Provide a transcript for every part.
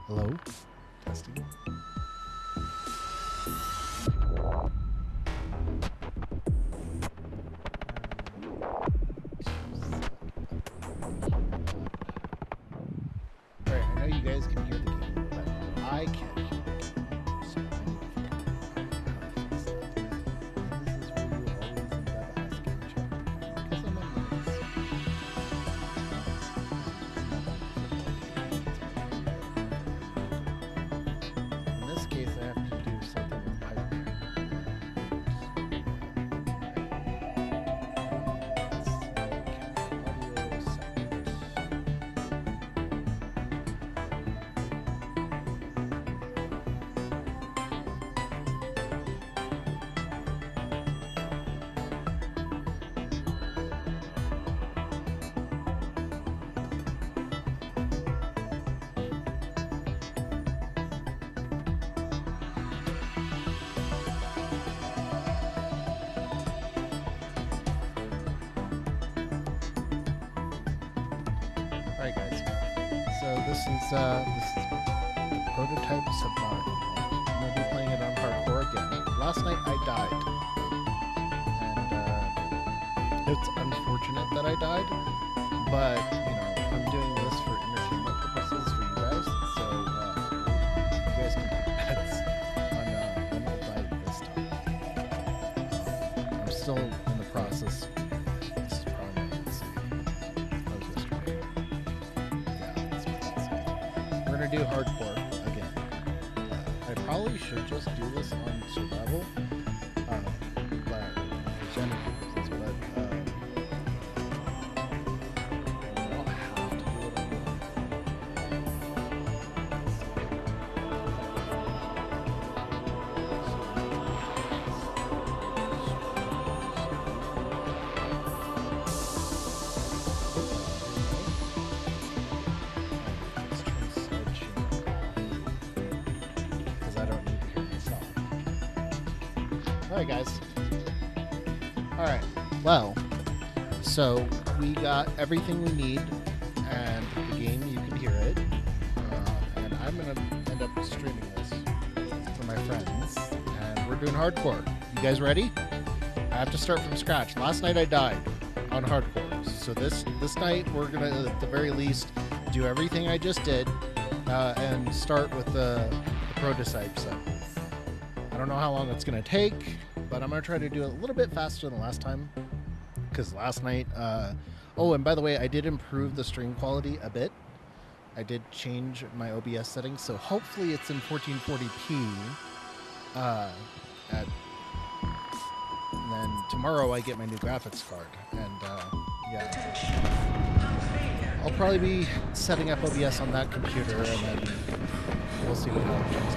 Hello? Testing. Alright, I know you guys can hear the game, but I can't hear the game. So I need to figure out how to fix that. And this is where you always end up asking chat. Because I'm a mouse. In this case, I have to do something with Python. Audio settings. Alright guys, so this is prototype Subnautica. I'm going to be playing it on hardcore again. Last night I died, and it's unfortunate that I died, but you know, I'm doing this for entertainment purposes for you guys, so you guys can take bets on when I'll die this time. I'm still in the process. This is probably not insane. That was yesterday. We're gonna do hardcore again. I probably should just do this on survival, but for some reasons, but I don't have to do it on because I don't need to hear myself. Alright guys. Alright, well, so we got everything we need, and the game, you can hear it, and I'm going to end up streaming this for my friends, and we're doing hardcore. You guys ready? I have to start from scratch. Last night I died on hardcore, so this night we're going to, at the very least, do everything I just did, and start with the prototype set. I don't know how long it's going to take, but I'm going to try to do it a little bit faster than last time, because last night, oh, and by the way, I did improve the stream quality a bit. I did change my OBS settings, so hopefully it's in 1440p, and then tomorrow I get my new graphics card, and yeah, I'll probably be setting up OBS on that computer, and then we'll see what happens.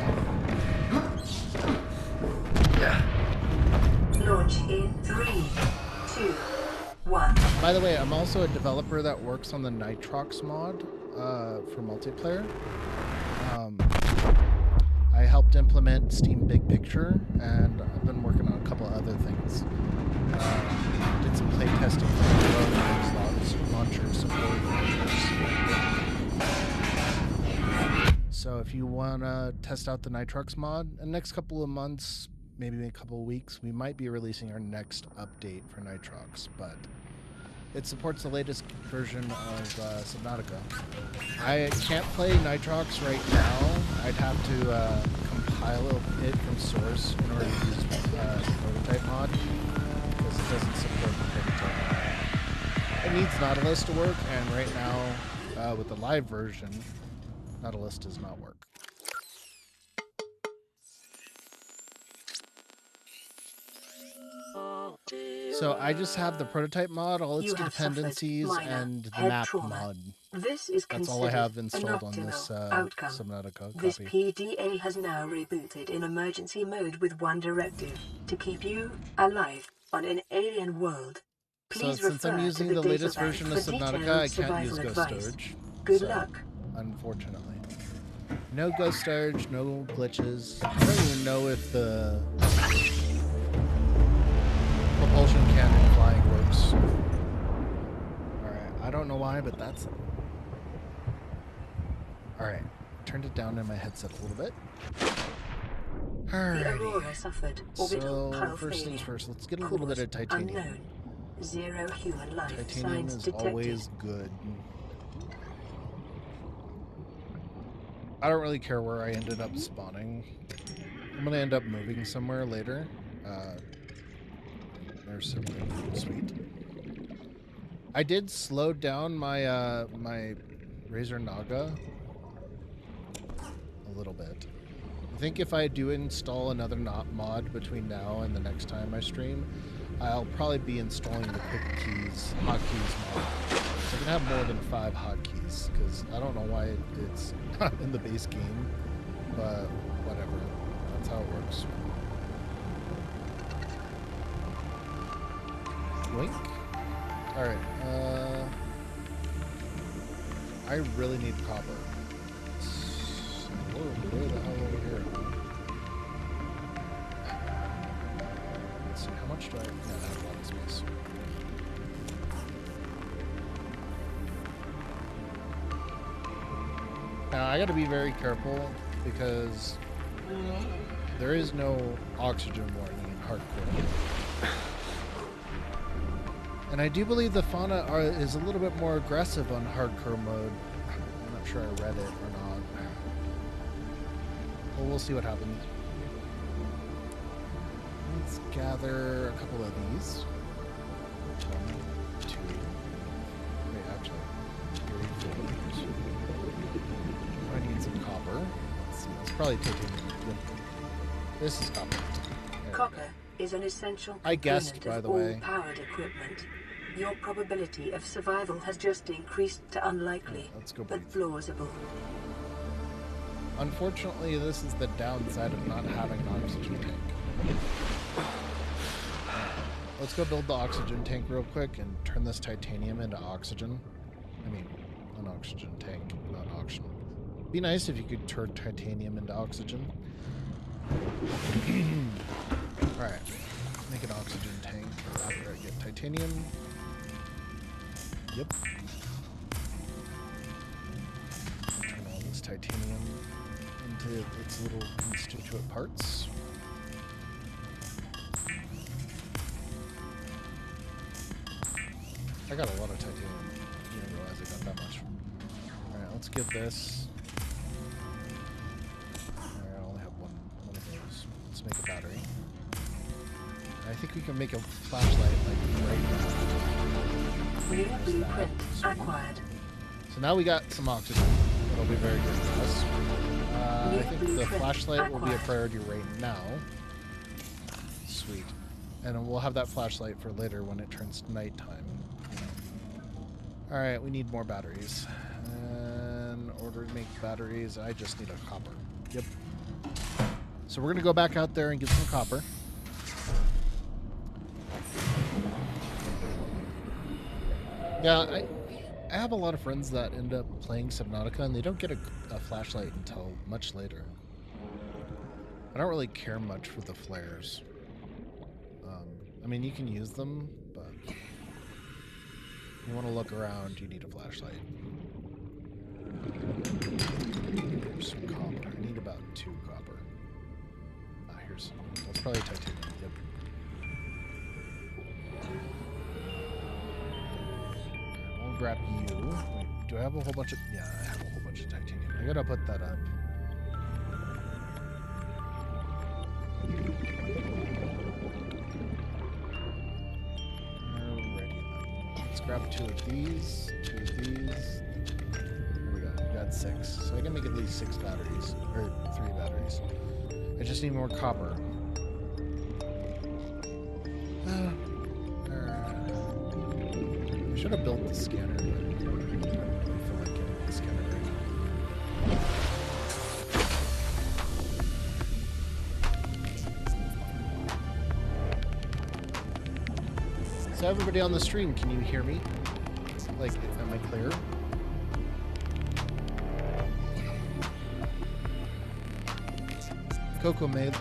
Launch in 3, 2, 1. By the way, I'm also a developer that works on the Nitrox mod for multiplayer. I helped implement Steam Big Picture, and I've been working on a couple other things. Did some play testing for launcher support features. So if you want to test out the Nitrox mod, in the next couple of months, maybe a couple of weeks, we might be releasing our next update for Nitrox, but it supports the latest version of Subnautica. I can't play Nitrox right now. I'd have to compile it from source in order to use the prototype mod, because it doesn't support the prototype mod. It needs Nautilus to work, and right now, with the live version, Nautilus does not work. So I just have the prototype mod, all its dependencies, and the map mod. This is That's all I have installed on this Subnatica copy. This PDA has now rebooted in emergency mode with one directive: to keep you alive on an alien world. Please so since I'm using the latest version of Subnautica, I can't use Ghost Storage. Good luck. Unfortunately. No Ghost Storage, no glitches. I don't even know if the propulsion cannon flying works. Alright, I don't know why, but that's... Alright, turned it down in my headset a little bit. The Aurora Alrighty. suffered orbital So, hull first things failure. first, let's get a little bit of titanium. Unknown. 0 human life Titanium signs is detected. always good. I don't really care where I ended up spawning. I'm gonna end up moving somewhere later. There's something sweet. I did slow down my my Razor Naga a little bit. I think if I do install another mod between now and the next time I stream, I'll probably be installing the quick keys, hotkeys mod. So I can have more than 5 hotkeys, because I don't know why it's not in the base game, but whatever. That's how it works. Wink. Alright, I really need copper. Where the hell over here? Let's see, how much do I have? Yeah, I have a lot of space. Now, I gotta be very careful because there is no oxygen warning in hardcore. And I do believe the fauna is a little bit more aggressive on hardcore mode. I'm not sure I read it or not. Well, we'll see what happens. Let's gather a couple of these. 1, 2. Wait, actually, 3, 4. I need some copper. Let's see. It's probably titanium. Yep. This is copper. Copper is an essential I guessed, component by of the all way. powered equipment. Your probability of survival has just increased to unlikely, Let's go but breathe. plausible. Unfortunately, this is the downside of not having an oxygen tank. Let's go build the oxygen tank real quick and turn this titanium into oxygen. I mean, an oxygen tank, not oxygen. Be nice if you could turn titanium into oxygen. Alright, make an oxygen tank after I get titanium. Yep. Turn all this titanium into its little constituent parts. I got a lot of titanium. I didn't realize I got that much. Alright, let's give this. Alright, I only have one of those. Let's make a battery. I think we can make a flashlight like right now. New blueprint acquired. So now we got some oxygen. That'll be very good for us. I think the flashlight will be a priority right now. Sweet. And we'll have that flashlight for later when it turns nighttime. Alright, we need more batteries. And in order to make batteries, I just need a copper. Yep. So we're going to go back out there and get some copper. Yeah, I have a lot of friends that end up playing Subnautica and they don't get a flashlight until much later. I don't really care much for the flares. I mean, you can use them, but if you want to look around, you need a flashlight. Here's some copper. I need about 2 copper. Here's some. That's probably titanium. Yep. We'll grab you. Wait, do I have a whole bunch of... Yeah, I have a whole bunch of titanium. I gotta put that up. Alrighty then. Let's grab 2 of these, 2 of these. What do we got? We got 6. So I can make at least 6 batteries. Or 3 batteries. I just need more copper. I should have built the scanner, but I don't feel like getting the scanner right now. So everybody on the stream, can you hear me? Like, am I clear? Coco May, is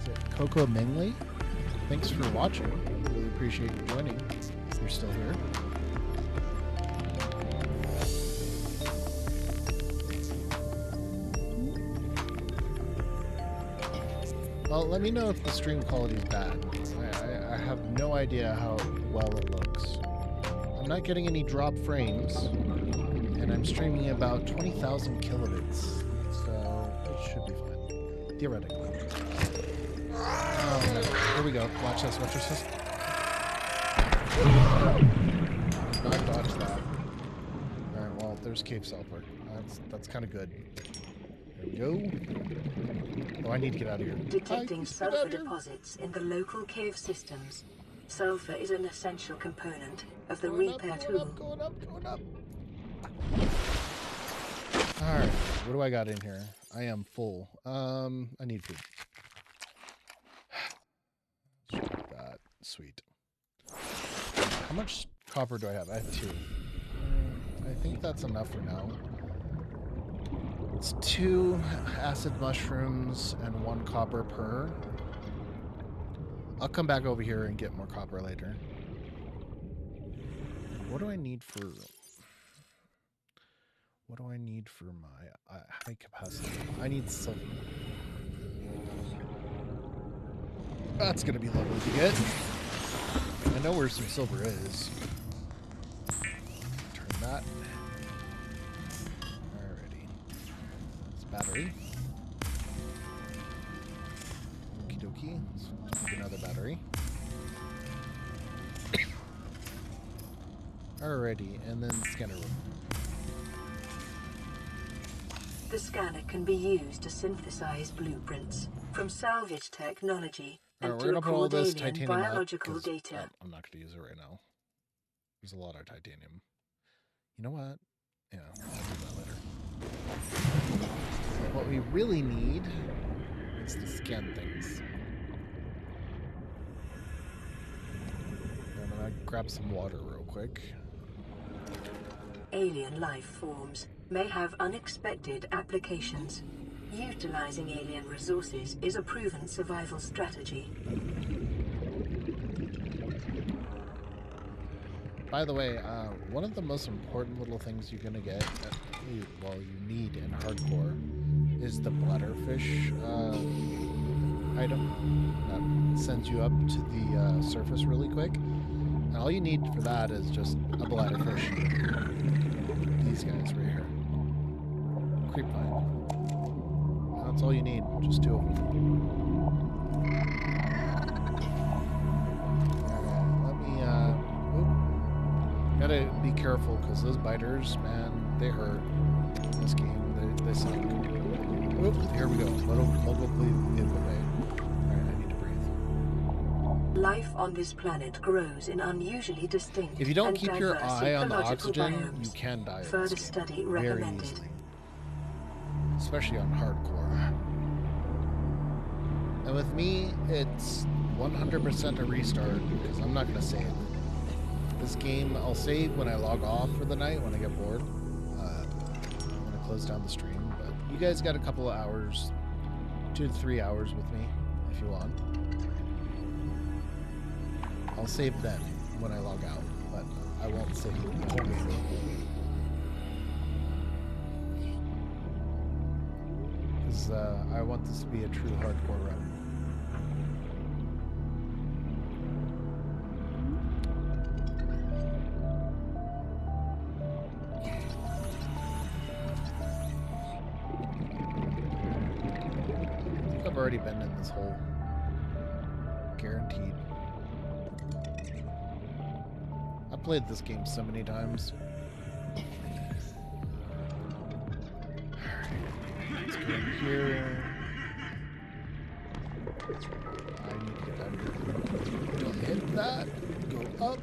it Coco Mengley? Thanks for watching. Really appreciate you joining. If you're still here. Well, let me know if the stream quality is bad. I have no idea how well it looks. I'm not getting any drop frames, and I'm streaming about 20,000 kilobits, so it should be fine, theoretically. Oh no! Here we go. Watch this. Watch this. Not dodge that. All right. Well, there's cave sulfur. That's kind of good. There we go. Oh, I need to get out of here. Detecting sulfur deposits in the local cave systems. Sulfur is an essential component of the repair tool. Going up. Alright, what do I got in here? I am full. I need food. That. Sweet. How much copper do I have? I have 2. I think that's enough for now. It's 2 acid mushrooms and 1 copper per. I'll come back over here and get more copper later. What do I need for... What do I need for my high capacity? I need silver. That's going to be lovely to get. I know where some silver is. Turn that. Alrighty. It's battery. Okie dokie. Let's make another battery. Alrighty, and then scanner room. The scanner can be used to synthesize blueprints from salvage technology and to record alien biological data. I'm not going to use it right now. There's a lot of titanium. You know what? Yeah, I'll do that later. What we really need is to scan things. I'm going to grab some water real quick. Alien life forms may have unexpected applications. Utilizing alien resources is a proven survival strategy. By the way, one of the most important little things you're going to get, well, you need in hardcore, is the bladderfish item that sends you up to the surface really quick. And all you need for that is just a bladderfish. These guys right here. Creep vine. That's all you need, just 2 of them. Let me, gotta be careful, because those biters, man, they hurt in this game. They suck. Oop, here we go. Local vehicle bay. Alright, I need to breathe. Life on this planet grows in unusually distinct. If you don't keep your eye on the oxygen, you can die. Further study recommended. Very easily. Especially on hardcore. And with me, it's 100% a restart, because I'm not going to save. This game, I'll save when I log off for the night, when I get bored. When I close down the stream. But you guys got a couple of hours, 2 to 3 hours with me, if you want. I'll save then, when I log out, but I won't save the whole game. Because I want this to be a true hardcore run. I think I've already been in this hole. Guaranteed. I played this game so many times. Let's go in here. I need to get out of here. Don't hit that. Go up.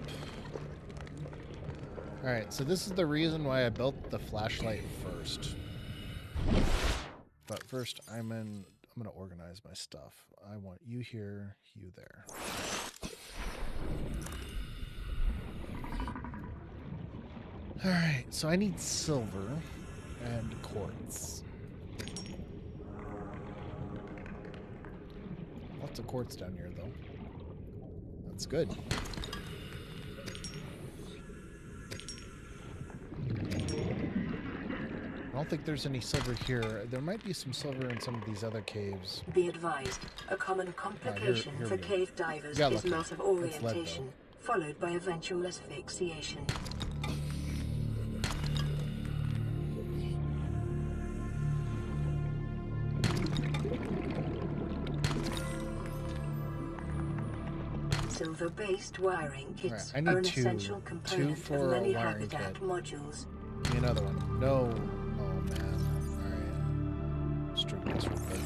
Alright, so this is the reason why I built the flashlight first. But first, I'm gonna organize my stuff. I want you here, you there. Alright, so I need silver and quartz. Lots of quartz down here, though. That's good. I don't think there's any silver here. There might be some silver in some of these other caves. Be advised, a common complication Here for we go. cave divers Got is lucky. loss of It's lead, orientation, followed by eventual asphyxiation. Silver-based wiring kits Right, I are need an two. essential Two component for of a many wiring habitat kit. modules. Give me another one. No. Oh, man. Alright. Let's drink this real quick.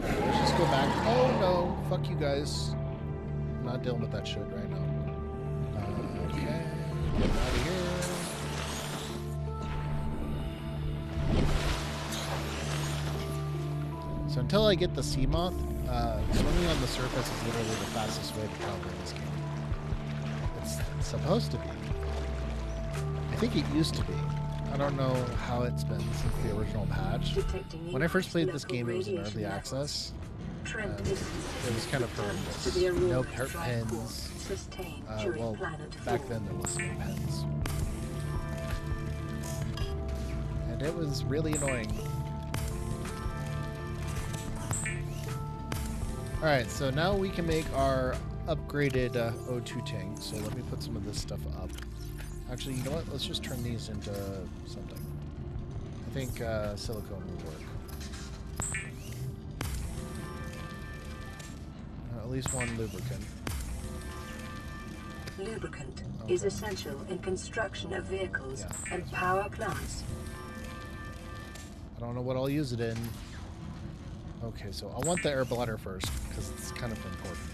Alright, let's just go back. Oh, no. Fuck you guys. I'm not dealing with that shit right now. Okay. Get out of here. So until I get the sea moth, swimming on the surface is literally the fastest way to travel in this game. It's supposed to be. I think it used to be. I don't know how it's been since the original patch. When I first played this game, it was in early access. It was kind of horrendous. No pens. Well, back then there was no pens. And it was really annoying. Alright, so now we can make our upgraded O2 tank. So let me put some of this stuff up. Actually, you know what? Let's just turn these into something. I think silicone will work. At least one lubricant. Lubricant is essential in construction of vehicles and power plants. I don't know what I'll use it in. Okay, so I want the air bladder first, because it's kind of important.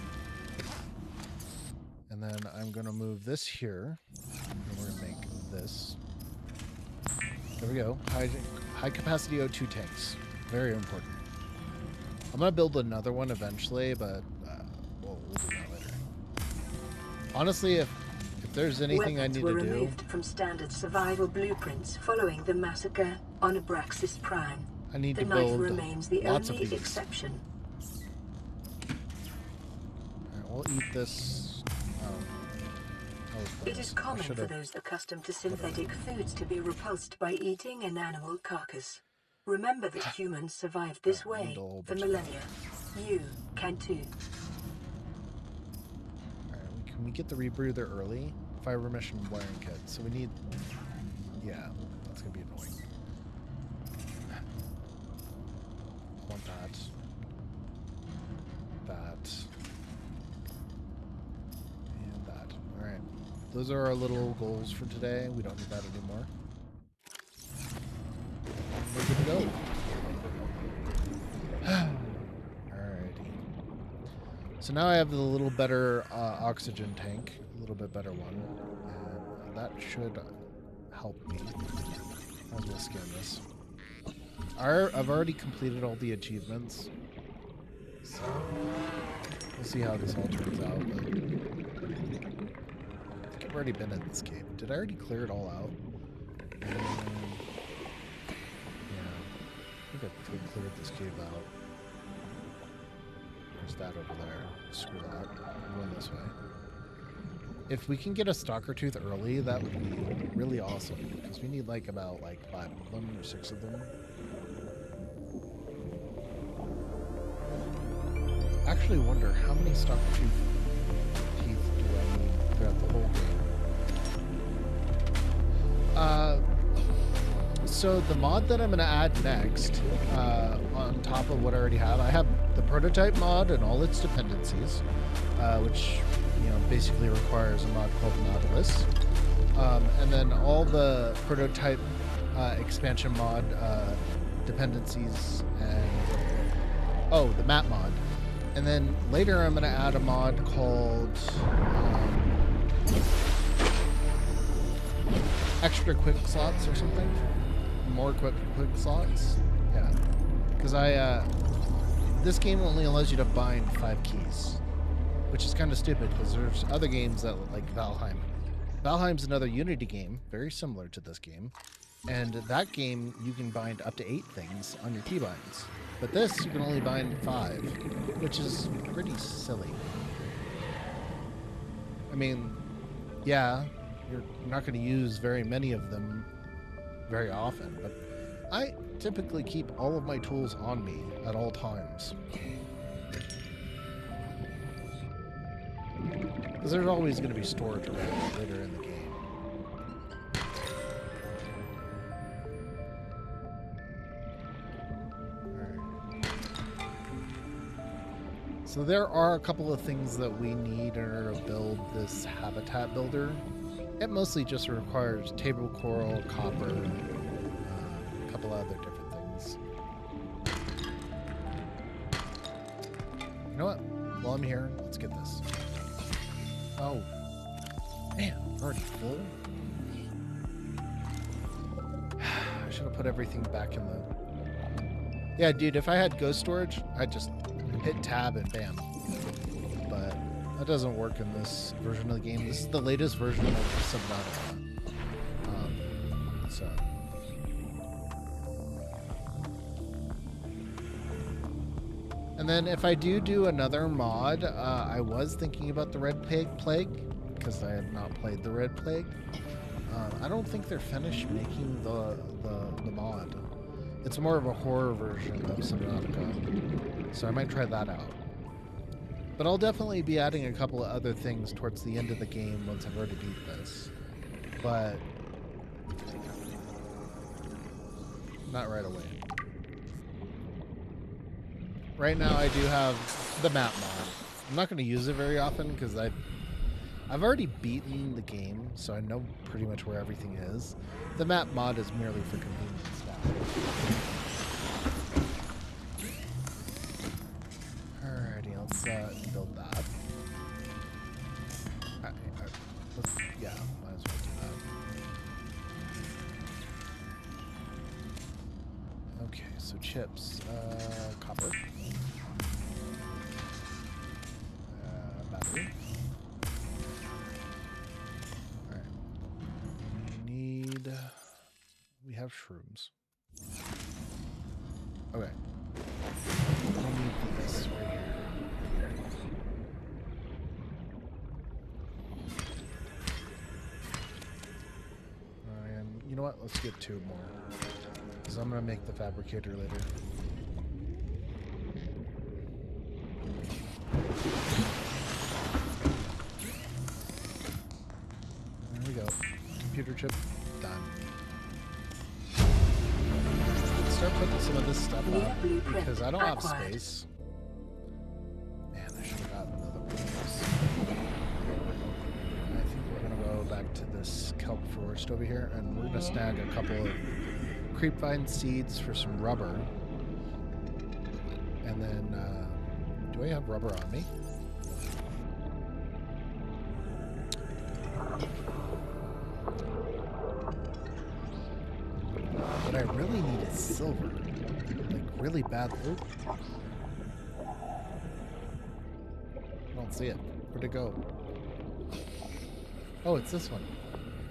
And then I'm going to move this here. And we're going to make this. There we go. High capacity O2 tanks. Very important. I'm going to build another one eventually, but we'll do that later. Honestly, if there's anything I need to do... Weapons were removed from standard survival blueprints following the massacre on Abraxas Prime. I need to the knife build remains the lots only of these. exception. Alright, we'll eat this. It is common for those accustomed to synthetic foods to be repulsed by eating an animal carcass. Remember that humans survived this way for millennia. You can too. Alright, can we get the rebreather early? Fire remission wiring kit. So we need... Yeah, that's going to be annoying. I want that. That. And that. Alright. Those are our little goals for today. We don't need that anymore. We're good to go. Alrighty. So now I have the little better oxygen tank. A little bit better one. And that should help me. Might as well scan this. I've already completed all the achievements. So we'll see how this all turns out. But I think I've already been in this cave. Did I already clear it all out? Yeah. I think I've cleared this cave out. There's that over there. Screw that. I'm going this way. If we can get a stalker tooth early, that would be really awesome. Because we need like about 5 of them or 6 of them. I actually wonder how many stalker teeth do I need throughout the whole game. So the mod that I'm going to add next, on top of what I already have, I have the prototype mod and all its dependencies, which basically requires a mod called Nautilus, and then all the prototype expansion mod dependencies and the map mod. And then later I'm going to add a mod called extra quick slots or something. More quick slots. Yeah. Because this game only allows you to bind 5 keys. Which is kind of stupid because there's other games that like Valheim. Valheim's another Unity game, very similar to this game. And that game, you can bind up to 8 things on your keybinds. But this, you can only bind 5, which is pretty silly. I mean, yeah, you're not going to use very many of them very often, but I typically keep all of my tools on me at all times. Because there's always going to be storage around later in the game. So there are a couple of things that we need in order to build this habitat builder. It mostly just requires table coral, copper, a couple other different things. You know what? While I'm here, let's get this. Oh, man, I'm already full. I should have put everything back in the... Yeah, dude, if I had ghost storage, I'd just hit tab and bam. But that doesn't work in this version of the game. This is the latest version of Subnautica. So... And then if I do another mod, I was thinking about the Red Plague, because I have not played the Red Plague. I don't think they're finished making the mod. It's more of a horror version of Subnautica, so I might try that out. But I'll definitely be adding a couple of other things towards the end of the game once I've already beat this. But not right away. Right now I do have the map mod. I'm not going to use it very often because I've already beaten the game, so I know pretty much where everything is. The map mod is merely for convenience now. Alrighty, let's build that. Yeah, might as well do that. Okay, so chips, copper. Battery. Alright. We have shrooms. Okay. We need this right here. And you know what? Let's get 2 more. Because I'm going to make the fabricator later. There we go. Computer chip done. Let's start putting some of this stuff up because I don't have space. Man, I should have gotten another one of those. I think we're gonna go back to this kelp forest over here, and we're gonna snag a couple of creepvine seeds for some rubber. And then, do I have rubber on me? What I really need is silver. Like, really bad. Oop. I don't see it. Where'd it go? Oh, it's this one.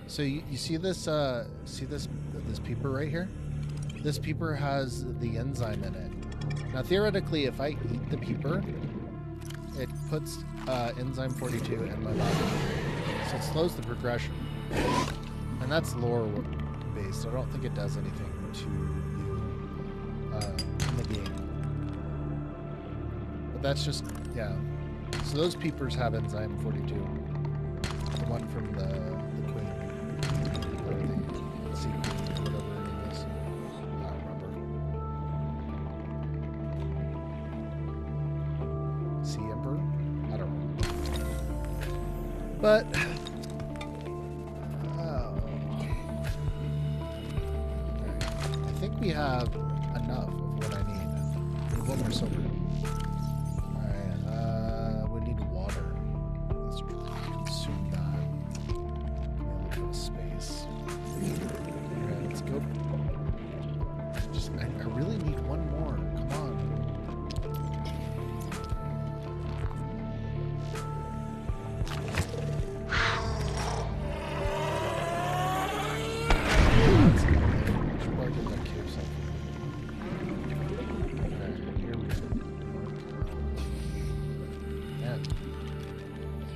So you see this this peeper right here? This peeper has the enzyme in it. Now theoretically, if I eat the peeper, it puts enzyme 42 in my body. So it slows the progression. And that's lore based. I don't think it does anything to you in the game. But that's just, yeah. So those peepers have enzyme 42. The one from the queen. Or the sea queen, whatever it is. I don't remember. Sea emperor? I don't know. But I think we have enough of what I need. We need 1 more silver. Alright, we need water. Let's consume that. A little bit of space. Alright, let's go. I really need 1 more. Come on.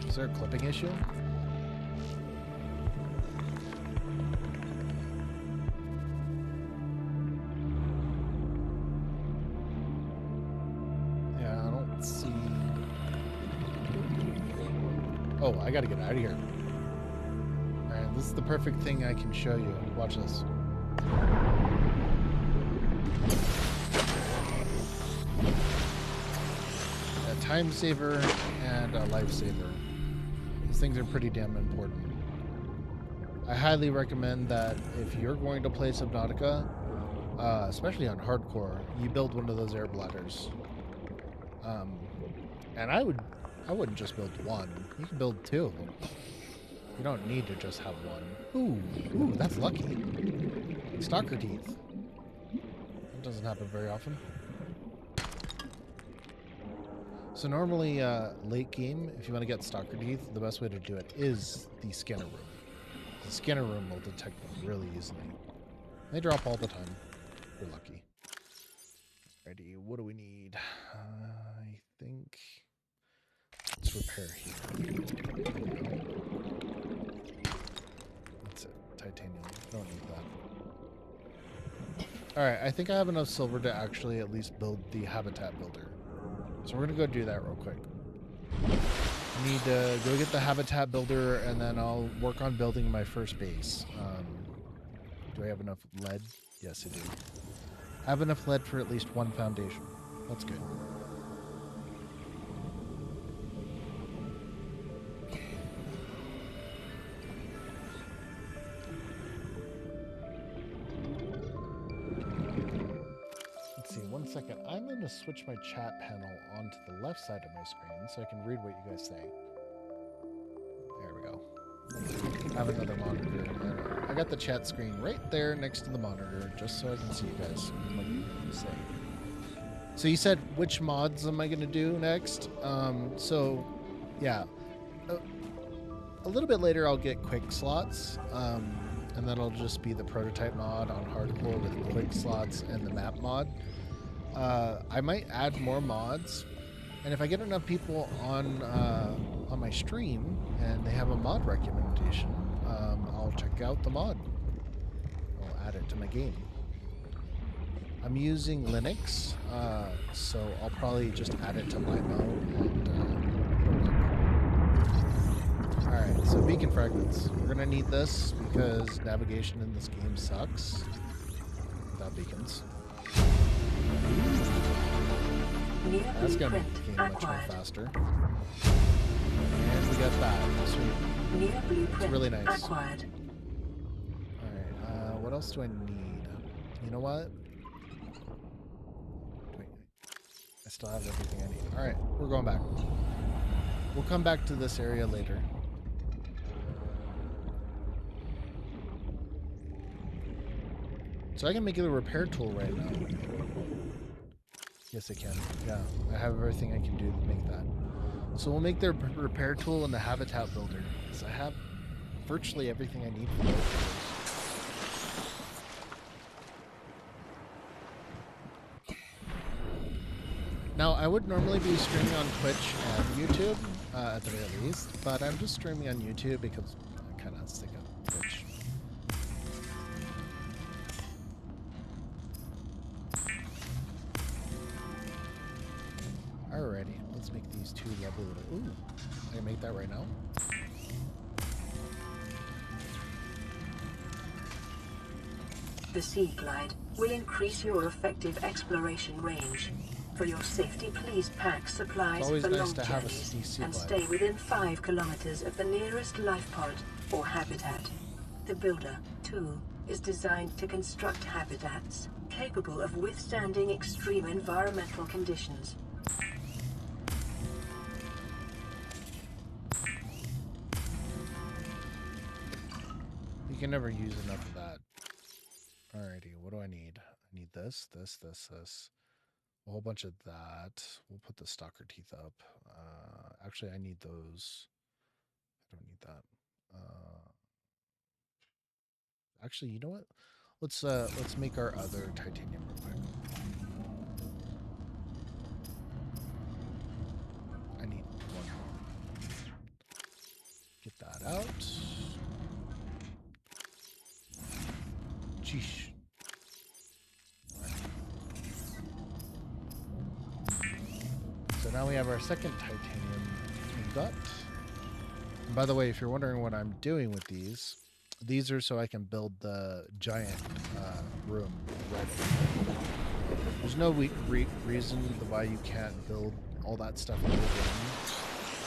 Is there a clipping issue? Oh, I gotta get out of here. Alright, this is the perfect thing I can show you. Watch this. A time saver and a lifesaver. These things are pretty damn important. I highly recommend that if you're going to play Subnautica, especially on hardcore, you build one of those air bladders. And I wouldn't just build one. You can build 2 of them. You don't need to just have one. Ooh, that's lucky. Stalker teeth. That doesn't happen very often. So normally, late game, if you want to get stalker teeth, the best way to do it is the scanner room. The scanner room will detect them really easily. They drop all the time. You're lucky. Ready, what do we need? I think... Let's repair here. That's it. Titanium. Don't need that. Alright, I think I have enough silver to actually at least build the habitat builder. So we're going to go do that real quick. I need to go get the habitat builder, and then I'll work on building my first base. Do I have enough lead? Yes, I do. I have enough lead for at least 1 foundation. That's good. Let's see, 1 second. I'm going to switch my chat panel onto the left side of my screen so I can read what you guys say. There we go. I have another monitor. I got the chat screen right there next to the monitor, just so I can see you guys and what you say. So you said, which mods am I going to do next? Yeah. A little bit later I'll get quick slots, and then it'll just be the prototype mod on hardcore with quick slots and the map mod. I might add more mods, and if I get enough people on my stream and they have a mod recommendation, I'll check out the mod. I'll add it to my game. I'm using Linux, so I'll probably just add it to Limo and Alright, so beacon fragments. We're gonna need this because navigation in this game sucks without beacons. That's gonna make the game much more faster. And we got that. Sweet. It's really nice. Alright, what else do I need? You know what? Wait, I still have everything I need. Alright, we're going back. We'll come back to this area later. So I can make it a repair tool right now. Yes, I can. Yeah, I have everything I can do to make that. So we'll make the repair tool and the habitat builder. So I have virtually everything I need for both of those. Now, I would normally be streaming on Twitch and YouTube, at the very least, but I'm just streaming on YouTube because I'm kind of sick of Twitch. Alrighty, let's make these 2 lovely little... Ooh, I can make that right now. The Sea Glide will increase your effective exploration range. For your safety, please pack supplies for long journeys and stay within 5 kilometers of the nearest life pod or habitat. The Builder tool is designed to construct habitats capable of withstanding extreme environmental conditions. You can never use enough of that. Alrighty, what do I need? I need this, this, this, this. A whole bunch of that. We'll put the stalker teeth up. Actually, I need those. I don't need that. Actually, you know what? Let's make our other titanium real quick. I need 1 more. Get that out. Sheesh. So now we have our second titanium got. And by the way, if you're wondering what I'm doing with these are so I can build the giant room ready. There's no reason why you can't build all that stuff in the game.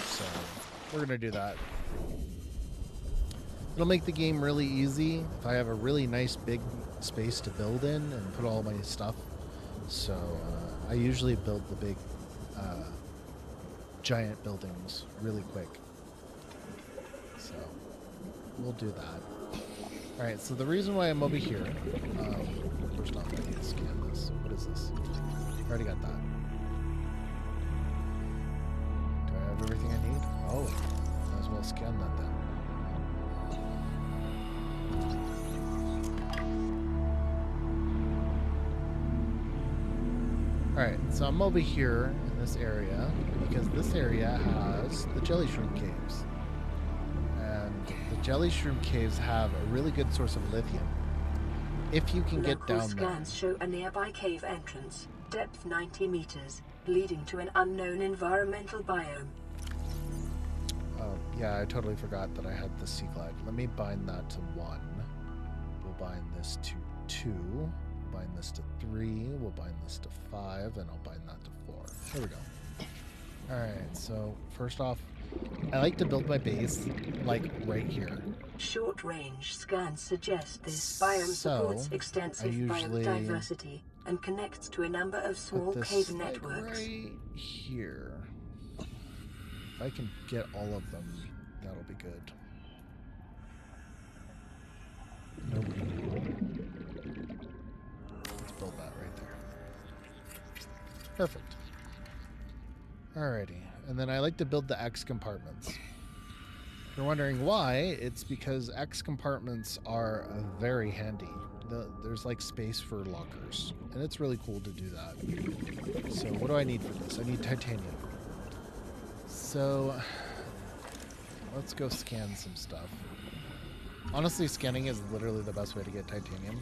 So we're going to do that. It'll make the game really easy if I have a really nice big space to build in and put all my stuff. So I usually build the big giant buildings really quick. So we'll do that. Alright, so the reason why I'm over here, first off, I need to scan this. What is this? I already got that. Do I have everything I need? Oh, might as well scan that then. Alright, so I'm over here in this area because this area has the jelly shroom caves. And the jelly shroom caves have a really good source of lithium. If you can get down there. Scans show a nearby cave entrance, depth 90 meters, leading to an unknown environmental biome. Oh, yeah, I totally forgot that I had the sea glide. Let me bind that to 1. We'll bind this to 2. We'll bind this to 3. We'll bind this to 5, and I'll bind that to 4. There we go. Alright, so first off, I like to build my base, like, right here. Short-range scans suggest this biome supports extensive biodiversity and connects to a number of small cave networks. Right here. If I can get all of them, that'll be good. Nope. Let's build that right there. Perfect. Alrighty. And then I like to build the X compartments. If you're wondering why, it's because X compartments are very handy. There's like space for lockers, and it's really cool to do that. So what do I need for this? I need titanium. So let's go scan some stuff. Honestly, scanning is literally the best way to get titanium.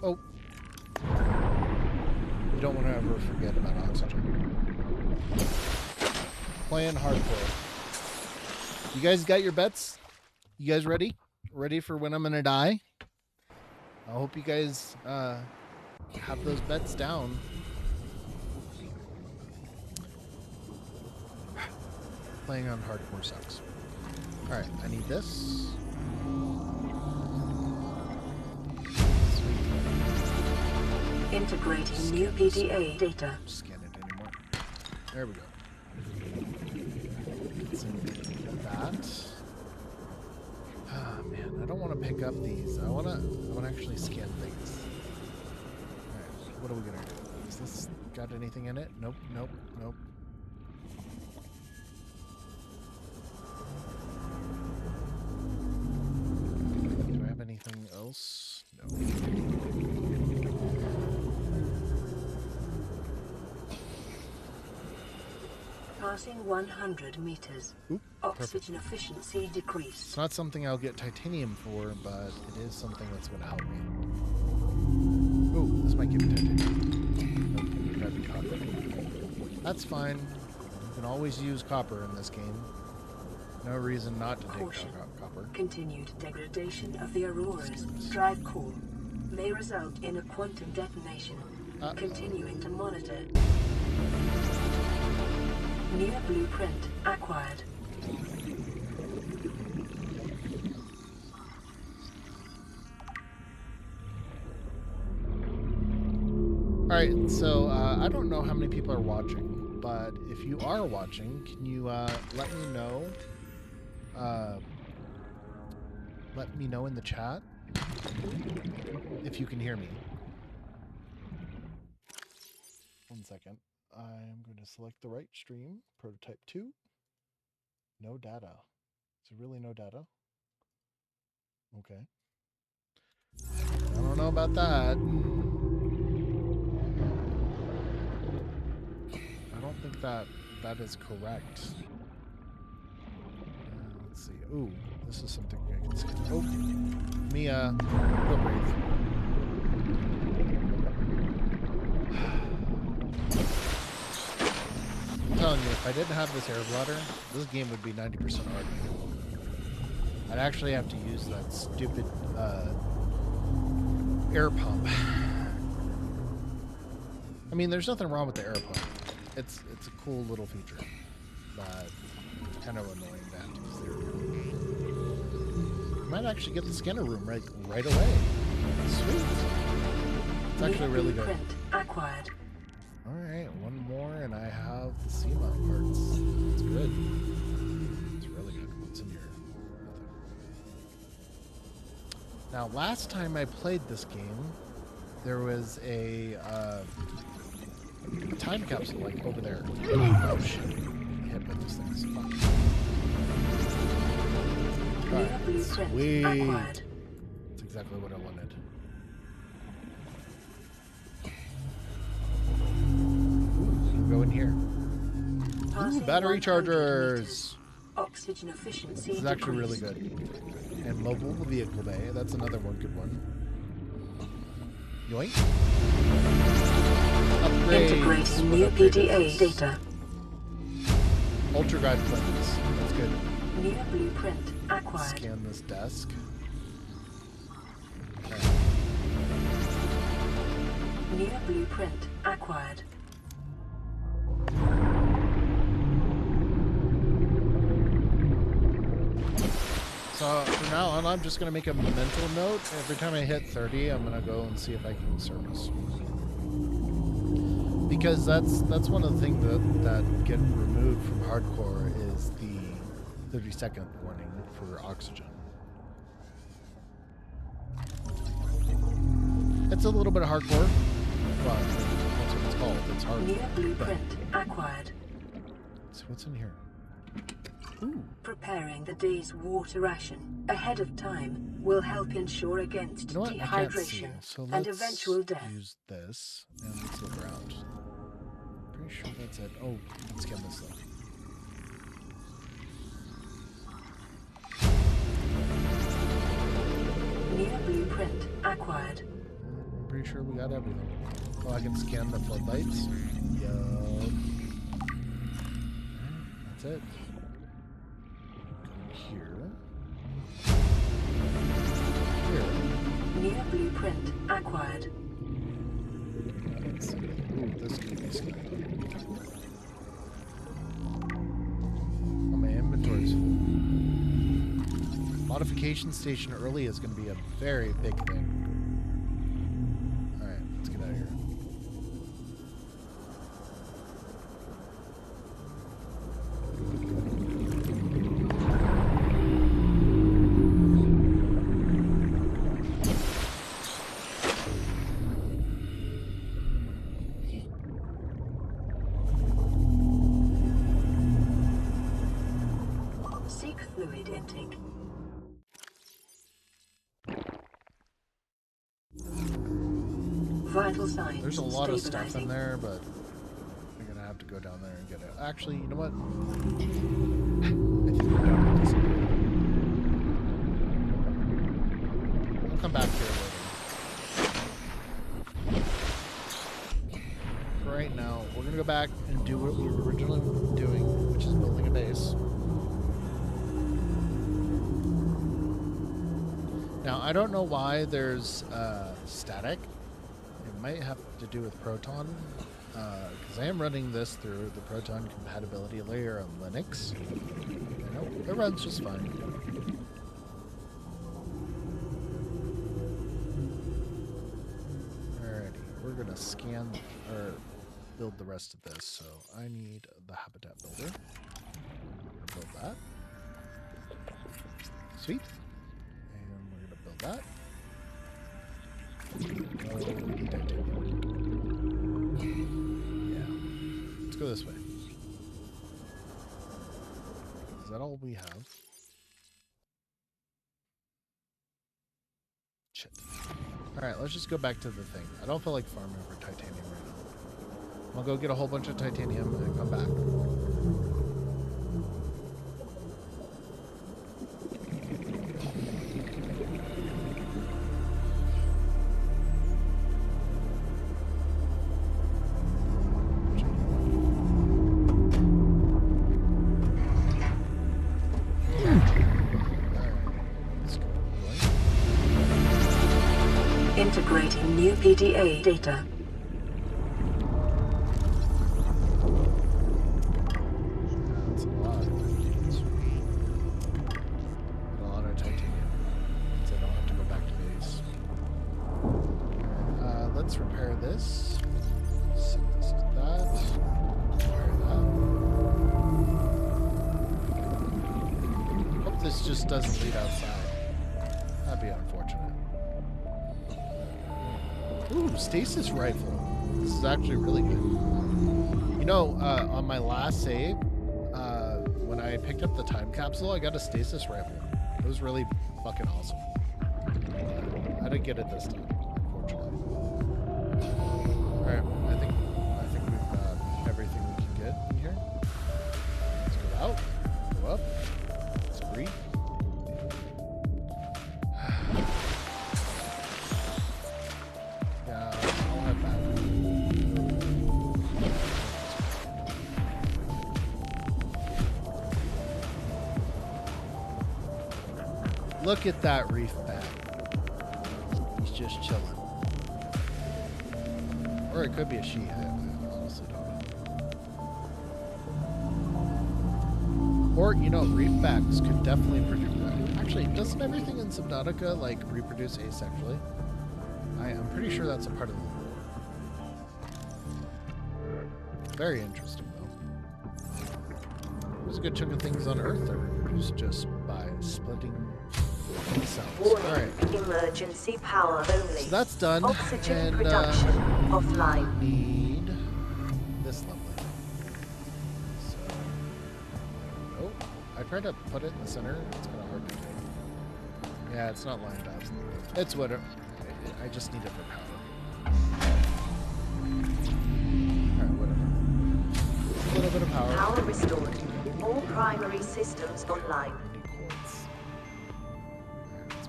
Oh. You don't want to ever forget about oxygen. Playing hardcore. You guys got your bets? You guys ready? Ready for when I'm going to die? I hope you guys have those bets down. Playing on hardcore sucks. Alright, I need this. Integrating new PDA data. Scan it anymore. There we go. Get some of that. Ah, man, I don't want to pick up these. I want to actually scan things. All right, what are we gonna do? Is this got anything in it? Nope, nope, nope. Do I have anything else? No. Passing 100 meters. Oop, oxygen efficiency decreased. It's not something I'll get titanium for, but it is something that's going to help me. Ooh, this might give me titanium. Nope, gotta be copper. That's fine. You can always use copper in this game. No reason not to take copper. Continued degradation of the Aurora's drive core may result in a quantum detonation. Continuing to monitor. New blueprint acquired. Alright, so I don't know how many people are watching, but if you are watching, can you let me know? Let me know in the chat if you can hear me. 1 second. I'm going to select the right stream. Prototype 2. No data. Is there really no data? Okay. I don't know about that. I don't think that is correct. Let's see. Ooh, this is something I can see. Oh, Mia, go breathe. I'm telling you, if I didn't have this air bladder, this game would be 90% hard. I'd actually have to use that stupid air pump. I mean, there's nothing wrong with the air pump. It's a cool little feature, but it's kind of annoying to have to use the air pump. You might actually get the scanner room right away. Sweet. It's actually really good. Acquired. All right, one more, and I have the seamount parts. It's good. It's really good. What's in here? Nothing. Now, last time I played this game, there was a time capsule like over there. Oh shit! Hit by those things. Fuck. Alright, sweet. That's exactly what I wanted. Go in here. Ooh, battery chargers. Oxygen efficiency. This is actually really good. And mobile vehicle bay. That's another one good one. Yoink. Upgrade. Integrating new PDA data. Ultra guide buttons. That's good. New blueprint acquired. Scan this desk. Okay. New blueprint acquired. So from now on, I'm just going to make a mental note. Every time I hit 30, I'm going to go and see if I can service. Because that's one of the things that get removed from hardcore is the 30-second warning for oxygen. It's a little bit of hardcore. Well, that's what it's called. It's hardcore. New blueprint acquired. So what's in here? Ooh. Preparing the day's water ration ahead of time will help ensure against dehydration so and eventual death. Use this and let's look around. Pretty sure that's it. Oh, let's scan this though. New blueprint acquired. I'm pretty sure we got everything. Oh, I can scan the floodlights. Yup. That's it. Here. New blueprint acquired. Let's see. Ooh, this could be scanned. Oh, my inventory's full. Modification station early is going to be a very big thing. Alright, let's get out of here. Fluid intake. Vital signs. There's a lot of stuff in there, but I'm gonna have to go down there and get it. Actually, you know what? I think we're done with this. I'll come back here later. For right now, we're gonna go back and do what we were originally doing, which is building a base. Now, I don't know why there's static. It might have to do with Proton, because I am running this through the Proton compatibility layer on Linux. I know it runs just fine. Alrighty, we're gonna scan or build the rest of this. So I need the habitat builder. Build that. Sweet. Build that. Oh, we need titanium. Yeah. Let's go this way. Is that all we have? Shit. Alright, let's just go back to the thing. I don't feel like farming for titanium right now. I'll go get a whole bunch of titanium and come back. PDA data. That's a lot. A lot of titanium. So I don't have to go back to base. Let's repair this. Set this to that. Repair that. Hope this just doesn't lead outside. That'd be unfortunate. Ooh, stasis rifle. This is actually really good. You know, on my last save, when I picked up the time capsule, I got a stasis rifle. It was really fucking awesome. I didn't get it this time, unfortunately. Alright, I think we've got everything we can get in here. Let's go out, go up, let's breathe. Look at that reef bag. He's just chilling. Or it could be a she. I honestly don't know. Or, you know, reef bags could definitely produce. Actually, doesn't everything in Subnautica, like, reproduce asexually? I'm pretty sure that's a part of the lore. Very interesting, though. There's a good chunk of things on Earth that reproduce just by splitting. Warning, emergency power only. So that's done. Oxygen and, production offline. Need this lovely. So, oh, I tried to put it in the center. It's kind of hard to do. Yeah, it's not lined up. It's whatever. I just need it for power. Alright, whatever. A little bit of power. Power restored. All primary systems online.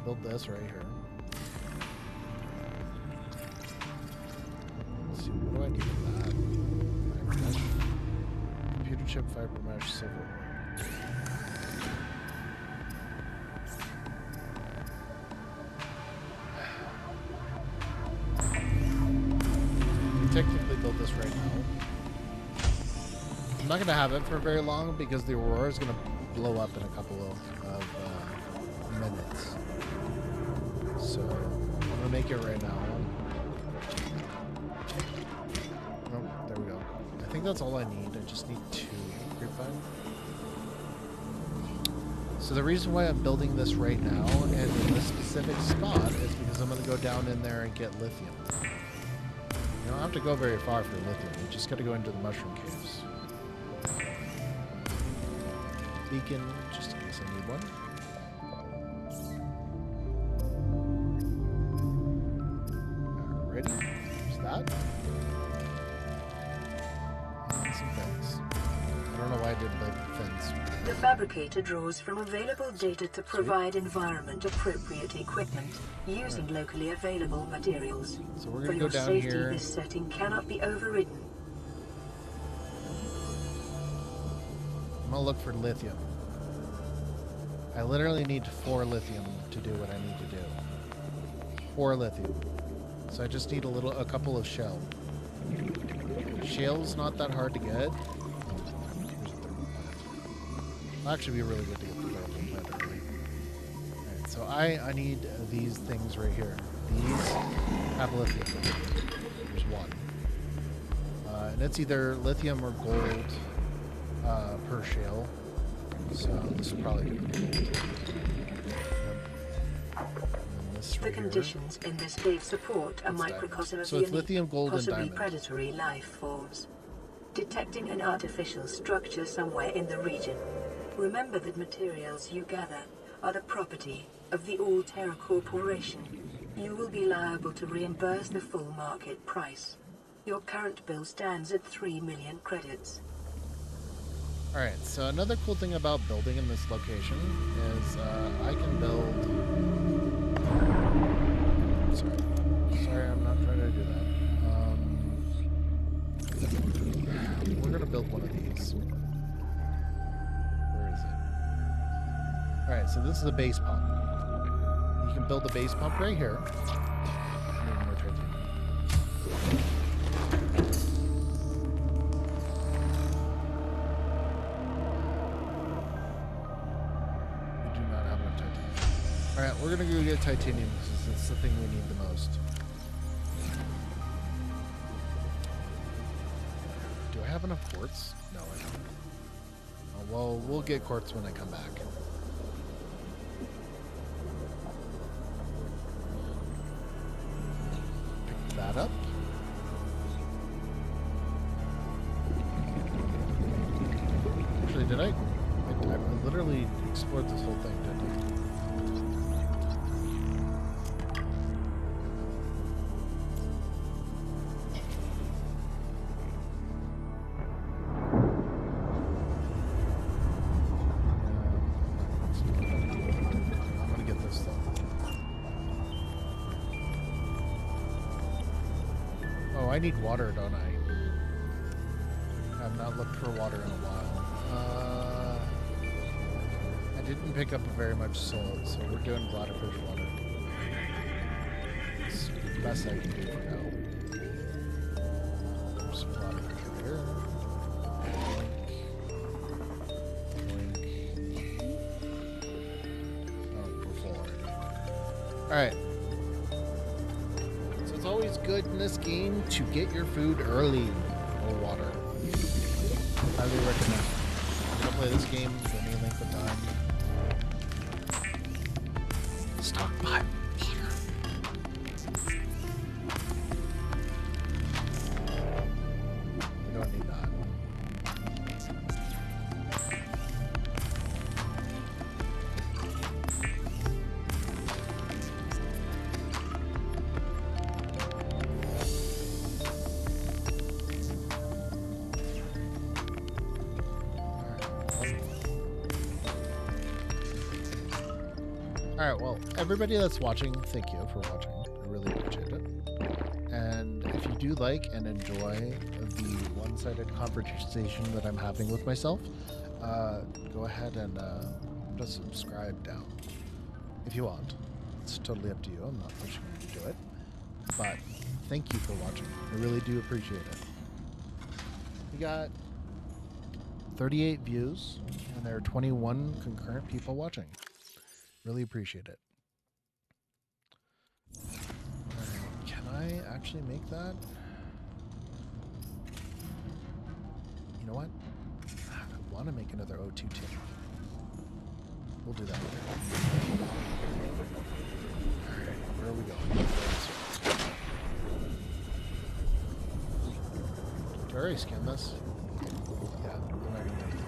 Build this right here. Let's see, what do I need for that? Fiber mesh. Computer chip, fiber mesh, silver ore. We technically built this right now. I'm not going to have it for very long because the aurora is going to blow up in a couple of minutes. So, I'm going to make it right now. Oh, there we go. I think that's all I need. I just need 2 grapevine. So the reason why I'm building this right now and in this specific spot is because I'm going to go down in there and get lithium. You don't have to go very far for lithium. You just got to go into the mushroom caves. Beacon, just in case I need one. There's that. And some fins. I don't know why I didn't build fins. The fabricator draws from available data to provide environment-appropriate equipment using locally available materials. So we're For going to go your down safety, here. this setting cannot be overridden. I'm going to look for lithium. I literally need 4 lithium to do what I need to do. 4 lithium. So I just need a couple of shell. Shale's not that hard to get. It'll actually be really good to get the thermal plant early. Alright, so I need these things right here. These have lithium. There's one. And it's either lithium or gold per shale. So this is probably good. The conditions in this cave support a microcosm of so it's unique, lithium, gold, and possibly diamond. predatory life forms. Detecting an artificial structure somewhere in the region. Remember that materials you gather are the property of the All Terra Corporation. You will be liable to reimburse the full market price. Your current bill stands at 3 million credits. Alright, so another cool thing about building in this location is I can build... Sorry, I'm not trying to do that. We're going to build one of these. Where is it? Alright, so this is a base pump. You can build a base pump right here. we're gonna go get titanium because it's the thing we need the most. Do I have enough quartz? No, I don't. Oh, well, we'll get quartz when I come back. Pick that up. Actually, did I literally explored this whole thing, didn't I? I'm gonna get this though. Oh, I need water, don't I? I've not looked for water in a while. I didn't pick up very much salt, so we're doing bladderfish water. It's the best I can do for now. There's some bladderfish over here. Oh, we're full already. Alright. So it's always good in this game to get your food early. Or water. Highly recommend. I'm gonna play this game for any length of time. Stockpile water. We don't need that. Alright, well, everybody that's watching, thank you for watching. I really appreciate it. And if you do like and enjoy the one-sided conversation that I'm having with myself, go ahead and just subscribe down if you want. It's totally up to you. I'm not pushing you to do it. But thank you for watching. I really do appreciate it. We got 38 views, and there are 21 concurrent people watching. Really appreciate it. Right, can I actually make that? You know what? I want to make another O2 tin. We'll do that later. Alright, where are we going? Did I already scan this? Yeah, I'm not going to do that.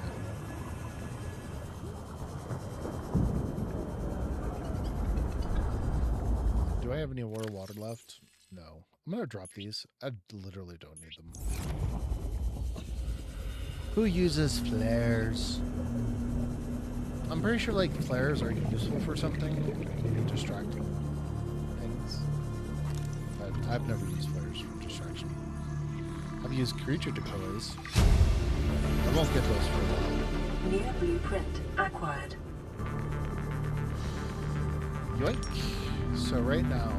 Do I have any more water left? No. I'm gonna drop these. I literally don't need them. Who uses flares? I'm pretty sure like flares are useful for something. Distracting things. But I've never used flares for distraction. I've used creature decoys. I won't get those for a while. New blueprint acquired. Yoink. So right now,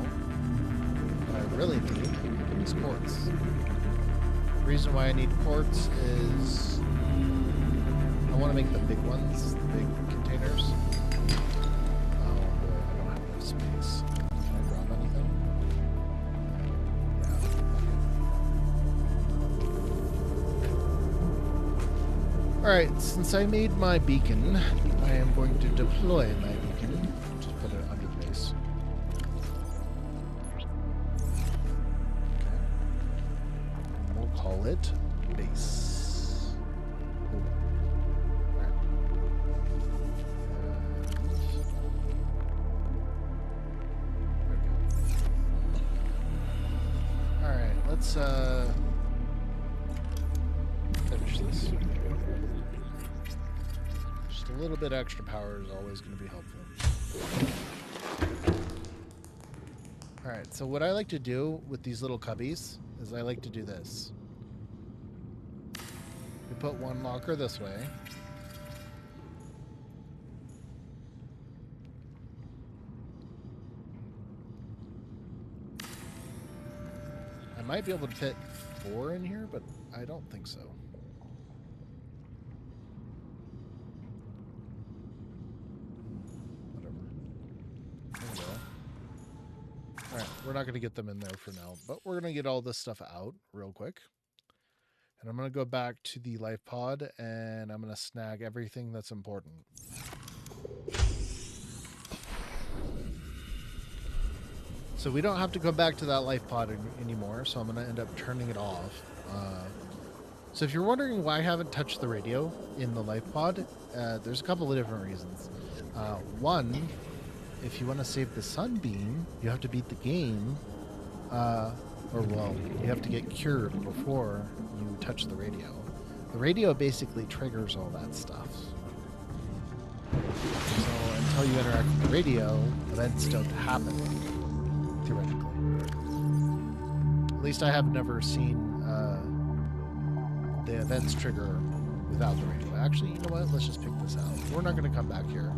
what I really need is quartz. The reason why I need quartz is I want to make the big ones, the big containers. Oh boy, I don't have enough space. Can I drop anything? Yeah. Alright, since I made my beacon, I am going to deploy my beacon. Just put it under base. Call it base. Ooh. Right. Alright, let's finish this. Just a little bit extra power is always going to be helpful. Alright, so what I like to do with these little cubbies is I like to do this. We put one locker this way. I might be able to fit 4 in here, but I don't think so. Whatever. we're not going to get them in there for now, but we're going to get all this stuff out real quick. And I'm going to go back to the life pod, and I'm going to snag everything that's important. So we don't have to go back to that life pod anymore, so I'm going to end up turning it off. So if you're wondering why I haven't touched the radio in the life pod, there's a couple of different reasons. One, if you want to save the sunbeam, you have to beat the game, you have to get cured before you touch the radio. The radio basically triggers all that stuff. So until you interact with the radio, events don't happen, theoretically. At least I have never seen the events trigger without the radio. Actually, you know what? Let's just pick this out. We're not going to come back here.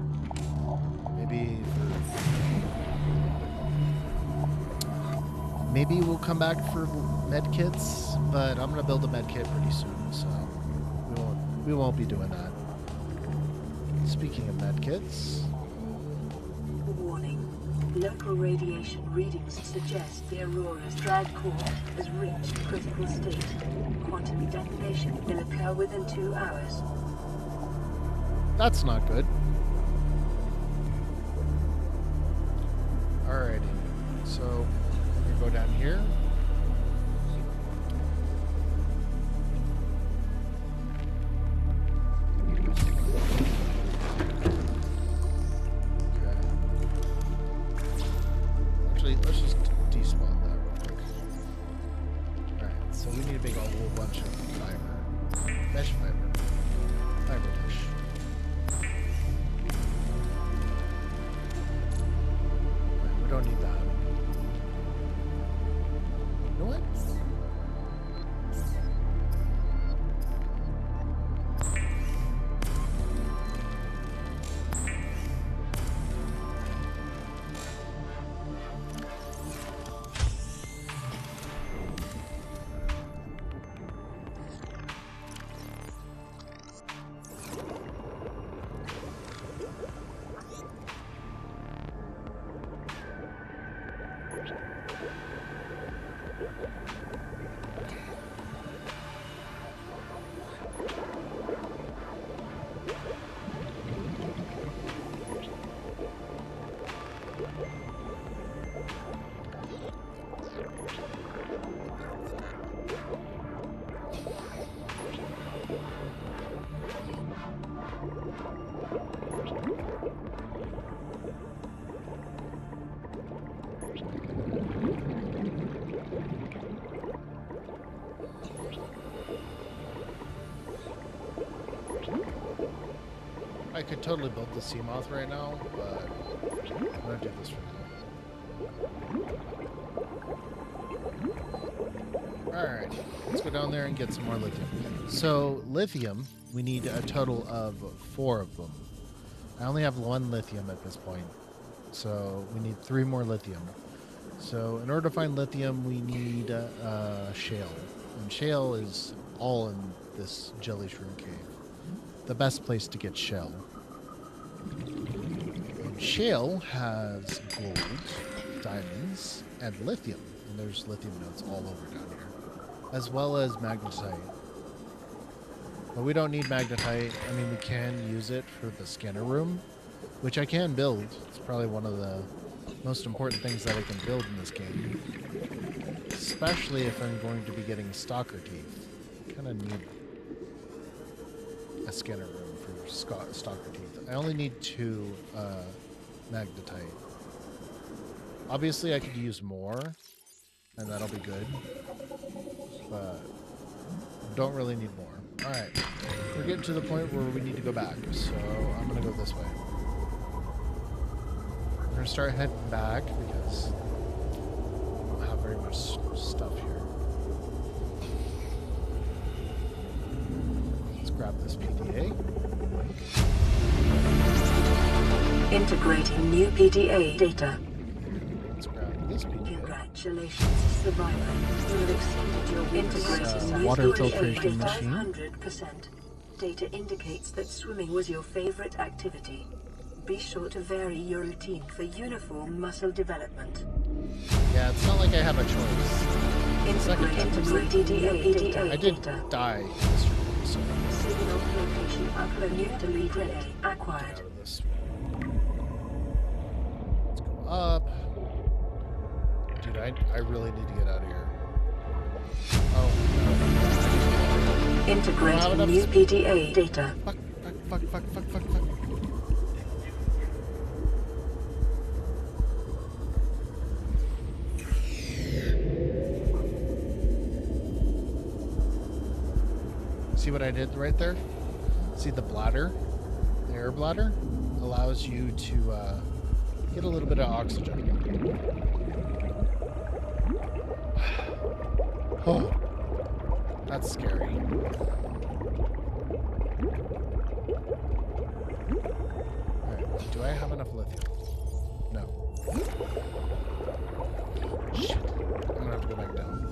Maybe we'll come back for med kits, but I'm going to build a med kit pretty soon, so we won't be doing that. Speaking of med kits... Warning. Local radiation readings suggest the Aurora's drag core has reached critical state. Quantum detonation will occur within 2 hours. That's not good. Alrighty. So, I'm going to go down here. Let's just despawn that real quick. Alright, so we need to make a whole bunch of fiber. Mesh fiber. Fiber mesh. Right, we don't need that. You know what? I could totally build the sea moth right now, but I'm gonna do this for now. Alright, let's go down there and get some more lithium. So, lithium, we need a total of 4 of them. I only have 1 lithium at this point, so we need 3 more lithium. So, in order to find lithium, we need shale. And shale is all in this jelly shroom cave. The best place to get shell. And shale has gold, diamonds, and lithium. And there's lithium nodes all over down here. As well as magnetite. But we don't need magnetite. I mean, we can use it for the scanner room, which I can build. It's probably one of the most important things that I can build in this game. Especially if I'm going to be getting stalker teeth. Kind of need a scanner room for stalker teeth. I only need 2 magnetite. Obviously, I could use more, and that'll be good. But don't really need more. Alright, we're getting to the point where we need to go back, so I'm going to go this way. I'm going to start heading back because I don't have very much stuff here. Let's grab this PDA. Integrating new PDA data. Let's grab this PDA. Congratulations, survivor. You have exceeded your integrated new water PDA filtration data machine. 500%. Data indicates that swimming was your favorite activity. Be sure to vary your routine for uniform muscle development. Yeah, it's not like I have a choice. I did data. die yesterday, so Signal location uploaded. Delete relay acquired. out of this. Let's go up. Dude, I really need to get out of here. Oh, no. Integrating new PDA data. Fuck. See what I did right there? See the bladder? The air bladder allows you to get a little bit of oxygen. Oh, that's scary. Alright, do I have enough lithium? No. Shit. I'm gonna have to go back down.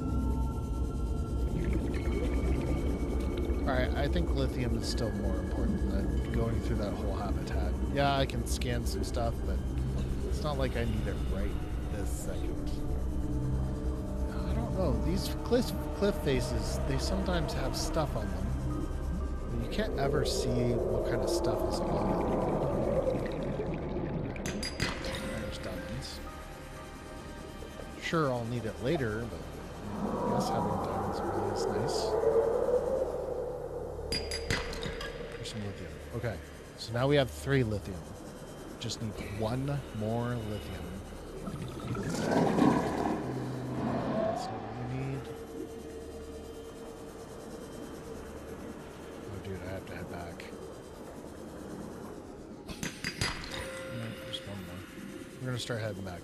Alright, I think lithium is still more important than going through that whole habitat. Yeah, I can scan some stuff, but it's not like I need it right this second. I don't know. These cliff faces, they sometimes have stuff on them. But you can't ever see what kind of stuff is on them. There's diamonds. Sure, I'll need it later, but I guess having diamonds really is nice. Some lithium. Okay, so now we have 3 lithium. Just need 1 more lithium. That's not what we need. Oh, dude, I have to head back. There's 1 more. We're gonna start heading back.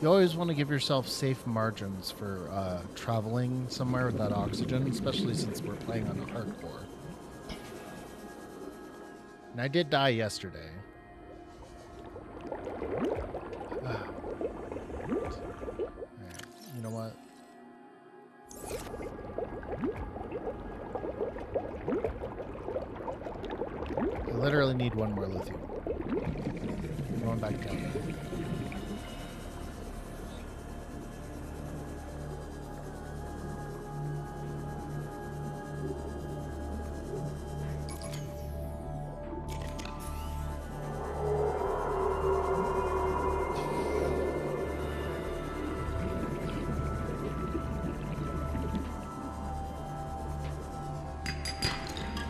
You always want to give yourself safe margins for traveling somewhere without oxygen, especially since we're playing on hardcore. And I did die yesterday. Alright, you know what? I literally need 1 more lithium. I'm going back down there.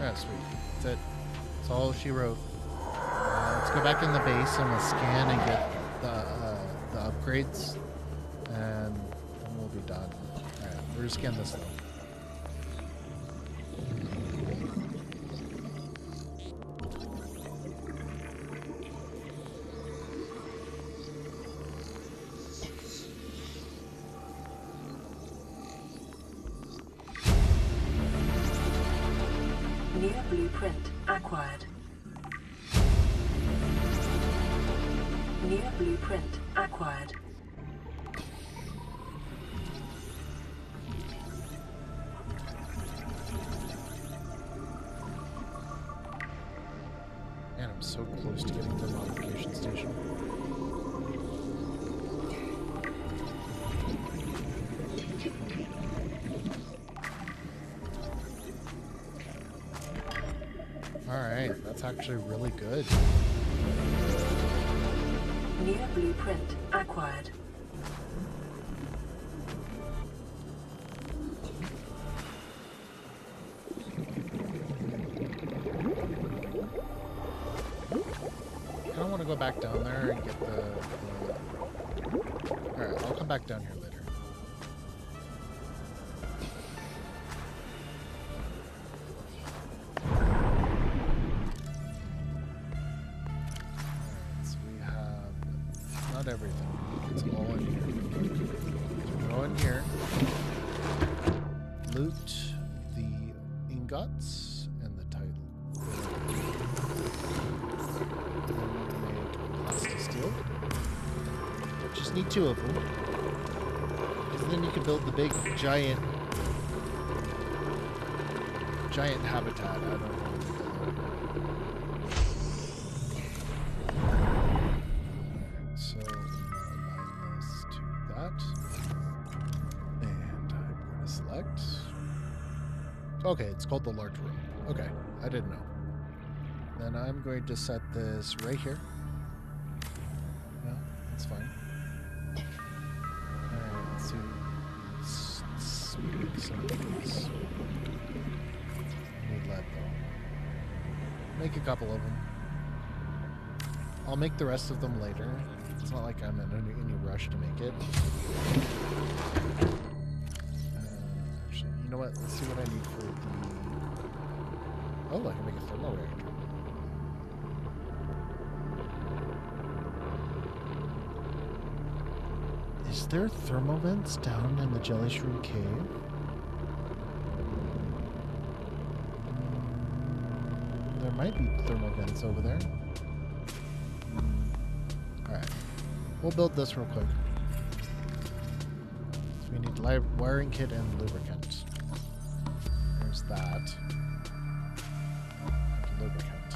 Yeah, sweet. That's it. That's all she wrote. Let's go back in the base and we'll scan and get the upgrades, and then we'll be done. Alright, we're gonna scan this though. New blueprint acquired. New blueprint acquired. Man, I'm so close to getting to the modification station. Alright, that's actually really good. New blueprint acquired. I don't want to go back down there and get the... Alright, I'll come back down here later. Everything. It's all in here. So go in here. Loot the ingots and the title. just need 2 of them. Because then you can build the big, giant habitat. I don't know. So, align this to that. And I'm going to select. Okay, it's called the large room. Okay, I didn't know. Then I'm going to set this right here. Yeah, that's fine. Alright, let's see. Some of these. I need lead though. Make a couple of them. I'll make the rest of them later. It's not like I'm in any rush to make it. Actually, you know what? Let's see what I need for the... Oh, I can make a thermal reactor. Is there thermal vents down in the jelly shroom cave? There might be thermal vents over there. Alright. We'll build this real quick. So we need wiring kit and lubricant. There's that. And lubricant.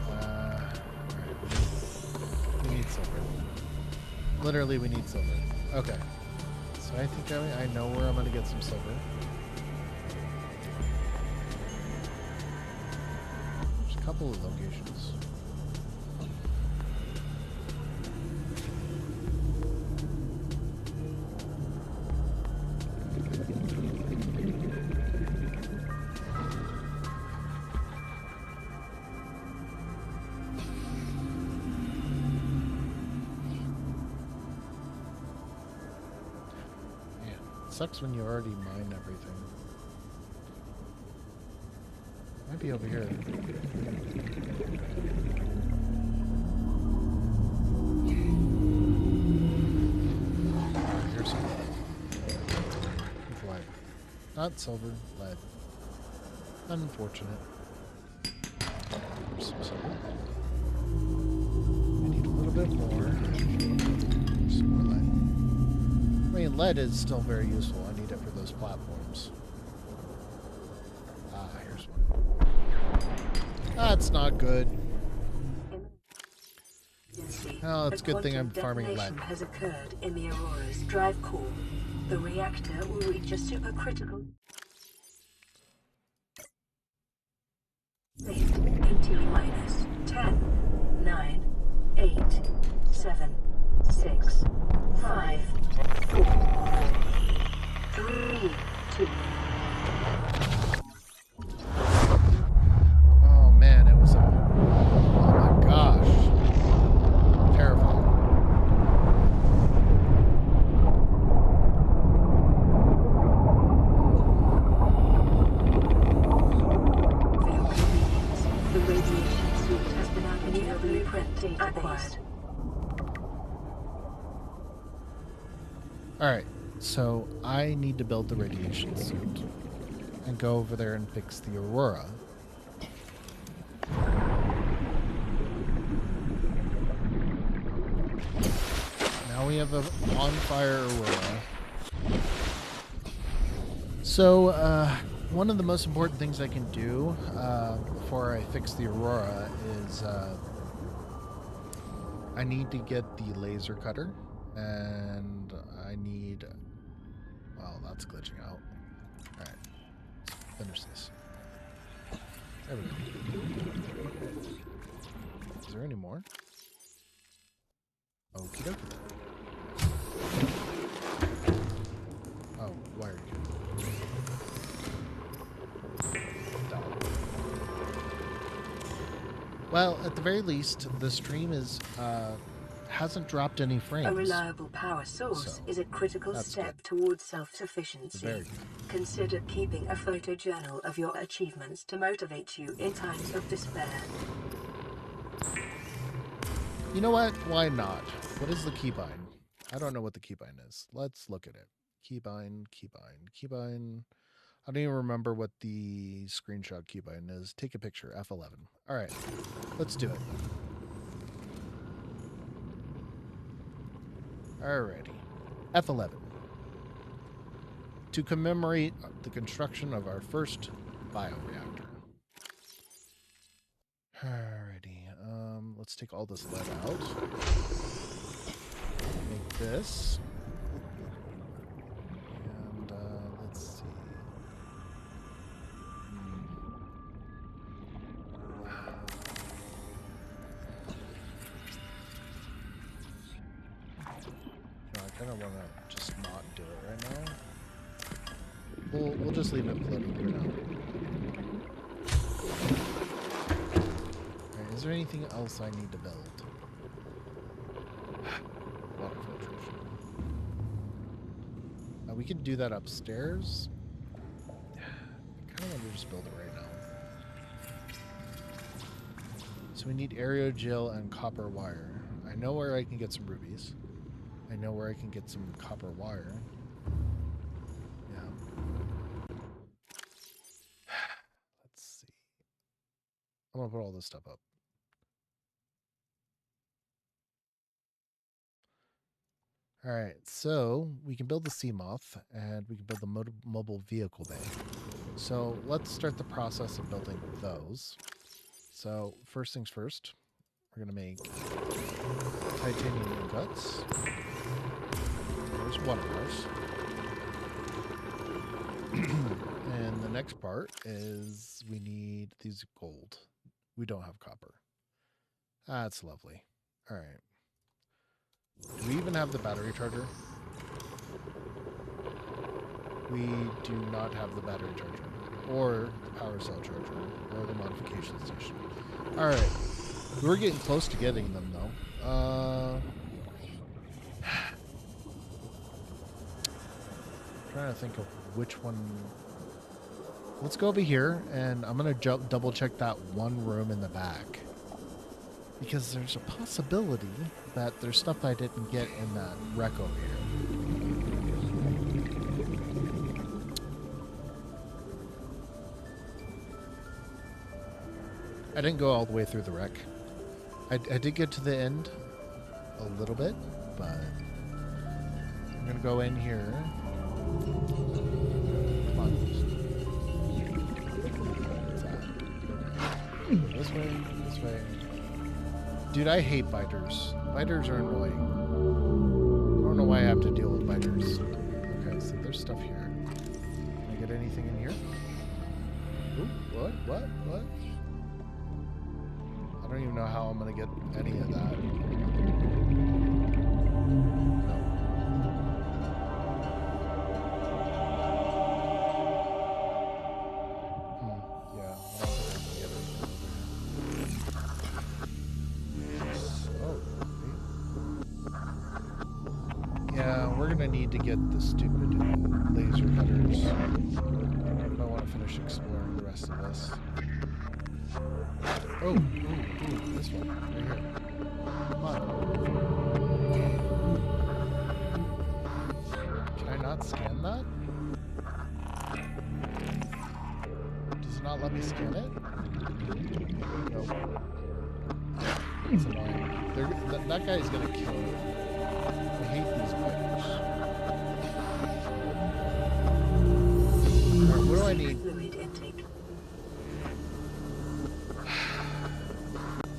Alright. We need silver. Literally, we need silver. Okay. So I think I know where I'm going to get some silver. There's a couple of locations. Sucks when you already mine everything. Might be over here. Here's some lead. Not silver, lead. Unfortunate. There's some silver. We need a little bit more. Some more lead. I mean, lead is still very useful. I need it for those platforms. Ah, here's one. That's not good. Oh, it's a good thing I'm farming lead. Has occurred in the Aurora's drive core. The reactor will reach a supercritical state in T-minus 10, 9, 8, 7, 6, 5, 4, 3, 2. Oh man, it was a... Oh my gosh. Terrifying. The radiation suit has been added to the blueprint database. Alright, so I need to build the radiation suit and go over there and fix the Aurora. Now we have a on-fire Aurora. So, one of the most important things I can do before I fix the Aurora is I need to get the laser cutter. And I need... Well, that's glitching out. Alright. Let's finish this. There we go. Is there any more? Okie dokie. Oh, wired. Well, at the very least, the stream is... hasn't dropped any frames. A reliable power source is a critical step towards self-sufficiency. Consider keeping a photojournal of your achievements to motivate you in times of despair. You know what? Why not? What is the keybind? I don't know what the keybind is. Let's look at it. Keybind. I don't even remember what the screenshot keybind is. Take a picture. F11. All right. Let's do it. Alrighty. F11. To commemorate the construction of our first bioreactor. Alrighty. Let's take all this lead out. Make this. And let's see. I kind of want to just not do it right now. We'll just leave it floating for now. Alright, is there anything else I need to build? Water filtration. We can do that upstairs. I kind of want to just build it right now. So we need aerogel and copper wire. I know where I can get some rubies. I know where I can get some copper wire. Yeah. Let's see. I'm going to put all this stuff up. All right, so we can build the Seamoth and we can build the mobile vehicle bay. So let's start the process of building those. So first things first, we're going to make titanium ingots. There's one of ours. And the next part is we need these gold. We don't have copper. That's lovely. All right. Do we even have the battery charger? We do not have the battery charger, or the power cell charger, or the modification station. Alright. We're getting close to getting them, though. Trying to think of which one. Let's go over here, and I'm going to double check that one room in the back. Because there's a possibility that there's stuff I didn't get in that wreck over here. I didn't go all the way through the wreck. I did get to the end a little bit, but I'm going to go in here. Come on. What's that? Go this way, this way. Dude, I hate biters. Biters are annoying. I don't know why I have to deal with biters. Okay, so there's stuff here. Can I get anything in here? Ooh, what? I don't even know how I'm gonna get any of that. No. Yeah, I don't think I can get anything over here. Yeah, we're gonna need to get the stupid laser cutters if I want to finish exploring the rest of this. Oh, ooh, this one, right here. Come on. Can I not scan that? Does it not let me scan it? Nope. It's annoying. That guy's gonna kill me. I hate these biters. Alright, what do I need?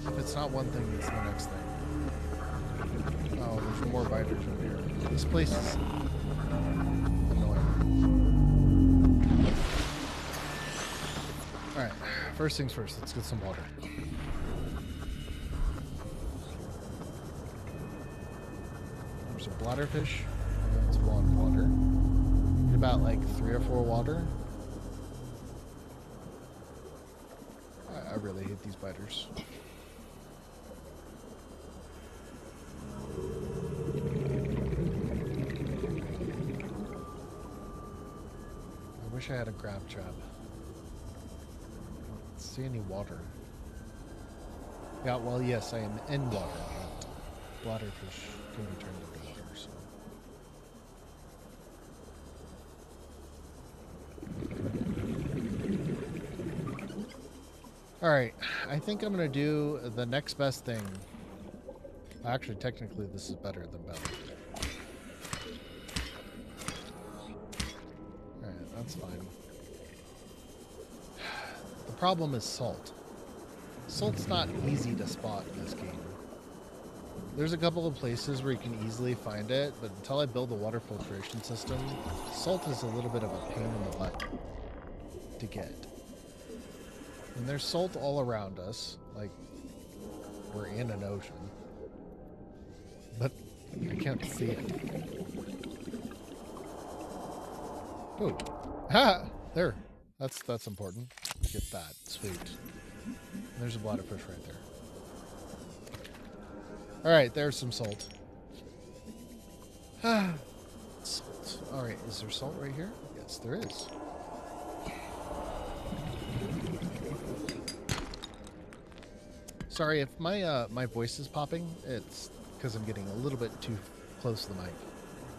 If it's not one thing, it's the next thing. Oh, there's more biters over here. This place is annoying. Alright, first things first, let's get some water. There's a bladderfish. That's one water. Need about like 3 or 4 water. I really hate these biters. I wish I had a grab trap. I don't see any water. Yeah, well, yes, I am in water, but bladderfish can be turned into water, so. Alright, I think I'm going to do the next best thing. Actually, technically, this is better than better. That's fine. The problem is salt. Salt's not easy to spot in this game. There's a couple of places where you can easily find it, but until I build a water filtration system, salt is a little bit of a pain in the butt to get. And there's salt all around us, like we're in an ocean. But I can't see it. Oh, ha! There. That's important. Get that. Sweet. And there's a bladderfish right there. Alright, there's some salt. Salt. Alright, is there salt right here? Yes, there is. Sorry if my voice is popping. It's because I'm getting a little bit too close to the mic.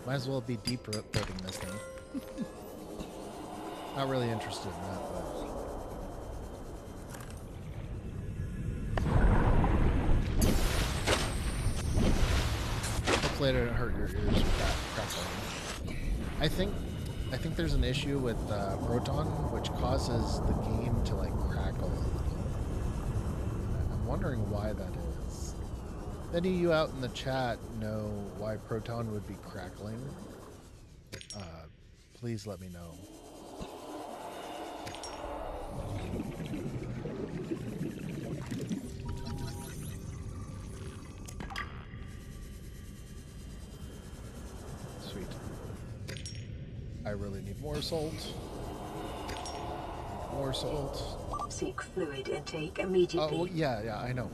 Might as well be deep throating this thing. Not really interested in that, but... Hopefully I didn't hurt your ears with that crackling. I think there's an issue with Proton, which causes the game to like crackle a little. I'm wondering why that is. If any of you out in the chat know why Proton would be crackling, please let me know. Sweet. I really need more salt. More salt. Seek fluid intake immediately. Oh, yeah, I know.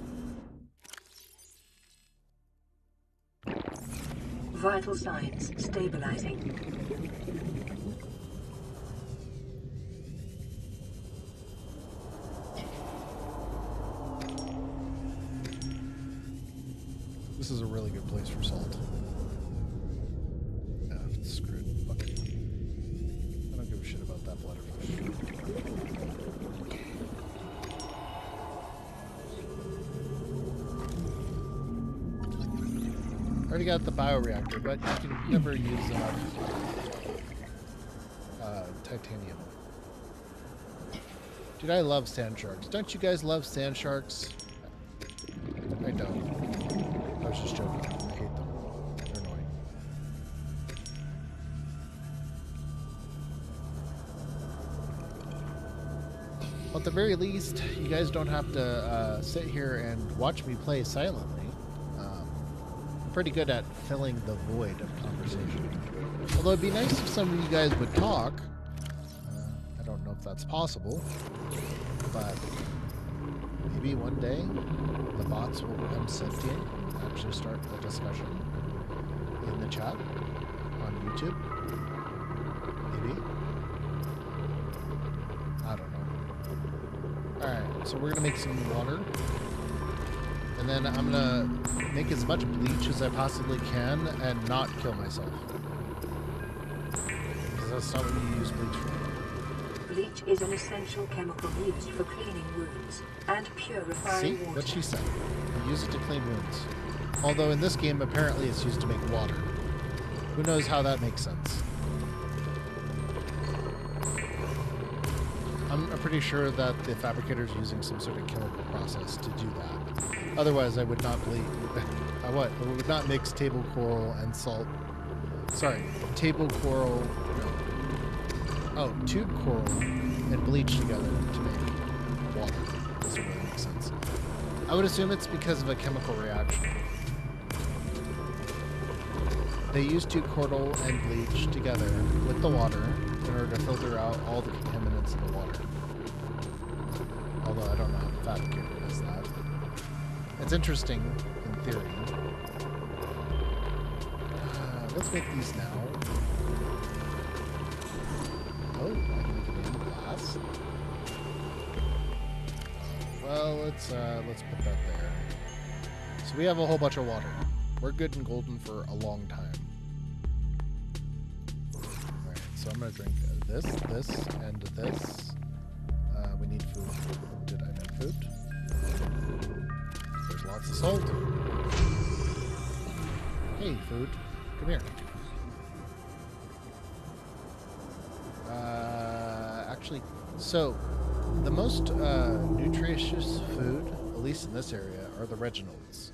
Vital signs stabilizing. This is a really good place for salt. Yeah, screw it. Fuck it. I don't give a shit about that bladderfish. I already got the bioreactor, but you can never use enough titanium. Dude, I love sand sharks. Don't you guys love sand sharks? I don't. I was just joking. I hate them. They're annoying. Well, at the very least, you guys don't have to sit here and watch me play silently. I'm pretty good at filling the void of conversation. Although it'd be nice if some of you guys would talk. I don't know if that's possible, but maybe one day the bots will become sentient and actually start the discussion in the chat on YouTube. Maybe. I don't know. Alright, so we're gonna make some water. And then I'm gonna make as much bleach as I possibly can and not kill myself. Because that's not what you use bleach for. Bleach is an essential chemical used for cleaning wounds and purifying See? water. What she said. You use it to clean wounds. Although in this game, apparently it's used to make water. Who knows how that makes sense? I'm pretty sure that the fabricator's using some sort of chemical process to do that. Otherwise, I would not believe... I would not mix table coral and salt. Sorry, table coral... Oh, tube coral and bleach together to make water. Doesn't really make sense. I would assume it's because of a chemical reaction. They use tube coral and bleach together with the water in order to filter out all the contaminants in the water. Although I don't know how the fabricator does that. It's interesting in theory. Let's make these now. Oh, I can make it in glass. Well, let's put that there. So we have a whole bunch of water. We're good and golden for a long time. Alright, so I'm gonna drink this, and this. We need food. Did I make food? There's lots of salt. Hey, food. Come here. actually... So, the most nutritious food, at least in this area, are the Reginalds.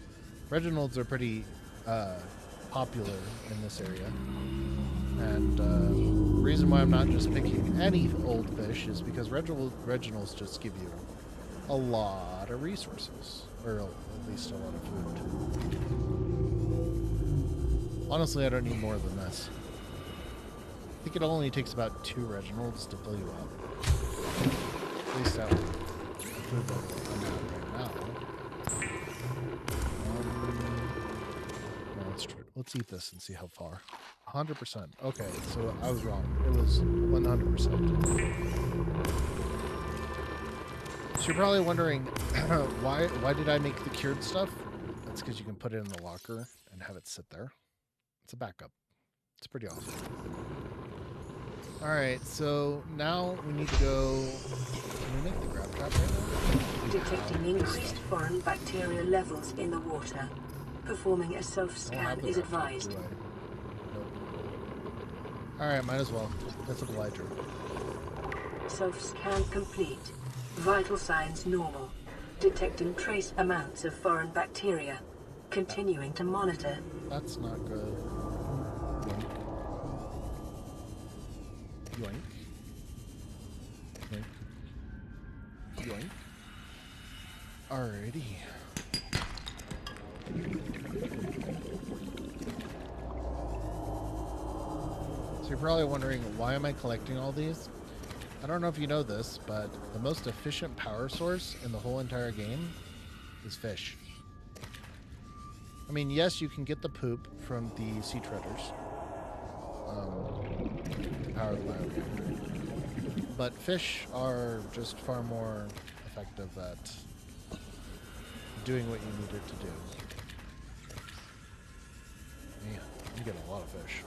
Reginalds are pretty popular in this area. And the reason why I'm not just picking any old fish is because Reginalds just give you a lot of resources. Or at least a lot of food. Honestly, I don't need more than this. I think it only takes about 2 Reginalds to fill you up. At least that would food level I'm at right now. No, let's eat this and see how far. 100%. Okay, so I was wrong. It was 100%. So you're probably wondering, why did I make the cured stuff? That's because you can put it in the locker and have it sit there. It's a backup. It's pretty awesome. Alright, so now we need to go... Can we make the grab trap right now? Detecting increased foreign bacteria levels in the water. Performing a self-scan is advised. Nope. Alright, might as well. Let's oblige her. Self-scan complete. Vital signs normal. Detecting trace amounts of foreign bacteria. Continuing to monitor. That's not good. Yoink. Yoink. Yoink. Yoink. Alrighty. So you're probably wondering, why am I collecting all these? I don't know if you know this, but the most efficient power source in the whole entire game is fish. I mean, yes, you can get the poop from the sea treaders to power the bioreactor, but fish are just far more effective at doing what you need it to do. Man, I'm getting a lot of fish.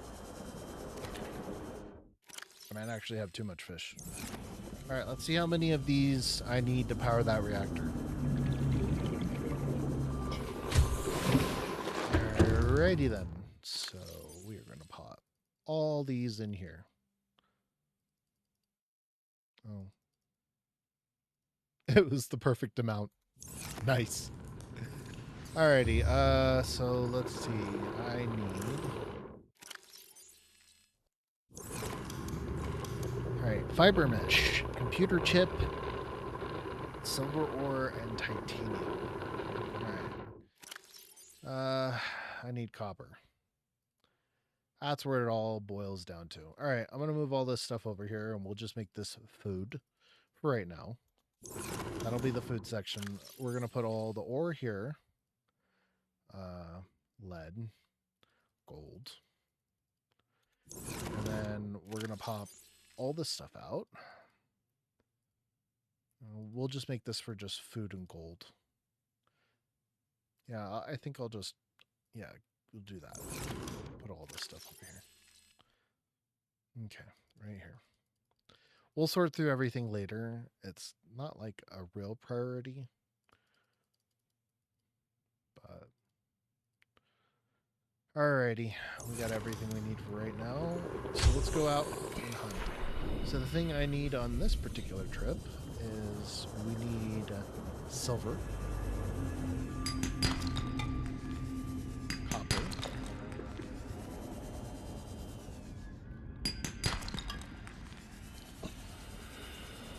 I might actually have too much fish. Alright, let's see how many of these I need to power that reactor. Alrighty then. So we are going to pop all these in here. Oh. It was the perfect amount. Nice. Alrighty, so let's see. I need... Alright, fiber mesh, computer chip, silver ore, and titanium. Alright. I need copper. That's where it all boils down to. Alright, I'm gonna move all this stuff over here and we'll just make this food for right now. That'll be the food section. We're gonna put all the ore here. Lead, gold. And then we're gonna pop all this stuff out. We'll just make this for just food and gold. Yeah, I think I'll just, yeah, we'll do that. Put all this stuff over here. Okay, right here. We'll sort through everything later. It's not like a real priority. But alrighty, we got everything we need for right now. So let's go out and hunt. So the thing I need on this particular trip is we need silver, copper,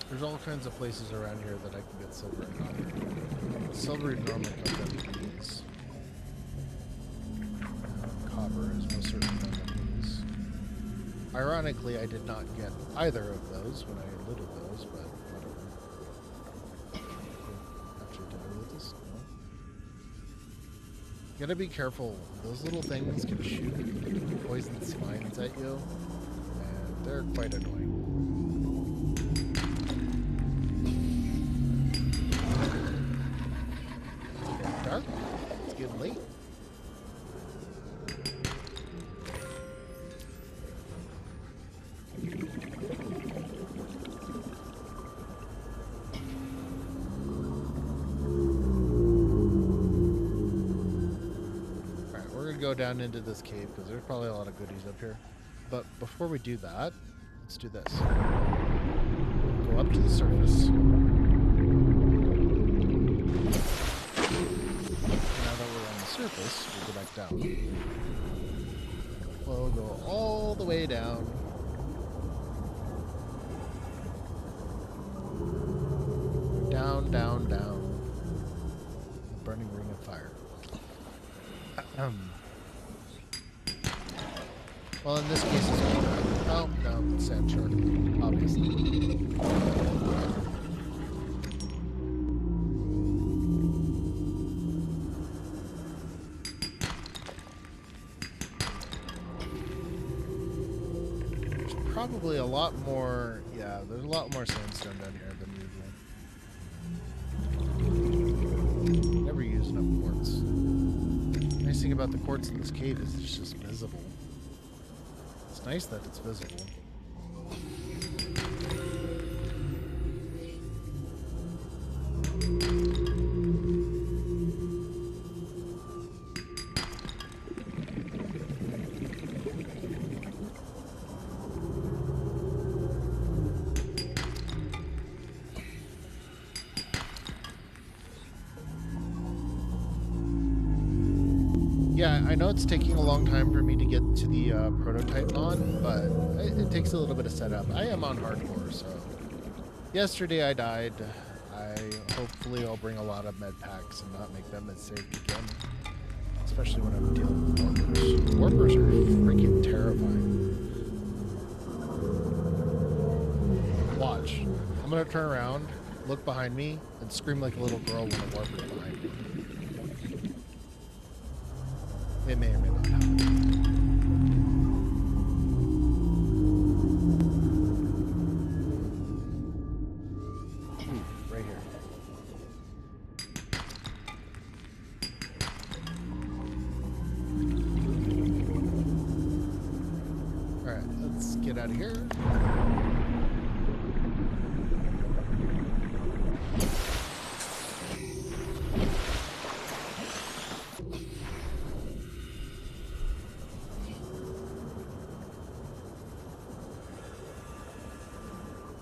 there's all kinds of places around here that I can get silver and copper. Silver normally comes up in these. Copper is most certainly not in these. Ironically, I did not get either of those when I looted those, but whatever. Actually, did I loot this? No. You gotta be careful. Those little things can shoot poison spines at you, and they're quite annoying. It's getting dark. It's getting late. Go down into this cave because there's probably a lot of goodies up here. But before we do that, let's do this. Go go up to the surface. Now that we're on the surface, we'll go back down. We'll go all the way down. Down, down, down. Burning ring of fire. Well, in this case, it's oh no, it's sand shark, obviously. There's probably a lot more. Yeah, there's a lot more sandstone down here than usual. Never use enough quartz. The nice thing about the quartz in this cave is it's just visible. It's nice that it's visible. Yeah, I know it's taking a long time for me to get to the prototype on, but it takes a little bit of setup. I am on hardcore, so yesterday I died. Hopefully I'll bring a lot of med packs and not make that mistake again, especially when I'm dealing with warpers. Warpers are freaking terrifying. Watch. I'm gonna turn around, look behind me, and scream like a little girl when a warper's behind me. It may or may not happen. Ooh, right here. Alright, let's get out of here.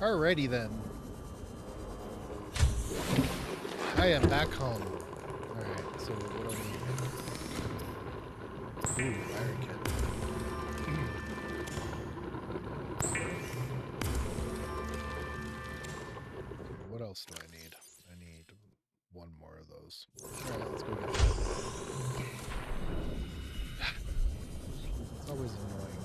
Alrighty then. I am back home. Alright, so what do we need? Ooh, iron kit. What else do I need? I need one more of those. Alright, let's go get that. It's always annoying.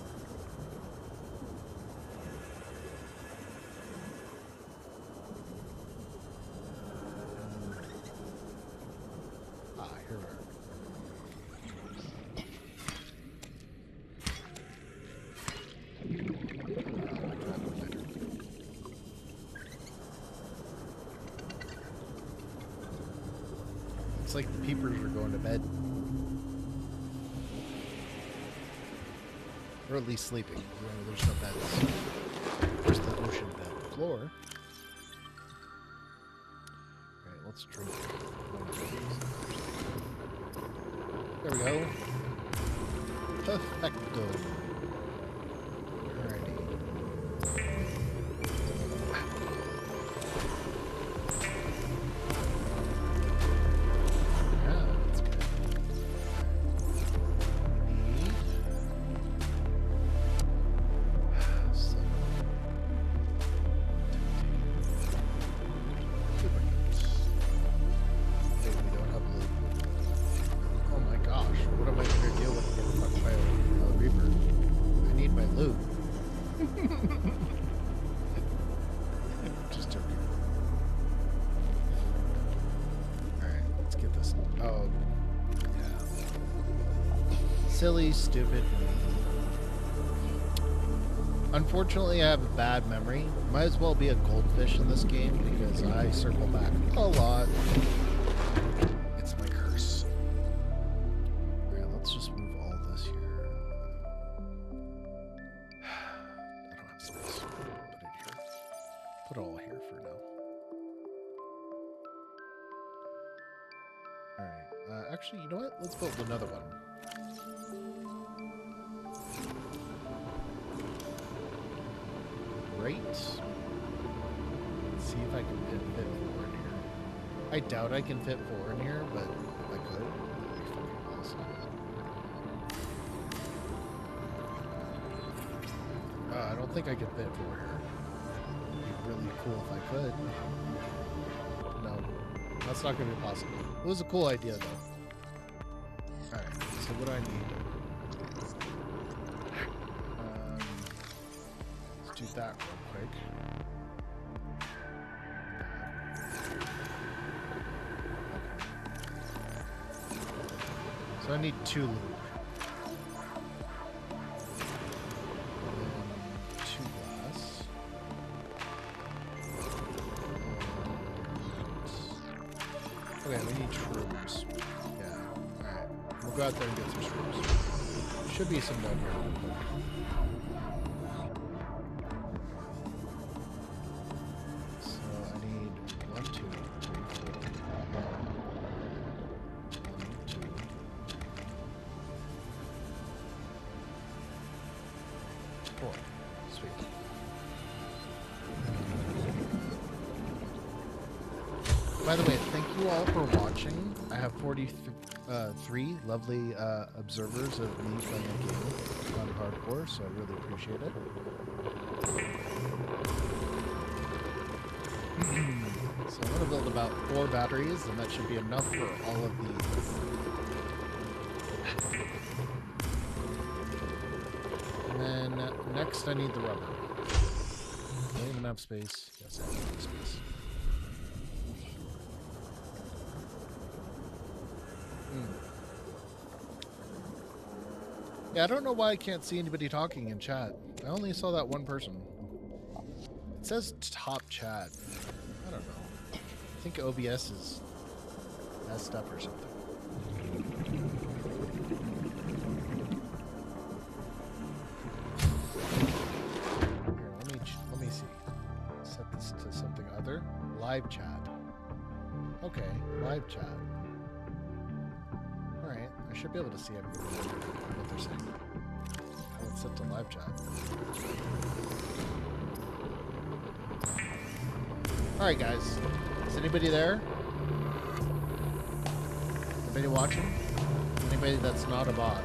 Here we are. Looks like the peepers are going to bed. Or at least sleeping. There's no beds. Where's the ocean bed? Floor. Alright, let's drink. There we go. Perfecto. Alrighty. Yeah, that's good. Just joking. Alright, let's get this. Oh, yeah. Silly, stupid me. Unfortunately, I have a bad memory. Might as well be a goldfish in this game because I circle back a lot. It's my curse. Alright, let's just move all this here. I don't have space. Put it here. Put it all here for now. Alright. Actually, you know what? Let's build another one. Great. see if I can fit 4 in here. I doubt I can fit 4 in here, but if I could, that'd be fucking awesome. I don't think I could fit 4 here. It'd be really cool if I could. No, that's not going to be possible. It was a cool idea, though. Alright, so what do I need? Let's do that real quick. So I need 2 loot. And 2 glass. Okay, we need shrooms. Yeah, alright. We'll go out there and get some shrooms. Should be some down here. So I need 1, 2, 3, 4. 1, 2. Cool. Sweet. By the way, thank you all for watching. I have 43 lovely observers of me playing a game on hardcore, so I really appreciate it. So I'm going to build about 4 batteries, and that should be enough for all of these. And then next I need the rubber. Do I even have space? Yes, I have space. Yeah, I don't know why I can't see anybody talking in chat. I only saw that one person. It says top chat. I don't know. I think OBS is messed up or something. Here, let me see. Set this to something other. Live chat. Okay, live chat. Alright, I should be able to see everything what they're saying. How it's set to live chat. Alright guys, is anybody there? Anybody watching? Anybody that's not a bot?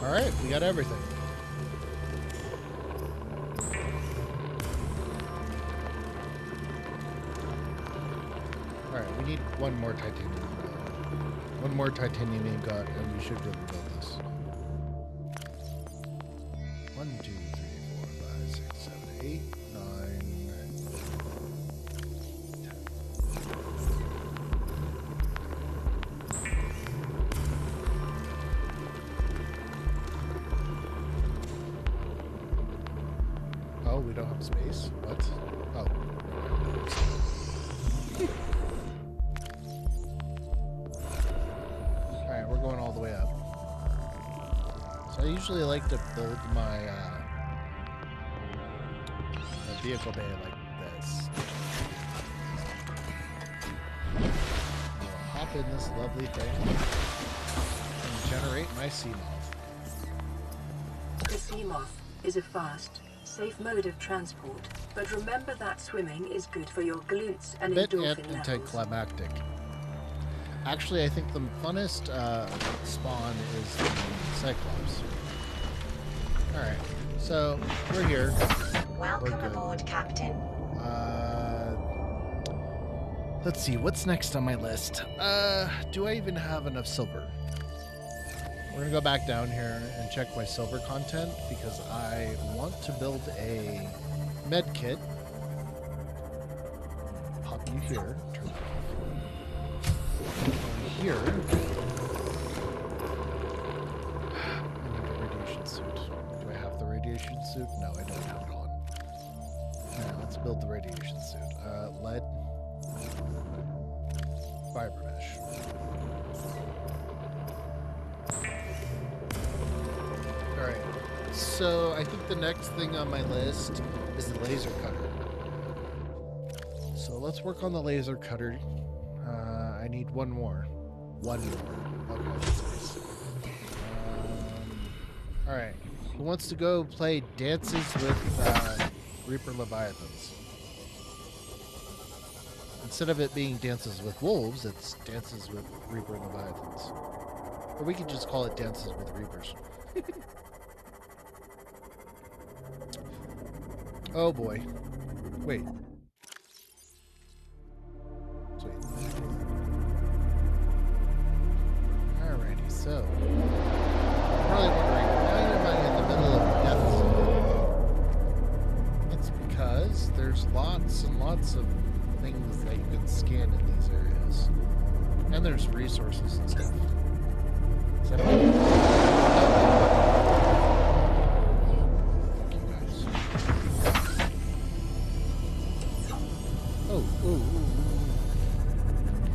Alright, we got everything. Alright, we need one more titanium. One more titanium ingot, and we should be able to build this. 1, 2, 3, 4, 5, 6, 7, 8, 9, 10. Oh, we don't have space? What? Oh. Alright, we're going all the way up. So I usually like to build my vehicle bay like this. I'll hop in this lovely thing and generate my sea moth. The sea moth is a fast, safe mode of transport, but remember that swimming is good for your glutes and Bit endorphin levels. anticlimactic. Actually, I think the funnest spawn is the Cyclops. Alright, so we're here. Welcome aboard, Captain. Let's see, what's next on my list? Do I even have enough silver? We're gonna go back down here and check my silver content because I want to build a med kit. Pop you here. Turn that off. Here. I need a radiation suit. Do I have the radiation suit? No, I don't have it on. Alright, let's build the radiation suit. Lead. Fiber mesh. Alright, so I think the next thing on my list is the laser cutter. well, let's work on the laser cutter. I need one more. One more. Okay, that's nice. Alright. Who wants to go play dances with Reaper Leviathans? Instead of it being dances with wolves, it's dances with Reaper Leviathans. Or we could just call it dances with Reapers. Oh boy. Wait. Sweet. Alrighty, so. I'm probably wondering, why am I in the middle of death zone? That's because there's lots and lots of things that you can scan in these areas. And there's resources and stuff. Is that right? Fuck you guys. Oh, ooh, ooh, ooh.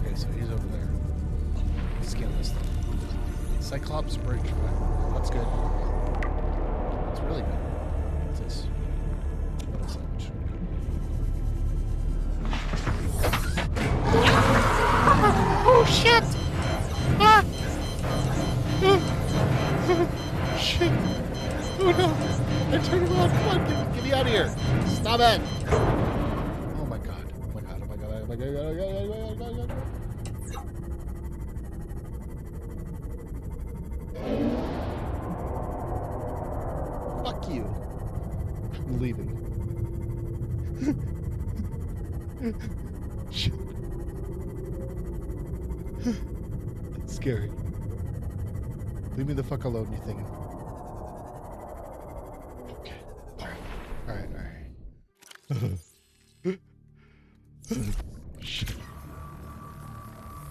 Okay, so he's over there. Scan this thing. Cyclops Bridge. That's good. That's really good. What's this? Metal sandwich. Oh shit! Ah! Shit! Oh no! I turned around. Come on, get me out of here! Stop it! Oh my god! Oh my god! Oh my god! Oh my god! Oh my god! Oh my god! Oh my god! Fuck you! I'm leaving. Shit. That's scary. Leave me the fuck alone, you thing. Okay. Alright, alright. Shit.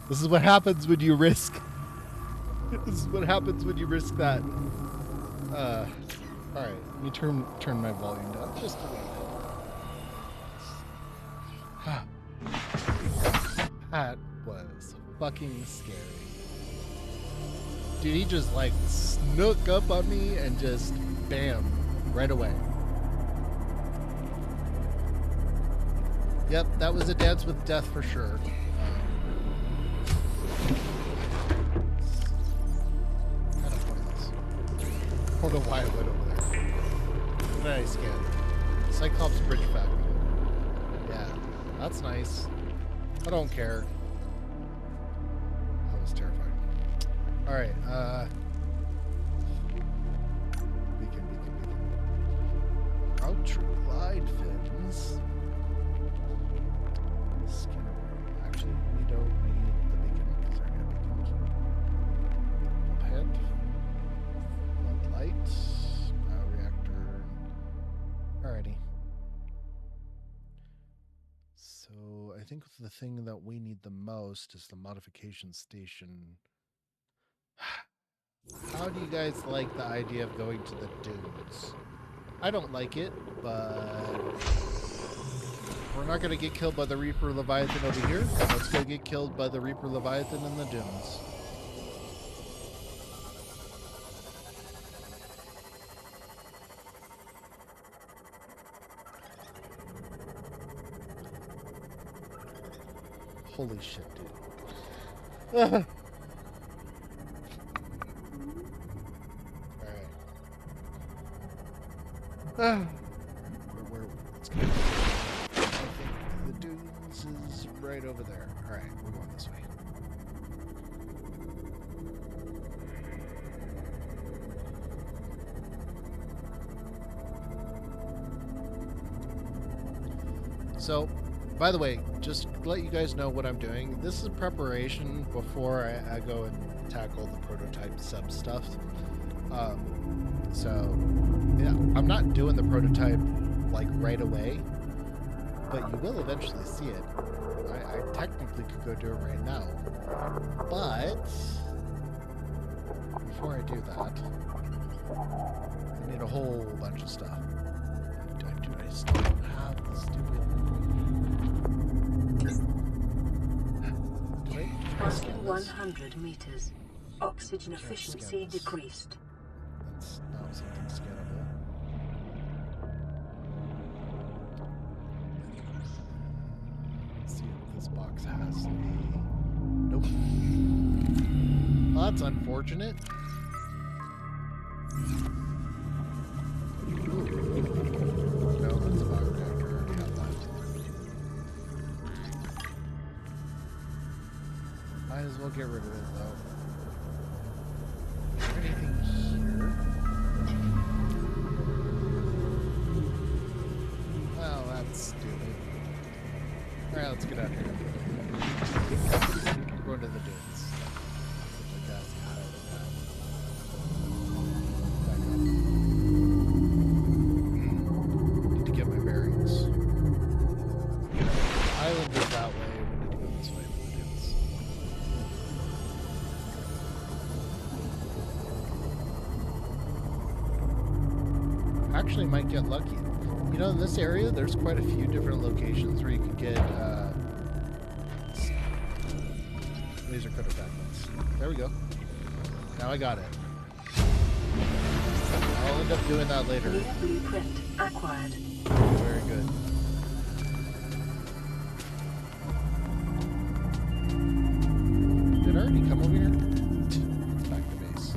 This is what happens when you risk. This is what happens when you risk that. Alright, let me turn my volume down just a little bit. That was fucking scary. Dude, he just like snook up on me and just bam, right away. Yep, that was a dance with death for sure. Kind of pointless. I don't know why I went over there. What did I scan? Cyclops Bridge Factory. Yeah, that's nice. I don't care. That was terrifying. Alright, beacon. Ultra glide fins. Scanner room. Actually, we don't need the beacon. Is there a beacon? Pump head. Floodlight. Bioreactor. Alrighty. So, I think the thing that we need the most is the modification station. How do you guys like the idea of going to the dunes? I don't like it, but we're not going to get killed by the Reaper Leviathan over here. Let's go get killed by the Reaper Leviathan in the dunes. Holy shit, dude. Let's go. I think the dunes is right over there. Alright, we're going this way. So, by the way, just to let you guys know what I'm doing. This is preparation before I go and tackle the prototype sub stuff. So, yeah, I'm not doing the prototype like right away, but you will eventually see it. I technically could go do it right now, but before I do that, I need a whole bunch of stuff. I still don't have the stupid. After 100 meters, oxygen efficiency decreased. That's not something scannable. this box has a... Nope. Well, that's unfortunate. Ooh. No, that's a bioreactor. I already have that. Might as well get rid of it, though. Is there anything here? Oh, that's stupid. Alright, let's get out of here. We're going to the dunes. Need to get my bearings. Island is that way. We need to go this way for the dunes. Actually, might get lucky. You know, in this area, there's quite a few different locations where you can get laser cutter fragments. There we go. Now I got it. I'll end up doing that later. Blueprint acquired. Very good. Did I already come over here? Let's back to base.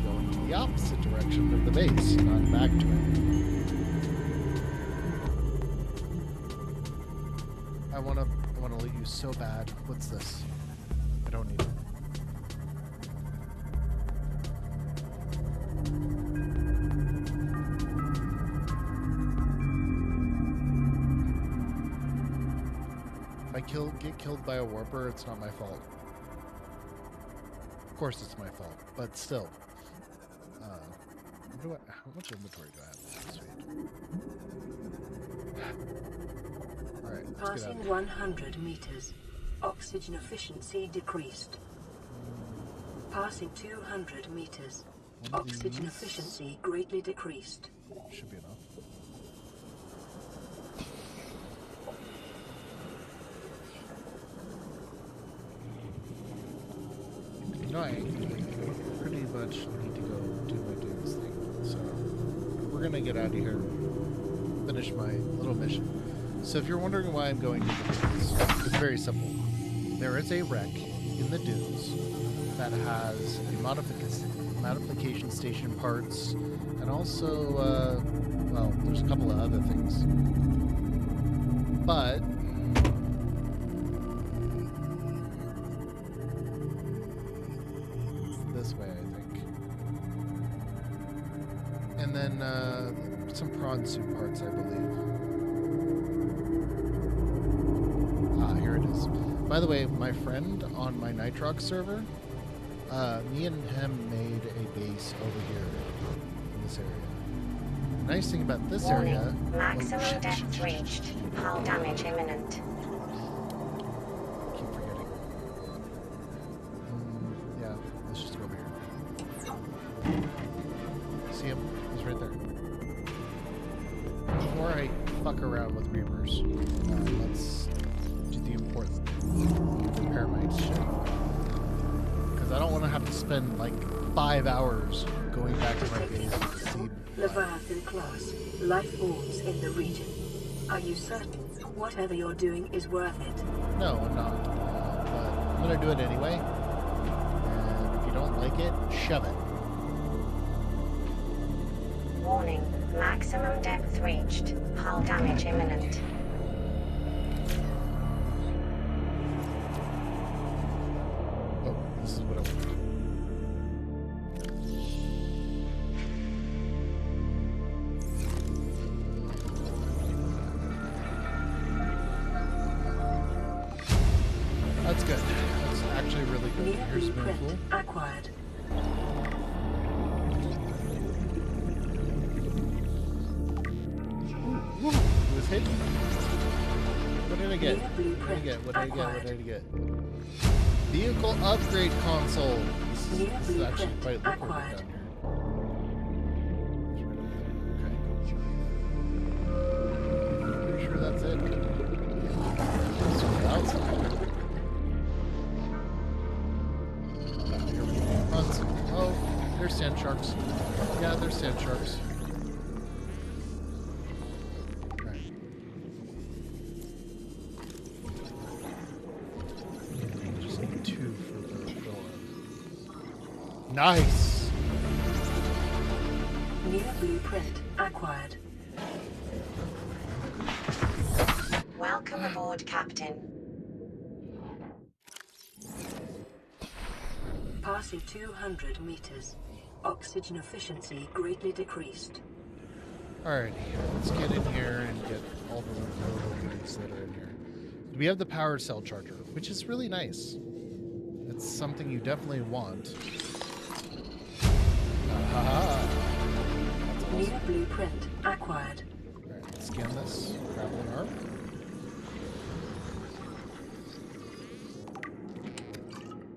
Going in the opposite direction of the base, not back to it. I wanna loot you so bad. What's this? I don't need it. If I get killed by a warper, it's not my fault. Of course it's my fault, but still. How much inventory do I have? Sweet. Alright, let's Passing get out of here. 100 meters. Oxygen efficiency decreased. Passing 200 meters. Oxygen efficiency greatly decreased. Should be enough. You know, I pretty much need to go do my dudes thing. So, we're gonna get out of here. Finish my little mission. So if you're wondering why I'm going to the dunes, it's very simple. There is a wreck in the dunes that has a modification station parts, and also, well, there's a couple of other things. But it's this way, I think. And then some prawn soup parts, I believe. Here it is. By the way, my friend on my Nitrox server, me and him made a base over here in this area. The nice thing about this area... Maximum depth reached. Hull damage imminent. Keep forgetting. Yeah, let's just go over here. See him? He's right there. Before I fuck around with Reapers, let's do the important repair my shit. Because I don't want to have to spend like 5 hours going back to my base with the seed. Leviathan class. Life forms in the region. Are you certain whatever you're doing is worth it? No, I'm not. But I'm going to do it anyway. And if you don't like it, shove it. Warning. Maximum depth reached. Hull damage imminent. Oh, this is what I want. That's good. That's actually really good. Near Here's blueprint Spoonful. acquired. It was hidden. What did I get? What did I get? What did I get? What did I get? Vehicle upgrade console. This is actually quite lucrative down here. Okay. Pretty sure that's it. Let's go outside. Oh, there's sand sharks. Yeah, there's sand sharks. Nice. New blueprint acquired. Welcome aboard, Captain. Passing 200 meters. Oxygen efficiency greatly decreased. Alrighty, let's get in here and get all the little goodies that are in here. We have the power cell charger, which is really nice. It's something you definitely want. Aha! That's awesome. New blueprint acquired. Alright, let's scan this. Grappling arm.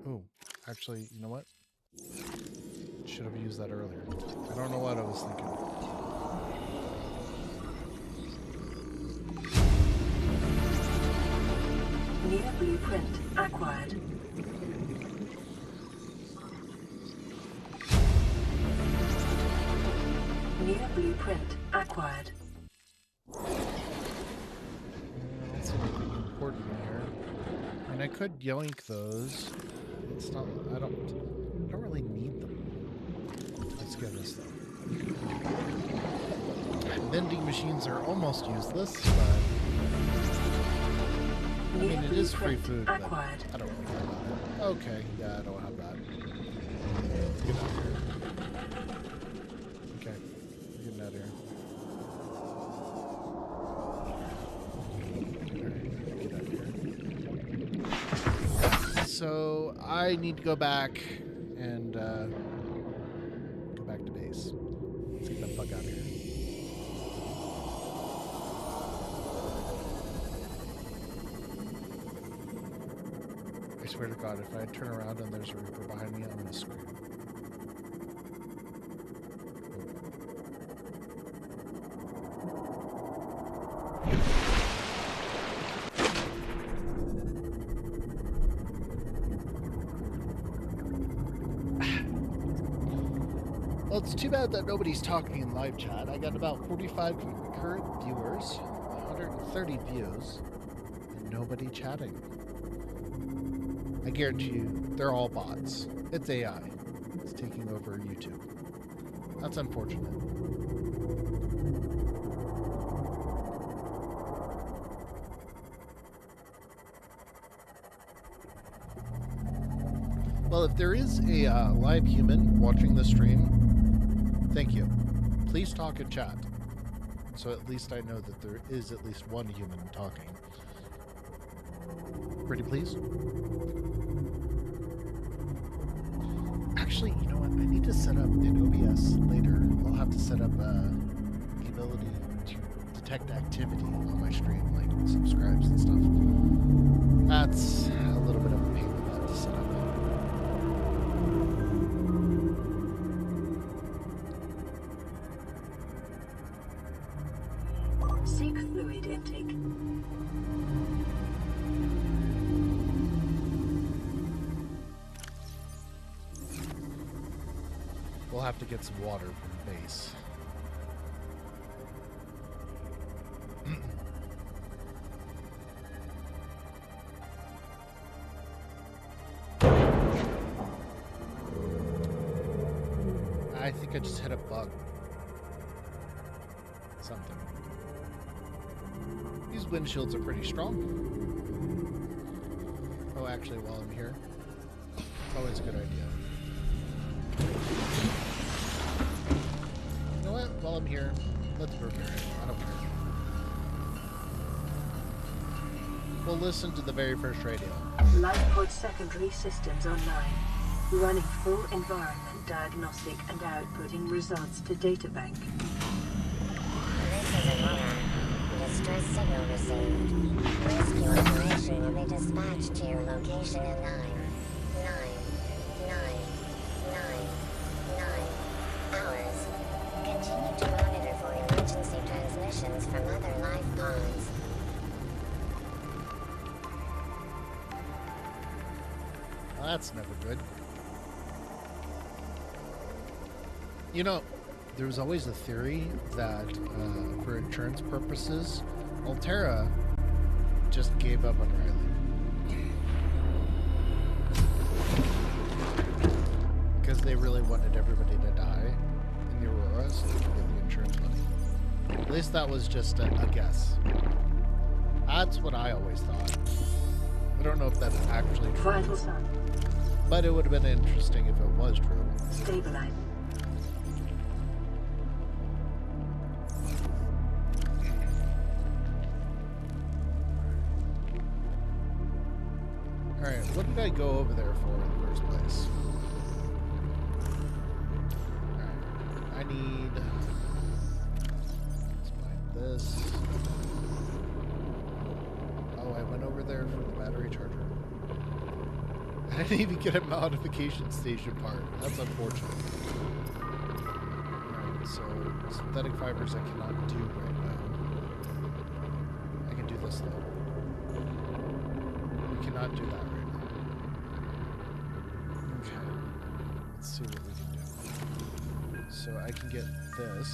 Oh, actually, you know what? Should have used that earlier. I don't know what I was thinking. New blueprint acquired. New blueprint acquired. I don't see anything important in here. I mean, I could yoink those. It's not. I don't really need them. Let's get this though. Vending machines are almost useless, but I mean, it is free food, but I don't really care about it. Okay, yeah, I don't have that. Get out of here. Okay, we're getting out of here. Alright, get out of here. So, I need to go back and go back to base. Let's get the fuck out of here. I swear to God, if I turn around and there's a Reaper behind me, I'm gonna scream. Well, it's too bad that nobody's talking in live chat. I got about 45 concurrent viewers, 130 views, and nobody chatting. I guarantee you, they're all bots. It's AI. It's taking over YouTube. That's unfortunate. Well, if there is a live human watching the stream, thank you. Please talk in chat. So at least I know that there is at least one human talking. Pretty please? Actually, you know what? I need to set up in OBS later. I'll have to set up the ability to detect activity on my stream, like subscribes and stuff. That's a little bit of a pain in the butt to set up. Seek fluid intake. We'll have to get some water from base. I think I just hit a bug. Something. These windshields are pretty strong. Oh, actually, while I'm here, it's always a good idea. You know what? While I'm here, let's repair it. I don't care. We'll listen to the very first radio. Lifepod secondary systems online. Running full environment diagnostic and outputting results to databank. This is Aurora. Distress signal received. Rescue operation will be dispatched to your location in 9 hours. Continue to monitor for emergency transmissions from other life pods. Well, that's never good. You know, there was always a theory that for insurance purposes, Altera just gave up on Riley. Because because they really wanted everybody to die in the Aurora so they could get the insurance money. At least that was just a guess. That's what I always thought. I don't know if that's actually true. Vital sign. But it would have been interesting if it was true. Stabilize. Alright, what did I go over there for in the first place? Alright, I need... Let's find this. Oh, I went over there for the battery charger. I didn't even get a modification station part. That's unfortunate. Alright, so synthetic fibers I cannot do right now. I can do this though. I cannot do that right now. Okay. Let's see what we can do. So I can get this.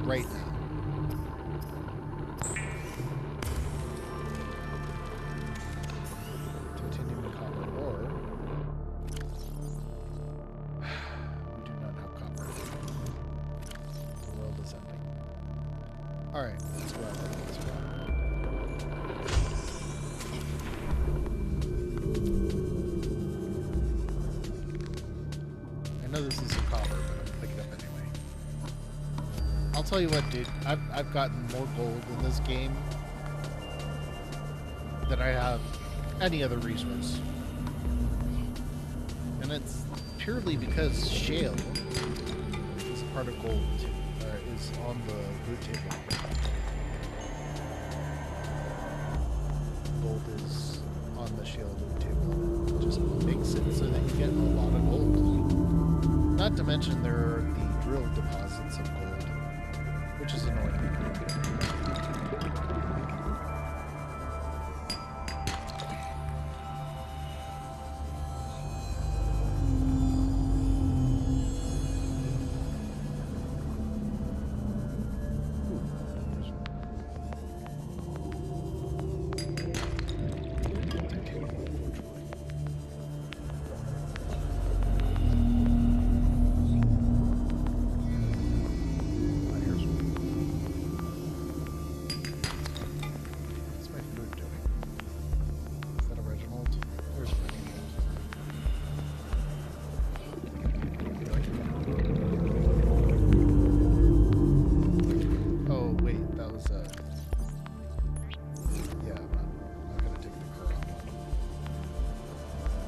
Right now. Titanium and copper ore. We do not have copper. The world is ending. Alright, let's go out there. Let's go out. I know this isn't copper, but I'm picking it up anyway. I'll tell you what, dude. I've gotten more gold in this game than I have any other resource. And it's purely because shale is part of gold, is on the loot table. Gold is on the shale loot table. It just makes it so that you get a lot of gold. Not to mention there are the drill deposits of gold, which is annoying.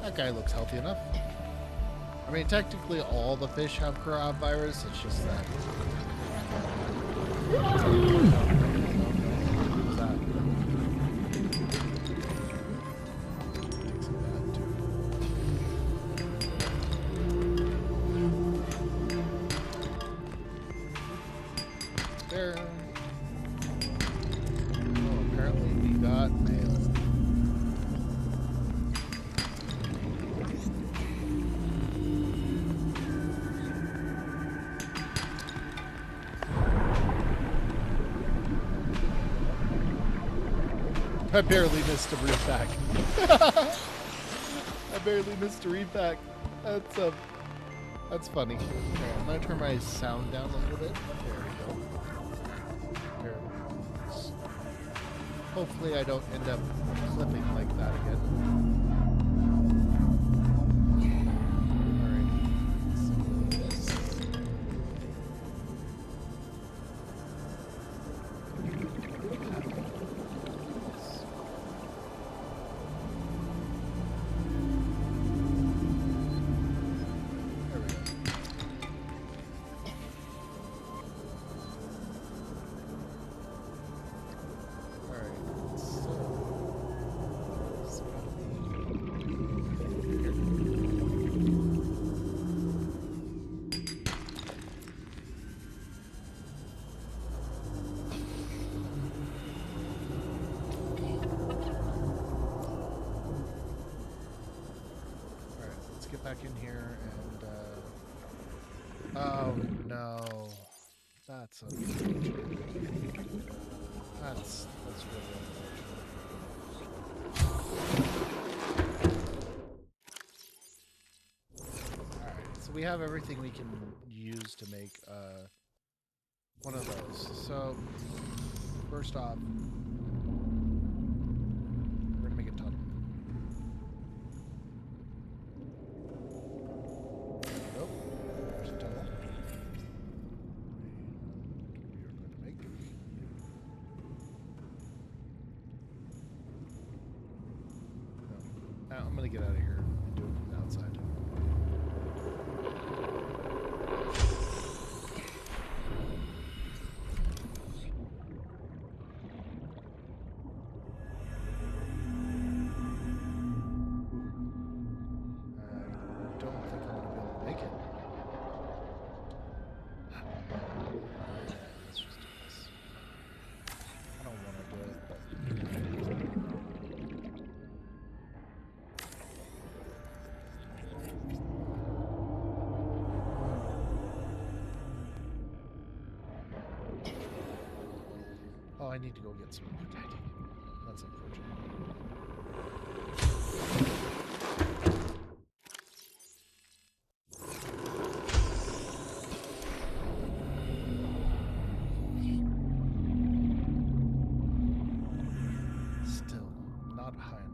That guy looks healthy enough. I mean, technically all the fish have coronavirus, it's just that... There. Oh, apparently we got mail. I barely missed a repack. I barely missed a repack. That's funny. Okay, I'm gonna turn my sound down a little bit. There we go. There. Hopefully I don't end up clipping like that again. get back in here and. Oh no, that's unfortunate. That's really unfortunate. Alright, so we have everything we can use to make one of those. So first off, we're gonna make a tunnel. Nope, there's a tunnel. And we are going to make. No, I'm gonna get out of here and do it from the outside. Oh, I need to go get some more titanium. That's unfortunate. Still, not high enough.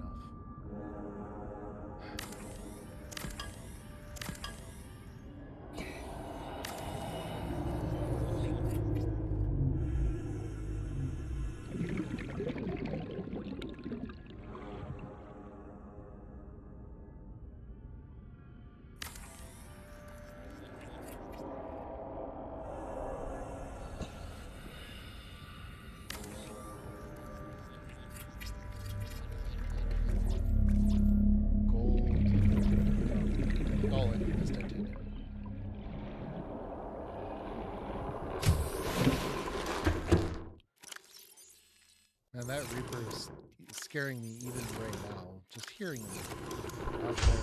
And that Reaper is scaring me even right now. Just hearing him out there.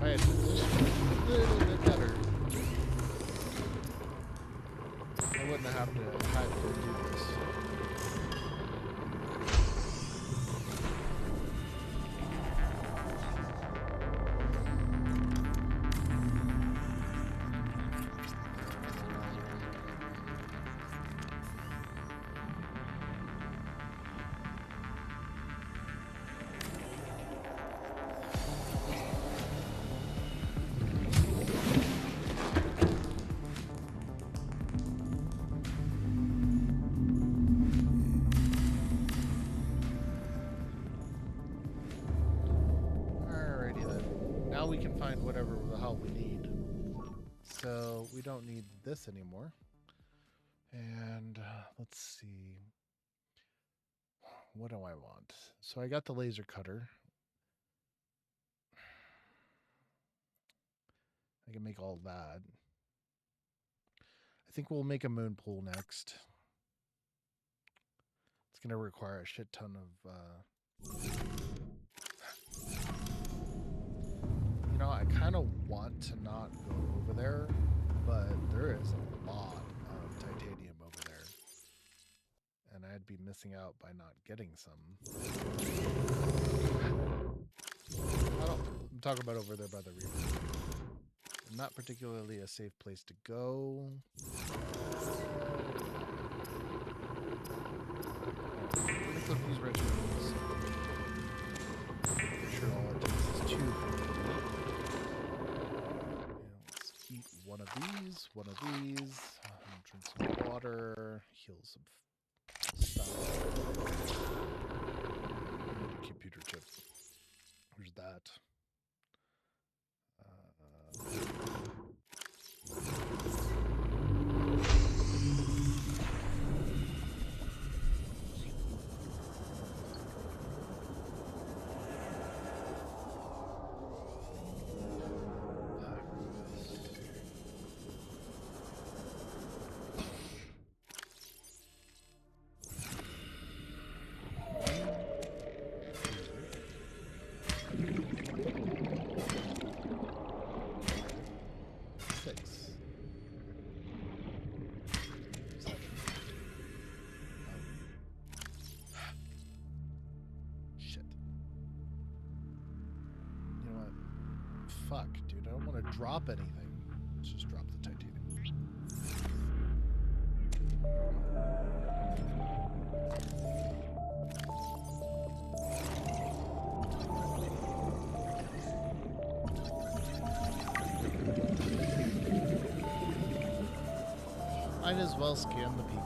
I had just a little bit better. I wouldn't have to do this. Now we can find whatever the hell we need. So we don't need this anymore. And let's see. What do I want? So I got the laser cutter. I can make all that. I think we'll make a moon pool next. It's going to require a shit ton of... You know, I kind of want to not go over there, but there is a lot of titanium over there. And I'd be missing out by not getting some. I'm talking about over there by the Reaper. Not particularly a safe place to go. Click these red rooms. Make sure all it takes is 2. Let's eat one of these. Drink some water. Heal some stuff. And a computer chip. Where's that? fix? Shit. You know what? Fuck, dude. I don't want to drop anything. Let's just drop the titanium. Might as well scan the paper.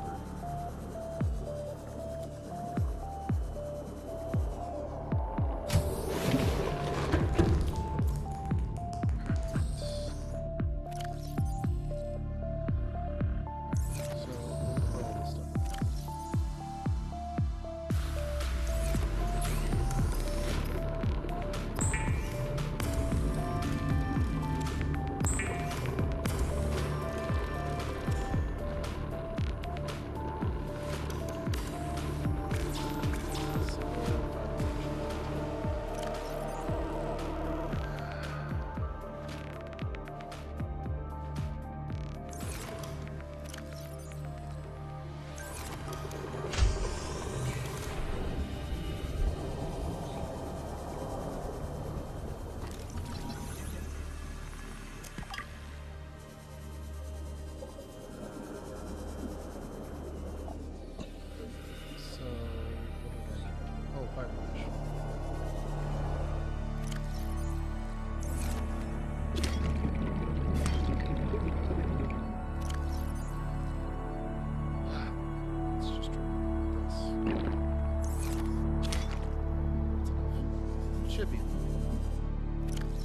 Should be.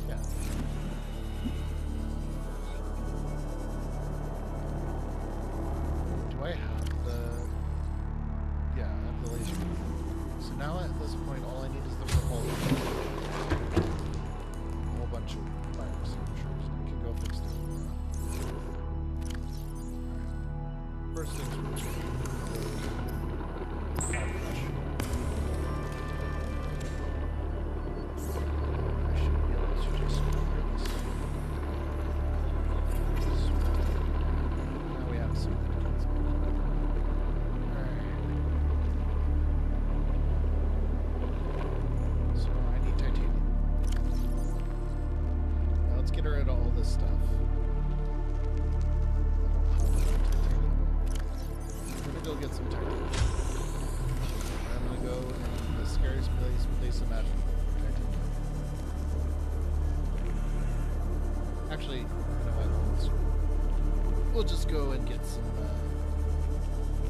Yeah. Do I have the... Yeah, I have the laser. So now at this point, all I need is the propulsion. A whole bunch of fire extinguishers. I can go fix this. First things first. Actually, we'll just go and get some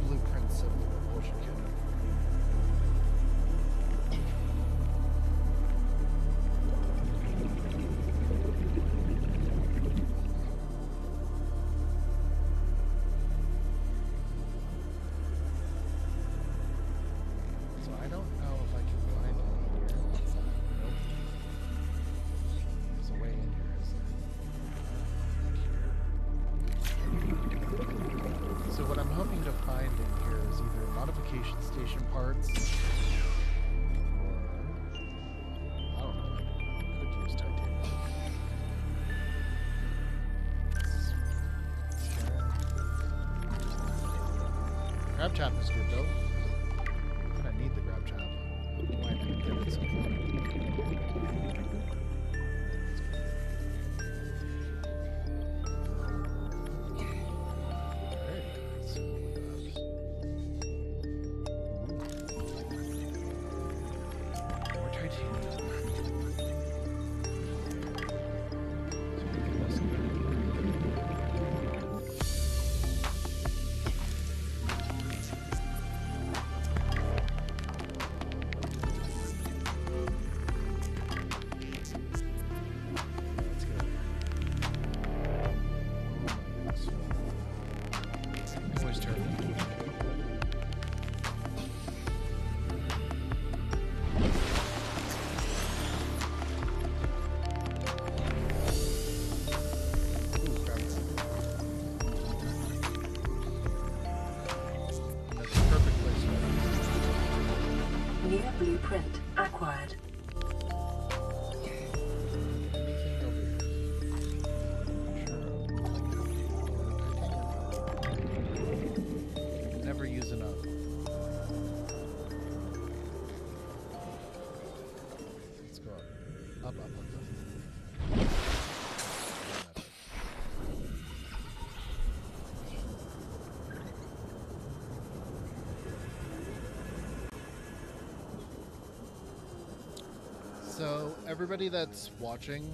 blueprints of the propulsion kit. So I don't know if I can find one here. Nope. There's a way in here. So what I'm hoping to find in here is either modification station parts, or I don't know, I could use titanium. Grab trap is good though. I need the grab trap. Why not get it somewhere? Blueprint acquired. Anything over here? Sure. everybody that's watching,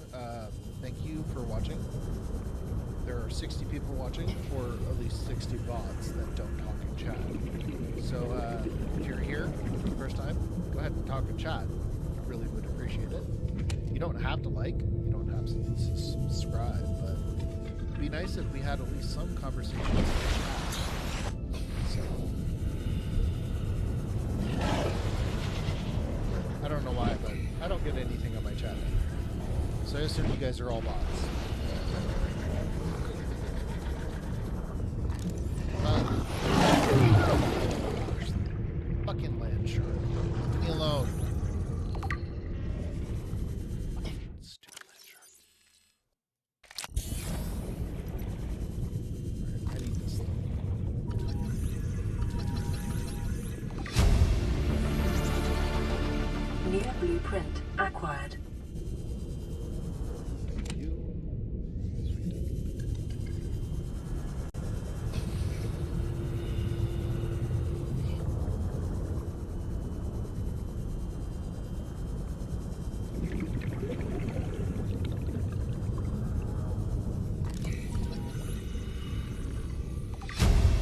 thank you for watching. There are 60 people watching, or at least 60 bots that don't talk in chat. So if you're here for the first time, go ahead and talk in chat. Really would appreciate it. You don't have to like, you don't have to subscribe, but it'd be nice if we had at least some conversations in chat. So, I don't know why, but I don't get anything on my chat. So I assume you guys are all bots. Fucking land shark. Leave me alone. Stupid land shark. Alright, I need this thing. New blueprint acquired. Thank you.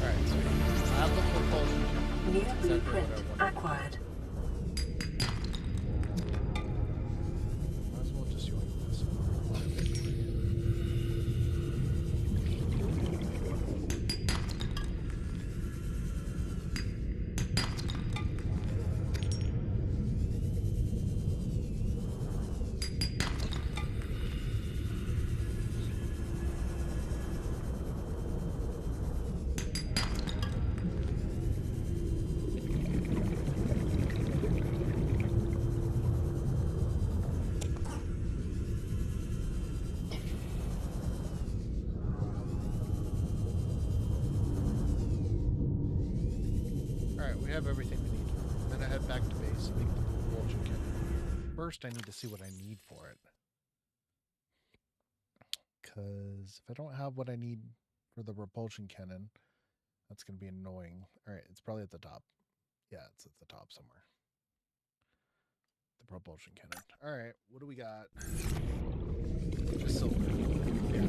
Alright, sweet. I have the propulsion kit. New That's exactly blueprint what I wanted. acquired. Might as well just join this. Alright, we have everything we need. I'm gonna head back to base and make the propulsion cannon. First, I need to see what I need for it. Because if I don't have what I need for the propulsion cannon, that's going to be annoying. Alright, it's probably at the top. Yeah, it's at the top somewhere. The propulsion cannon. Alright, what do we got? Just silver. Yeah.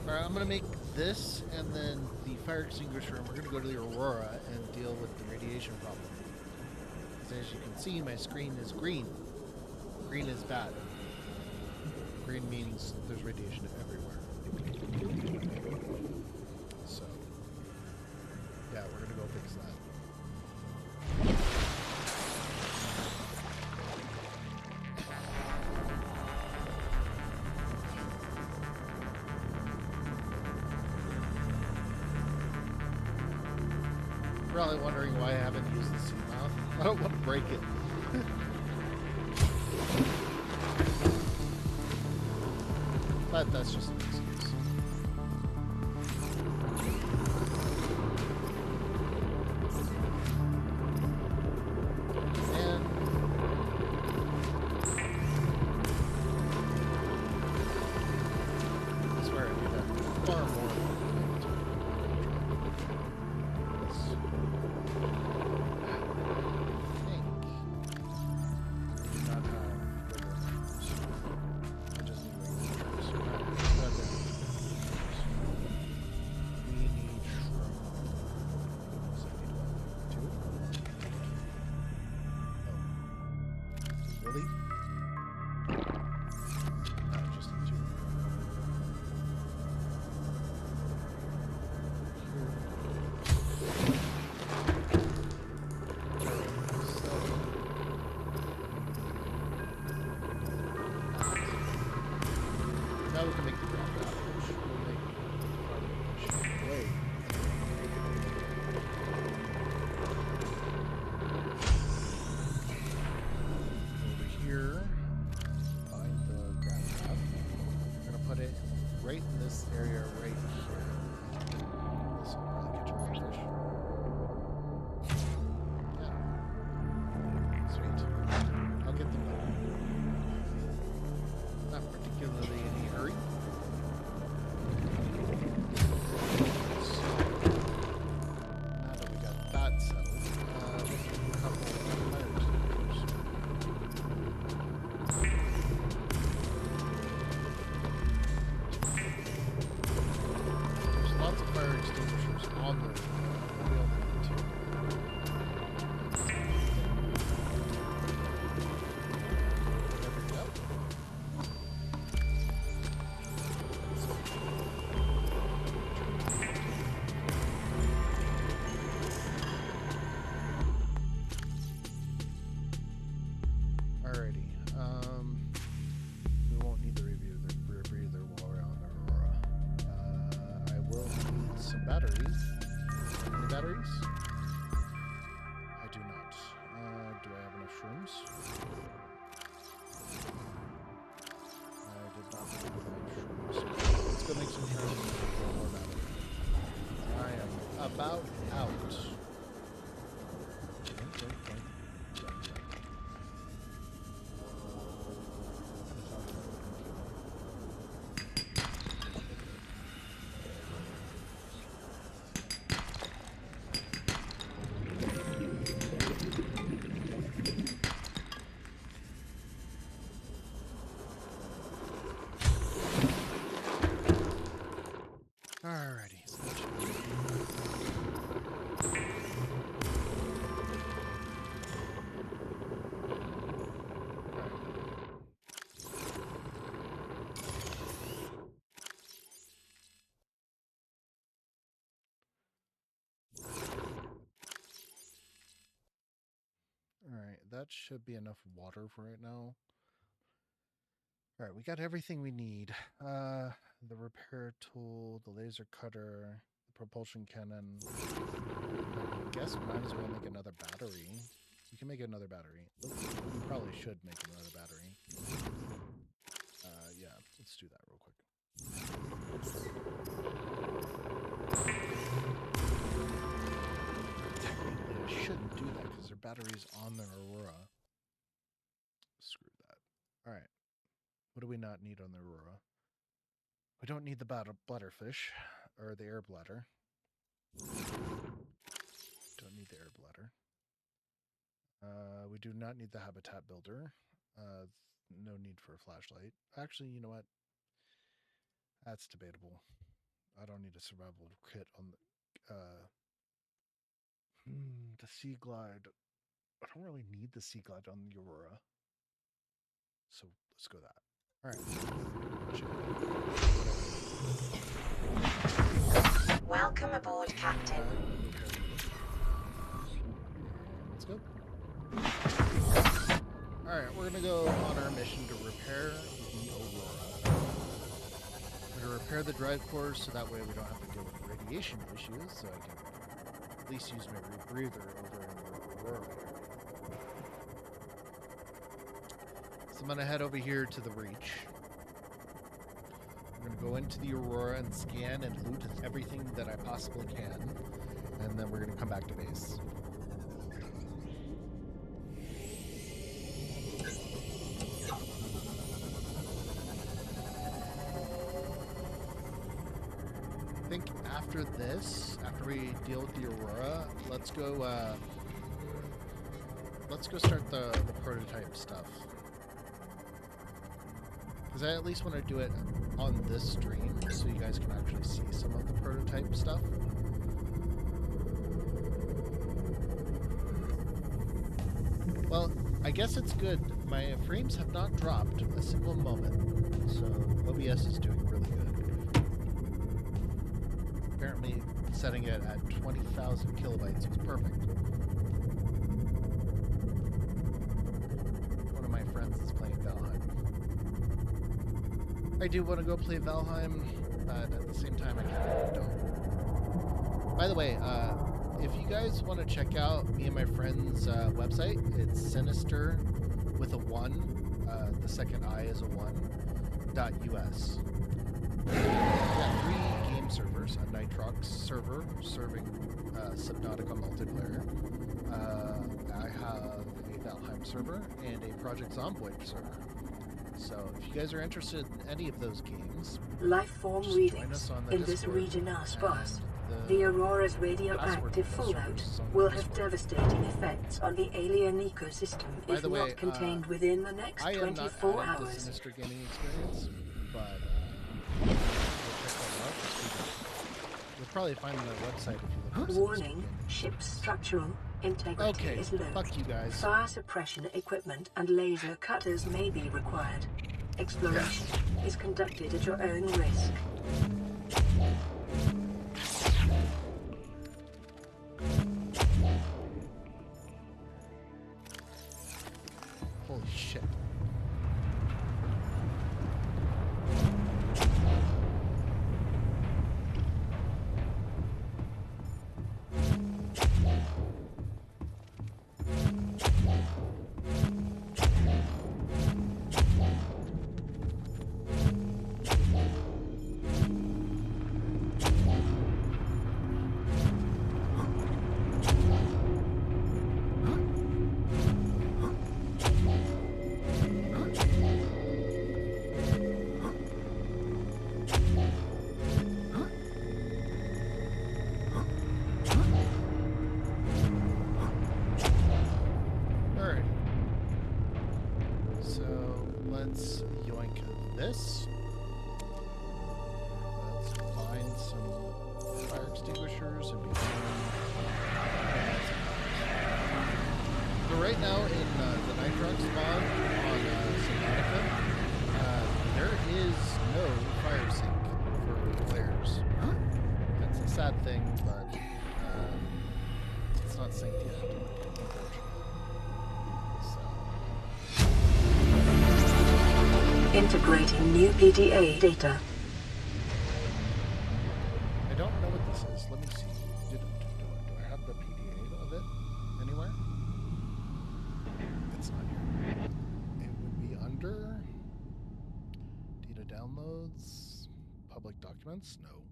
Alright, I'm going to make this and then the fire extinguisher, and we're going to go to the Aurora and deal with the radiation problem. Because as you can see, my screen is green. Green is bad. Green means there's radiation everywhere. So, yeah, we're going to go fix that. Probably wondering why I haven't used the sea mouth. I don't want to break it. But that's just an excuse. And I swear I do that far more than now we can make the drop out, which will make our way. Over here, find the grab trap. We're gonna put it right in this area right here. This will probably catch a redfish. Yeah. Sweet. I'll get them done. Not particularly in any hurry. So, now that we got that settled, let's do a couple of fire extinguishers. on the Aurora. We only need 2. About out. Alrighty. Alright, that should be enough water for right now. Alright, we got everything we need. The repair tool, the laser cutter, the propulsion cannon. I guess we might as well make another battery. We can make another battery. We probably should make another battery. Yeah, let's do that real quick. Technically, I shouldn't do that because their battery's on their Aurora. Screw that. Alright. What do we not need on the Aurora? We don't need the bladderfish, or the air bladder. Don't need the air bladder. We do not need the habitat builder. No need for a flashlight. Actually, you know what? That's debatable. I don't need a survival kit on the Sea Glide. I don't really need the Sea Glide on the Aurora. So let's go that. Alright. Welcome aboard, Captain. Let's go. Alright, we're gonna go on our mission to repair the Aurora. We're gonna repair the drive cores so that way we don't have to deal with radiation issues, so I can at least use my rebreather over in the Aurora area. So I'm gonna head over here to the Reach. I'm gonna go into the Aurora and scan and loot everything that I possibly can, and then we're gonna come back to base. I think after this, after we deal with the Aurora, let's go start the prototype stuff. Because I at least want to do it on this stream so you guys can actually see some of the prototype stuff. Well, I guess it's good. My frames have not dropped a single moment, so OBS is doing really good. Apparently, setting it at 20,000 kilobytes was perfect. One of my friends is playing Valheim. I do want to go play Valheim, but at the same time, I kind of don't. By the way, if you guys want to check out me and my friend's website, it's Sinister with a 1. The second I is a 1.us. We got 3 game servers: a Nitrox server serving Subnautica multiplayer. I have a Valheim server and a Project Zomboid server. So if you guys are interested in any of those games, life form readings in this region are sparse. The Aurora's radioactive fallout will have devastating effects on the alien ecosystem if not contained within the next 24 hours. I am not Sinister Gaming Experience, but we'll check that out. You'll probably find their website if you look. Warning: ship's structural integrity is low. Fuck you guys. Fire suppression equipment and laser cutters may be required. Exploration is conducted at your own risk. Holy shit. Let's yoink this. Let's find some fire extinguishers and begin. So right now in the nitrox spawn on Subnautica, there is no fire sink for players. That's a sad thing, but it's not synced yet, unfortunately. Integrating new PDA data. I don't know what this is. Let me see. Do I have the PDA of it anywhere? It's not here. It would be under data downloads, public documents. No.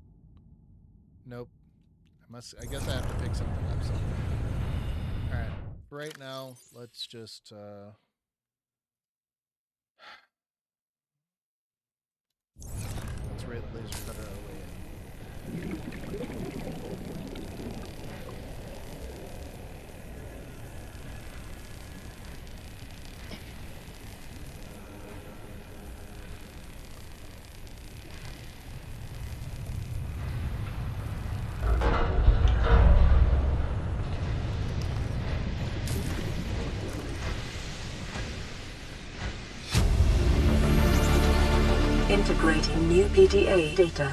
Nope. I guess I have to pick something up somewhere. All right. For right now, let's just. Let's rate laser cutter our way in. Integrating new PDA data.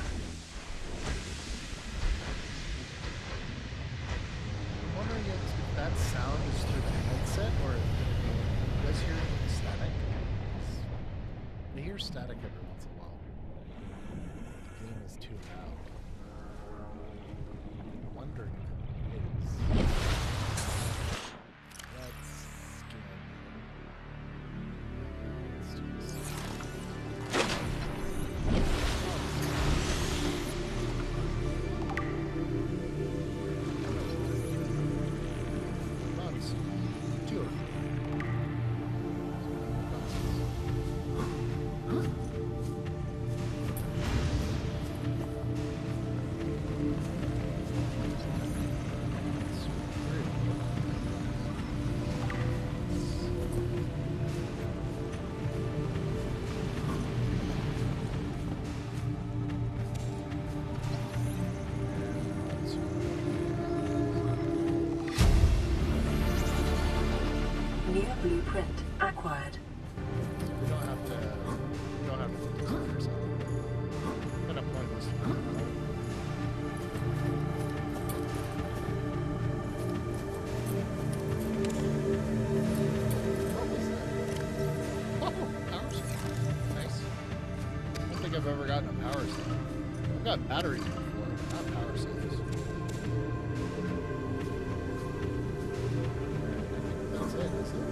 I'm wondering if that sound is through the headset or if you guys hear static. I hear static every once in a while. The game is too loud. I'm wondering if it is. Let's scan. Let's do this. Blueprint acquired. We don't have to put this on yourself. Kind of pointless. What was that? Oh, power cell. Nice. I don't think I've ever gotten a power cell. I've got batteries before, not power cells. That's it, isn't it?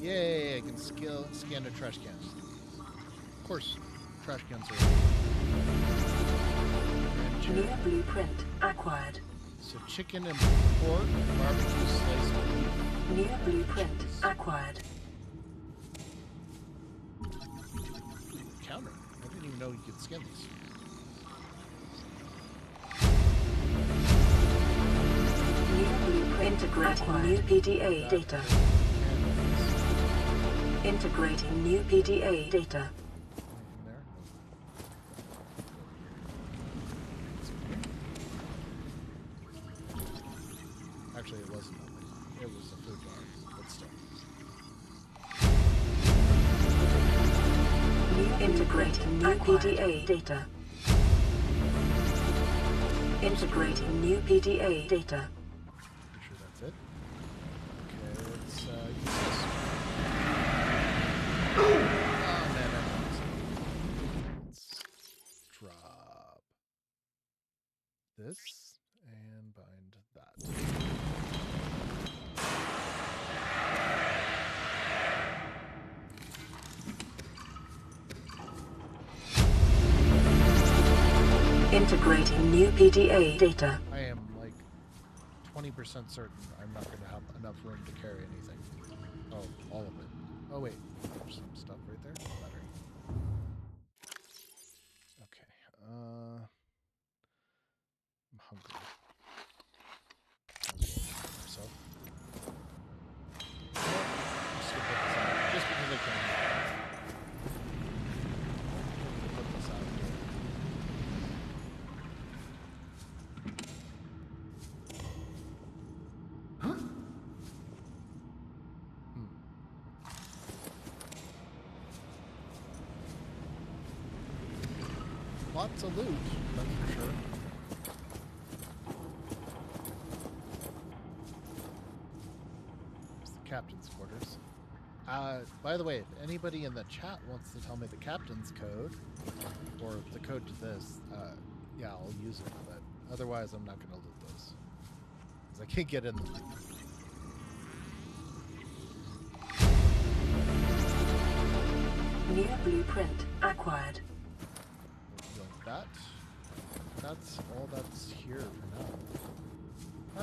Yay, I can scan the trash cans. Of course. Trash cans are New blueprint acquired. So chicken and pork, barbecue sliced beef. New blueprint acquired. Counter. I didn't even know you could scan these. New blueprint integrating new PDA data. Integrating new PDA data. Actually, it wasn't open. It was a food bar, but still. Integrating new PDA data. Integrating new PDA data. Pretty sure that's it. Okay, let's use this. Oh man, that was. Let's drop this and bind that. Integrating new PDA data. I am like 20% certain I'm not going to have enough room to carry anything. Oh, all of it. Oh wait, there's some stuff right there. Battery. Okay. I'm hungry. Myself. I'm just gonna put this out just because I can. Put this out here. Lots of loot, that's for sure. It's the captain's quarters. By the way, if anybody in the chat wants to tell me the captain's code, or the code to this, yeah, I'll use it, but otherwise I'm not going to loot those. Because I can't get in them. New blueprint acquired. Like that. That's all that's here for now.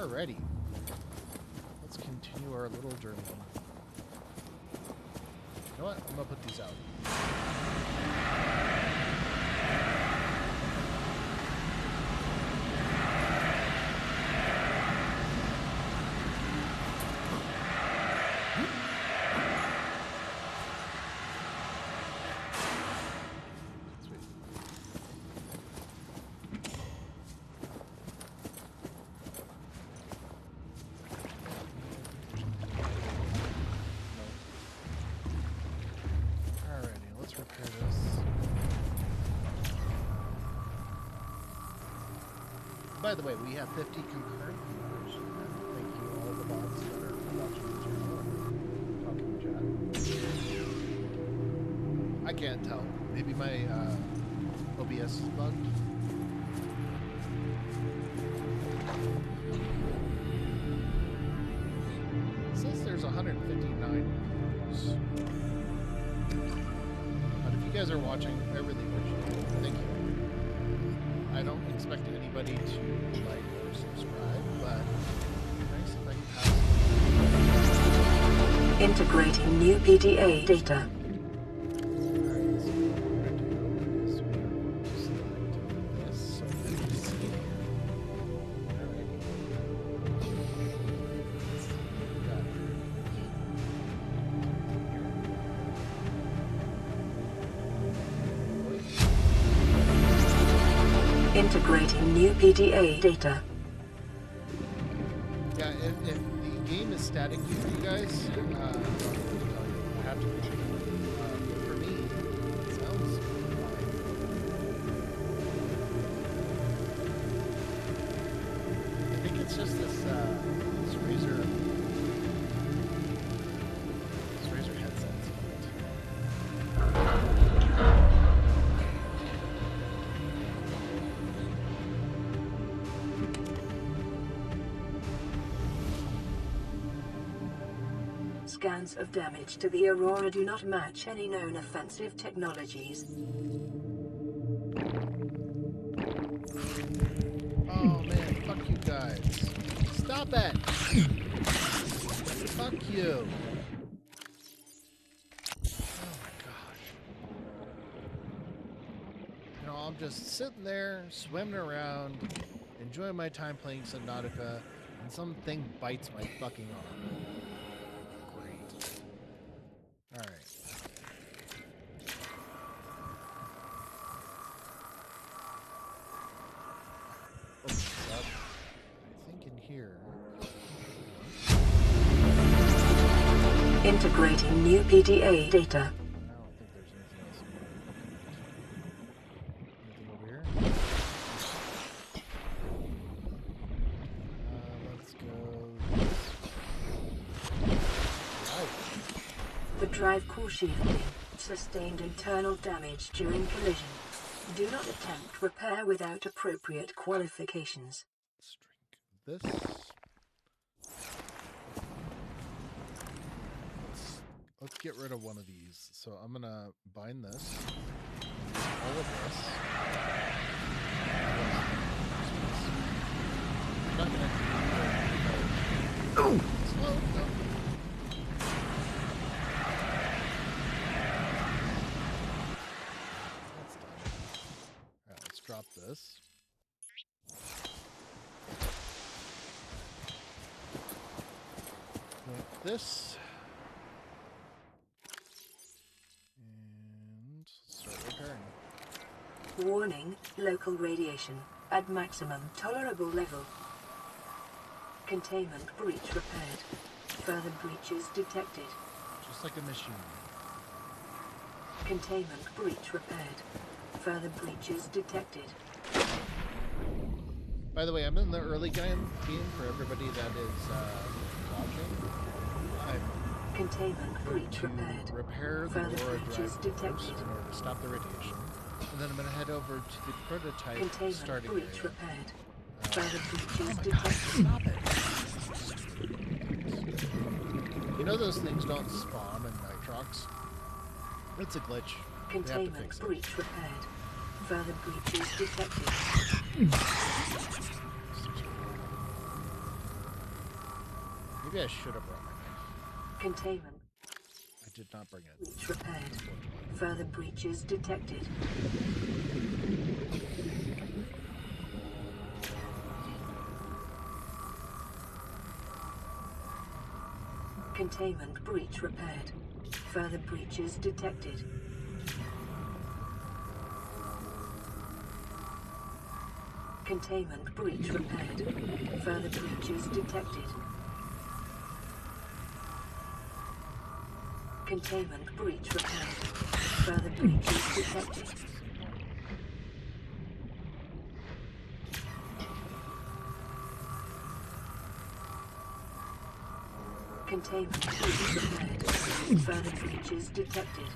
Alrighty. Let's continue our little journey. You know what? I'm gonna put these out. By the way, we have 50 concurrent viewers. Thank you all the bots that are watching the channel and talking chat. I can't tell. Maybe my OBS is bugged. It says there's 159 views. But if you guys are watching, I really appreciate it. Thank you. I don't expect anybody to like or subscribe, but it's nice if I can have some. Integrating new PDA data. Alright, so what we're going to do is we're going to select this so that we can see it here. Alrighty. Got it. Integrating new PDA data. Yeah, if the game is static for you guys, I have to for me, it sounds fine. I think it's just this Razer headset's fault. Scans of damage to the Aurora do not match any known offensive technologies. Stop it! Fuck you! Oh my gosh. You know, I'm just sitting there, swimming around, enjoying my time playing Subnautica, and something bites my fucking arm. Great. Alright. Open this up. I think in here. Integrating new PDA data. I don't think there's anything else in here. Anything over here? Let's go this. Right. The drive core shielding sustained internal damage during collision. Do not attempt repair without appropriate qualifications. Let's drink this. Let's get rid of one of these. So I'm gonna bind this. All of this. I'm not gonna slow down. That's done. Alright, let's drop this. Like this. And start repairing. Warning, local radiation at maximum tolerable level. Containment breach repaired. Further breaches detected. Just like a machine. Containment breach repaired. Further breaches detected. By the way, I'm in the early game for everybody that is watching. I'm Containment breach to repaired. repair the Further Aura breaches drive cores detected. in order to stop the radiation. And then I'm going to head over to the prototype Containment starting breach area. repaired. Further breaches Oh my detected. god, stop it! You know those things don't spawn in Nitrox? It's a glitch. We have to Containment fix it. breach repaired. Further breaches detected. Maybe I should have brought my knife. Containment I did not bring it. breach repaired. Unfortunately. Further breaches detected. Containment breach repaired. Further breaches detected. Containment breach repaired. Further breaches detected. Containment breach repaired. Further breaches detected. Containment breach repaired. Further breaches detected.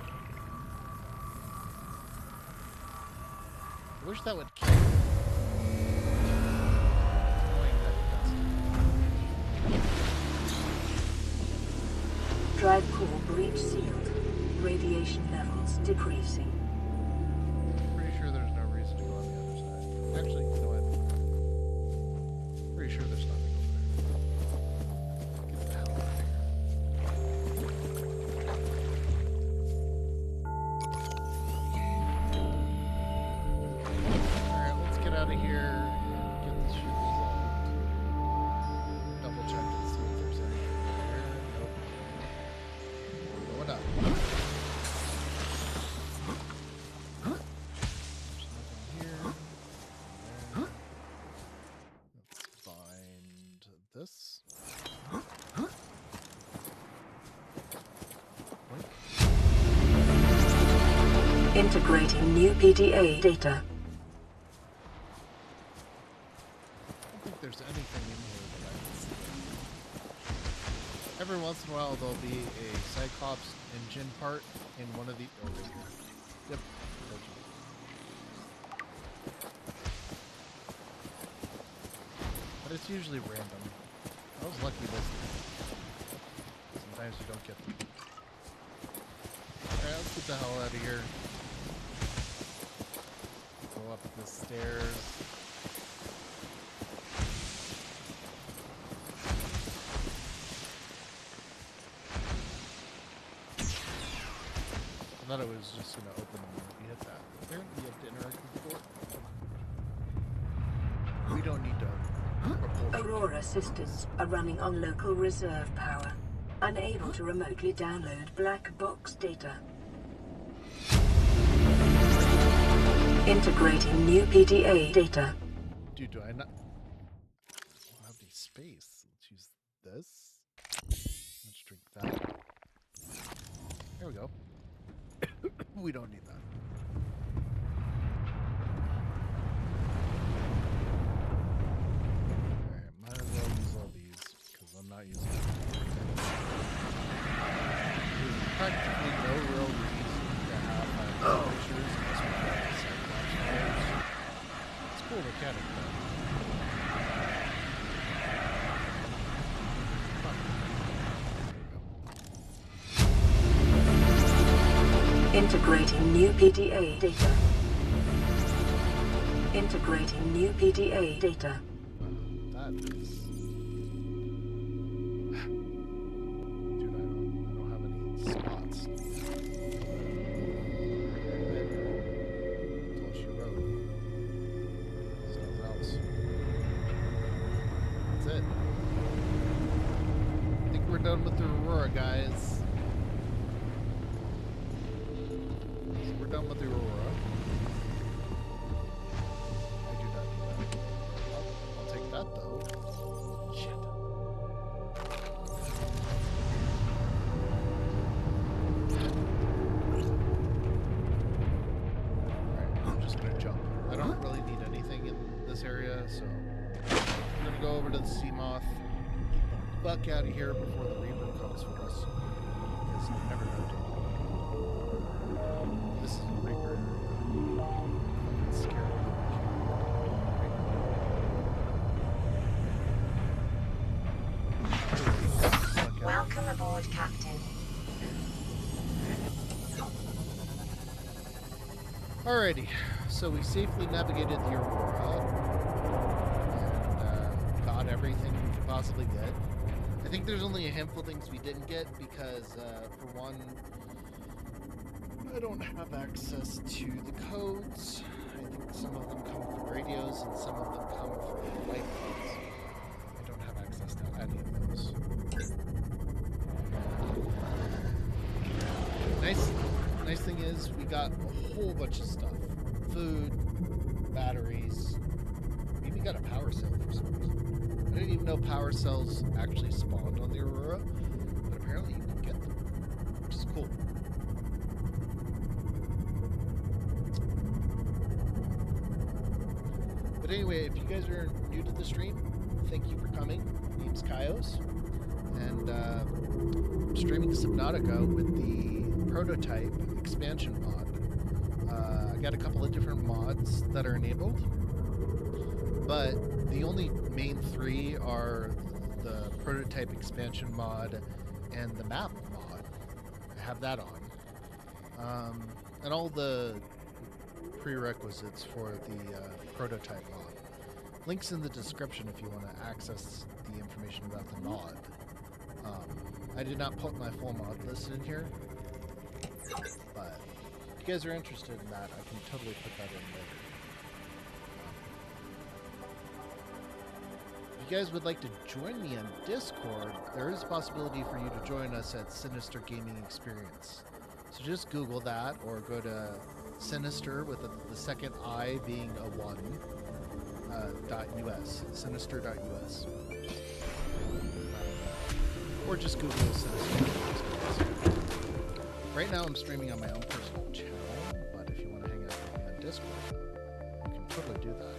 I wish that would kill. It's annoying that it doesn't. Drive core breach sealed. Radiation levels decreasing. Pretty sure there's no reason to go on the other side. Actually, you know what? Pretty sure there's nothing over there. Get the hell out of here. Alright, let's get out of here and get this shit resolved. Double check and see if there's anything here. Nope. Going up. There's nothing here. There. Let's bind this. Blink. Integrating new PDA data. I don't think there's anything in here that I can see. Every once in a while there'll be a Cyclops engine part in one of the... Oh, right here. Yep. Told you. But it's usually random. I was lucky this time. Sometimes you don't get them. Alright, let's get the hell out of here. Go up the stairs. I thought it was just going to open the moment we hit that. Apparently you have to interact with the door. We don't need to report. Aurora systems are running on local reserve power. Unable to remotely download black box data. Integrating new PDA data. Dude, do I not... I don't have any space. Let's use this. Let's drink that. There we go. We don't need that. Alright, might as well use all these, because I'm not using them. There's practically no real reason to have pictures unless we have Cyclops photos. It's a cool mechanic, though. Integrating new PDA data. Integrating new PDA data. That is... Dude, I don't have any spots. That's all she wrote. There's nothing else. That's it. I think we're done with the Aurora, guys. We're done with the Aurora. I do not need that. I'll take that though. Shit. Alright, I'm just gonna jump. I don't really need anything in this area, so I'm gonna go over to the Seamoth. Get the fuck out of here before the Reaper comes for us. Because you never know. This is a Reaper. Fucking scary. Welcome aboard, Captain. Alrighty, so we safely navigated the Aurora and got everything we could possibly get. I think there's only a handful of things we didn't get because, for one, I don't have access to the codes. I think some of them come from radios and some of them come from light codes. I don't have access to any of those. Nice thing is we got a whole bunch of stuff. Food, batteries. We even got a power cell for some reason. I didn't even know power cells actually spawned on the Aurora, but apparently you can get them, which is cool. But anyway, if you guys are new to the stream, thank you for coming. My name's Kaios, and I'm streaming Subnautica with the prototype expansion mod. I got a couple of different mods that are enabled, but the only main three are the prototype expansion mod and the map mod. I have that on. And all the prerequisites for the prototype mod. Links in the description if you want to access the information about the mod. I did not put my full mod list in here, but if you guys are interested in that, I can totally put that in later. If you guys would like to join me on Discord, there is a possibility for you to join us at Sinister Gaming Experience. So just Google that or go to Sinister with the second I being a 1, .us, sinister.us. Or just Google Sinister. Right now I'm streaming on my own personal channel, but if you want to hang out with me on Discord, you can totally do that.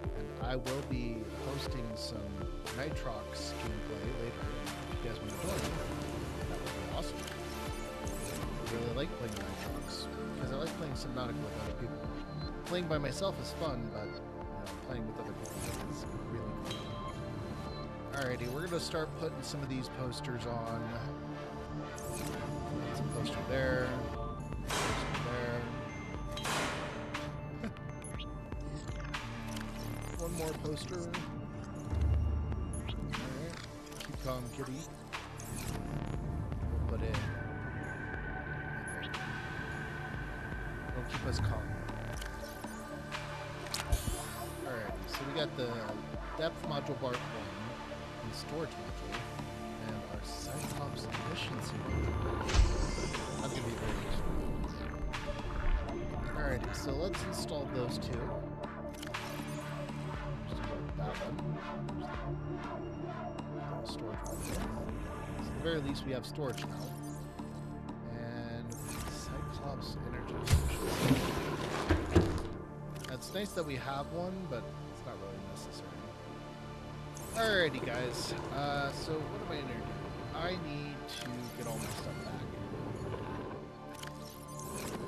And I will be hosting some Nitrox gameplay later. If you guys want to join me, that would be awesome. I really like playing Nitrox, because I like playing Subnautica with other people. Playing by myself is fun, but playing with other people is really cool. Alrighty, we're going to start putting some of these posters on. Some poster there. Poster there. One more poster. Alright. Keep calm, kitty. We'll put in. keep us calm. Alrighty, so we got the depth module part 1, the storage module, and our Cyclops efficiency module. That's gonna be very useful. Alrighty, so let's install those two. Just that one. Storage module. So at the very least, we have storage now. And Cyclops energy efficiency. It's nice that we have one, but it's not really necessary. Alrighty, guys. So what am I gonna do? I need to get all my stuff back.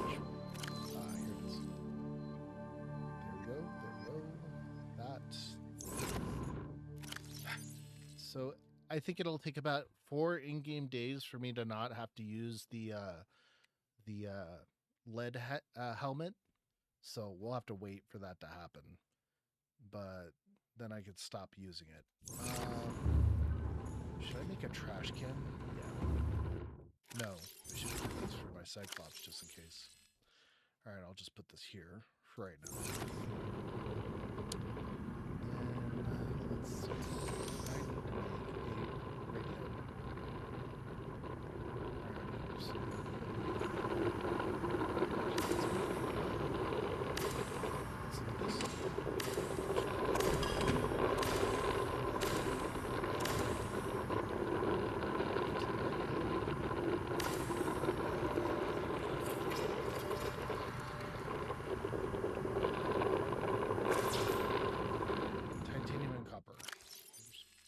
Here it is. There we go. That. So I think it'll take about 4 in-game days for me to not have to use the lead helmet. So we'll have to wait for that to happen. But then I could stop using it. Should I make a trash can? Yeah. No. I should put this for my Cyclops just in case. Alright, I'll just put this here for right now. And let's see. I need to make a radio.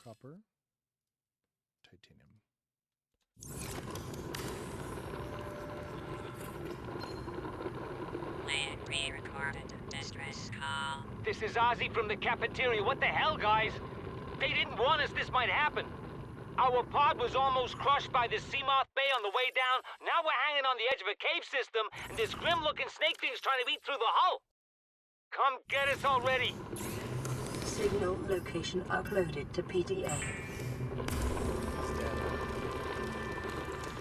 Copper, titanium. Land re-recorded distress call. This is Ozzy from the cafeteria. What the hell, guys? They didn't warn us this might happen. Our pod was almost crushed by this Seamoth Bay on the way down. Now we're hanging on the edge of a cave system, and this grim-looking snake thing's trying to eat through the hull. Come get us already. Signal location uploaded to PDA.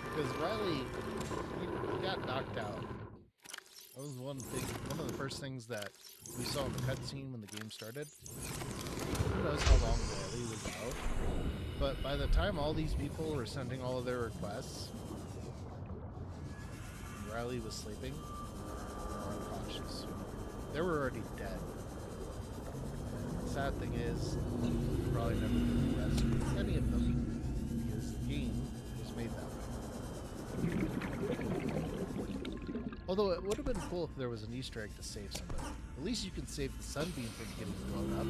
Because Riley, he got knocked out. That was one of the first things that we saw in the cutscene when the game started. Who knows how long Riley was out? But by the time all these people were sending all of their requests, and Riley was sleeping, or unconscious, they were already dead. The sad thing is, probably never really rescued any of them because the game was made that way. Although it would have been cool if there was an Easter egg to save somebody. At least you can save the sunbeam from getting blown up.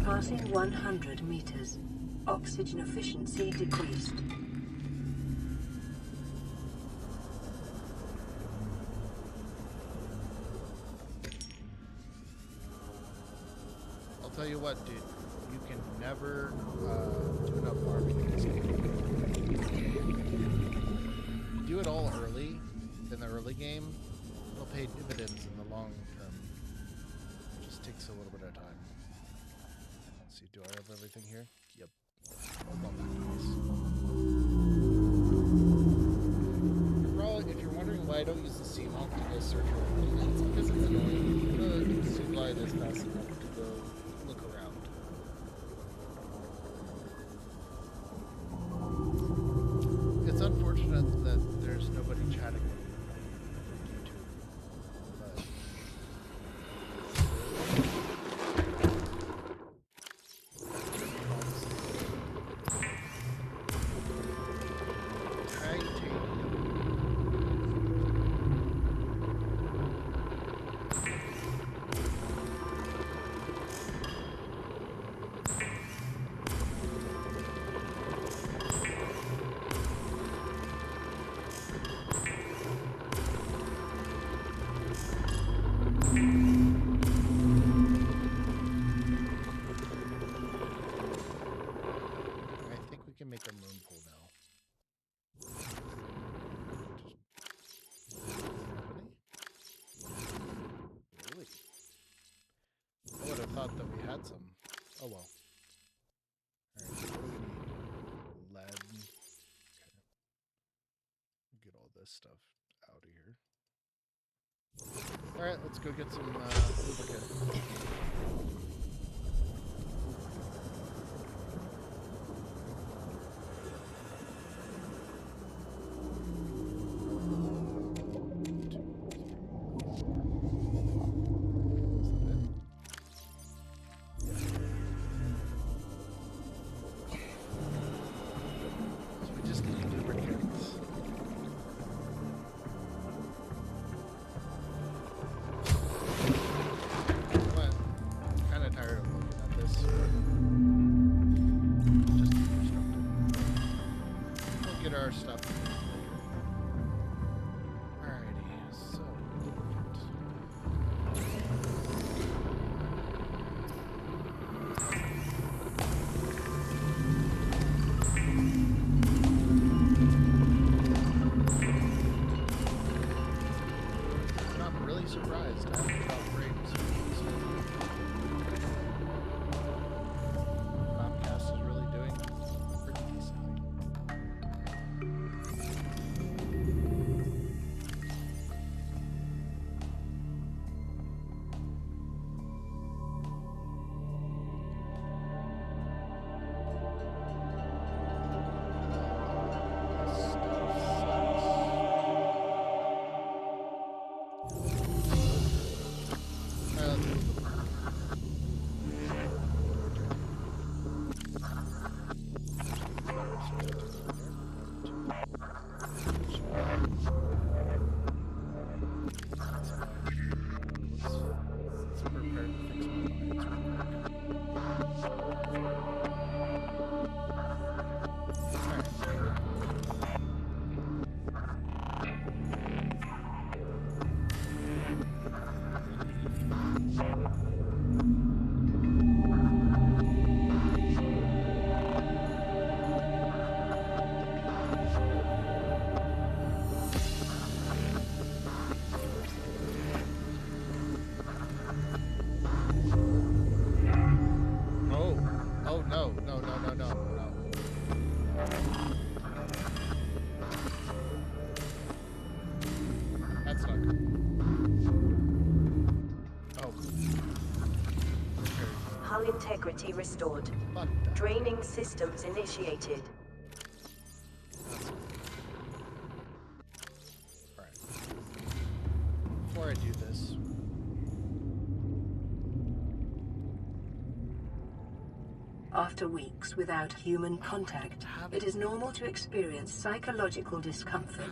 Passing 100 meters. Oxygen efficiency decreased. I'll tell you what, dude. You can never do enough farming in this game. You do it all early, in the early game, it'll pay dividends in the long term. It just takes a little bit of time. Let's see, do I have everything here? Yep. I'll go back to this. If you're wondering why I don't use the Seamoth to go search for everything, it's because it's annoying. The Sublight is fast enough to go look around. It's unfortunate that there's nobody chatting with me on YouTube. But thought that we had some. Oh well. Alright, what do we need? Lead. Okay. Get all this stuff out of here. Alright, let's go get some lubricant. Our stuff. Alrighty, so I'm really surprised I haven't dropped frames. Comcast is really doing pretty decently. Hull integrity restored. Draining systems initiated. Alright. Before I do this, after weeks without human contact, it is normal to experience psychological discomfort.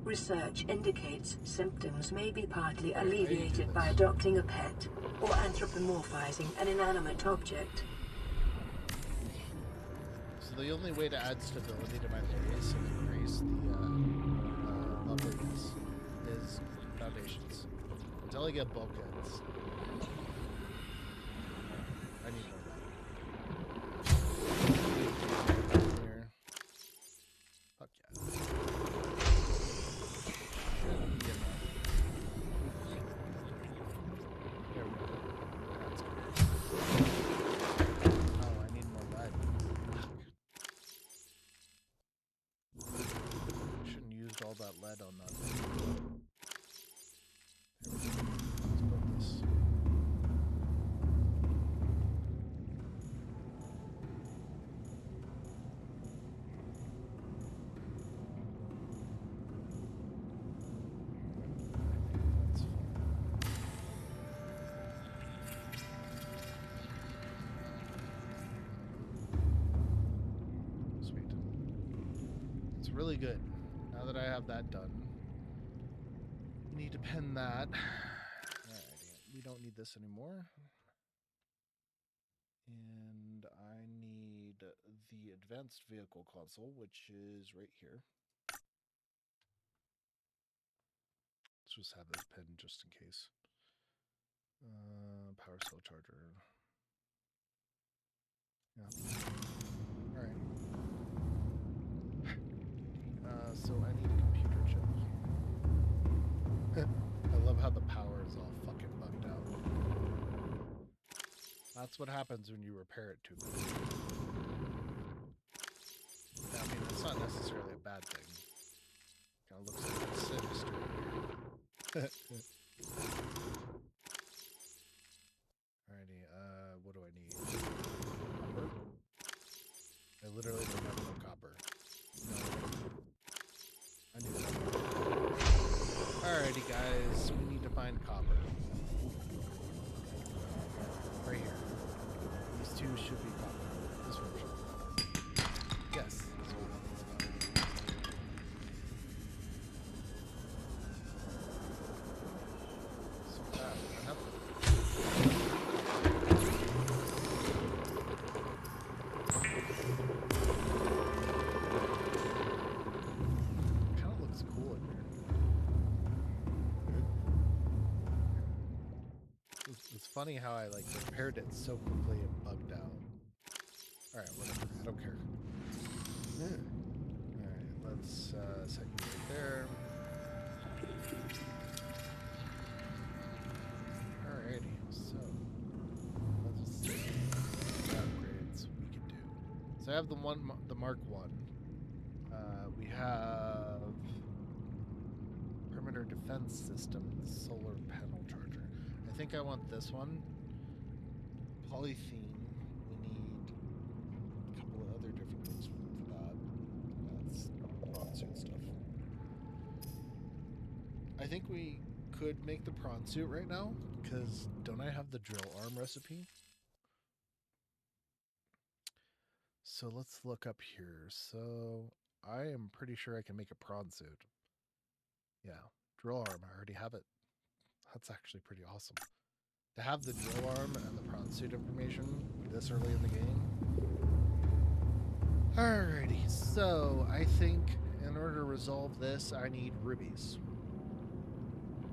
Research indicates symptoms may be partly alleviated by adopting a pet or anthropomorphizing an inanimate object. So the only way to add stability to my base and increase the loveliness is foundations. Until I get bulkheads, I need more. Here. Fuck yeah. Shouldn't be enough. There we go. That's good. Oh, I need more lead. Shouldn't use all that lead on that. There we go. Let's build this. Really good. Now that I have that done, we need to pen that. Alrighty, we don't need this anymore. And I need the advanced vehicle console, which is right here. Let's just have this pen just in case. Power cell charger. Yeah. Alright. So I need a computer chip. I love how the power is all fucking bugged out. I That's what happens when you repair it too quickly. I mean, that's not necessarily a bad thing. Kind of looks like it's sinister. Alrighty, what do I need? Copper? I literally don't have no copper. No. I knew that. Alrighty, guys, we need to find copper. Right here. These two should be copper. This one should be copper. Yes, this one. So that I have kind of looks cool in here. It's funny how I like repaired it so quickly and bugged out. Alright, whatever. I don't care. Alright, let's set you right there. Alrighty, so let's see what upgrades we can do. So I have the Mark 1. We have perimeter defense system, solar panel charger. I think I want this one. Polythene. We need a couple of other different things for that. That's prawn suit stuff. I think we could make the prawn suit right now, because don't I have the drill arm recipe? So let's look up here. So I am pretty sure I can make a prawn suit. Yeah, drill arm. I already have it. That's actually pretty awesome. To have the drill arm and the prawn suit information this early in the game. Alrighty, so I think in order to resolve this, I need rubies.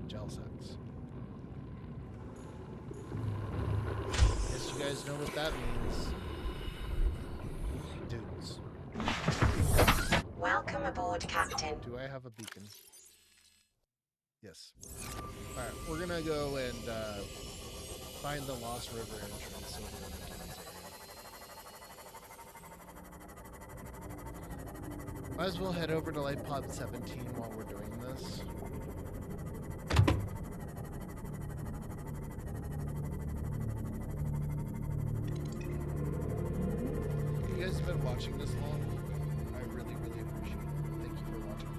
Gel sacks. Guess you guys know what that means. Dudes. Welcome aboard, Captain. Do I have a beacon? Yes. Alright, we're gonna go and find the Lost River entrance over in the Kings area. Might as well head over to Light Pod 17 while we're doing this. If you guys have been watching this long, I really, really appreciate it. Thank you for watching.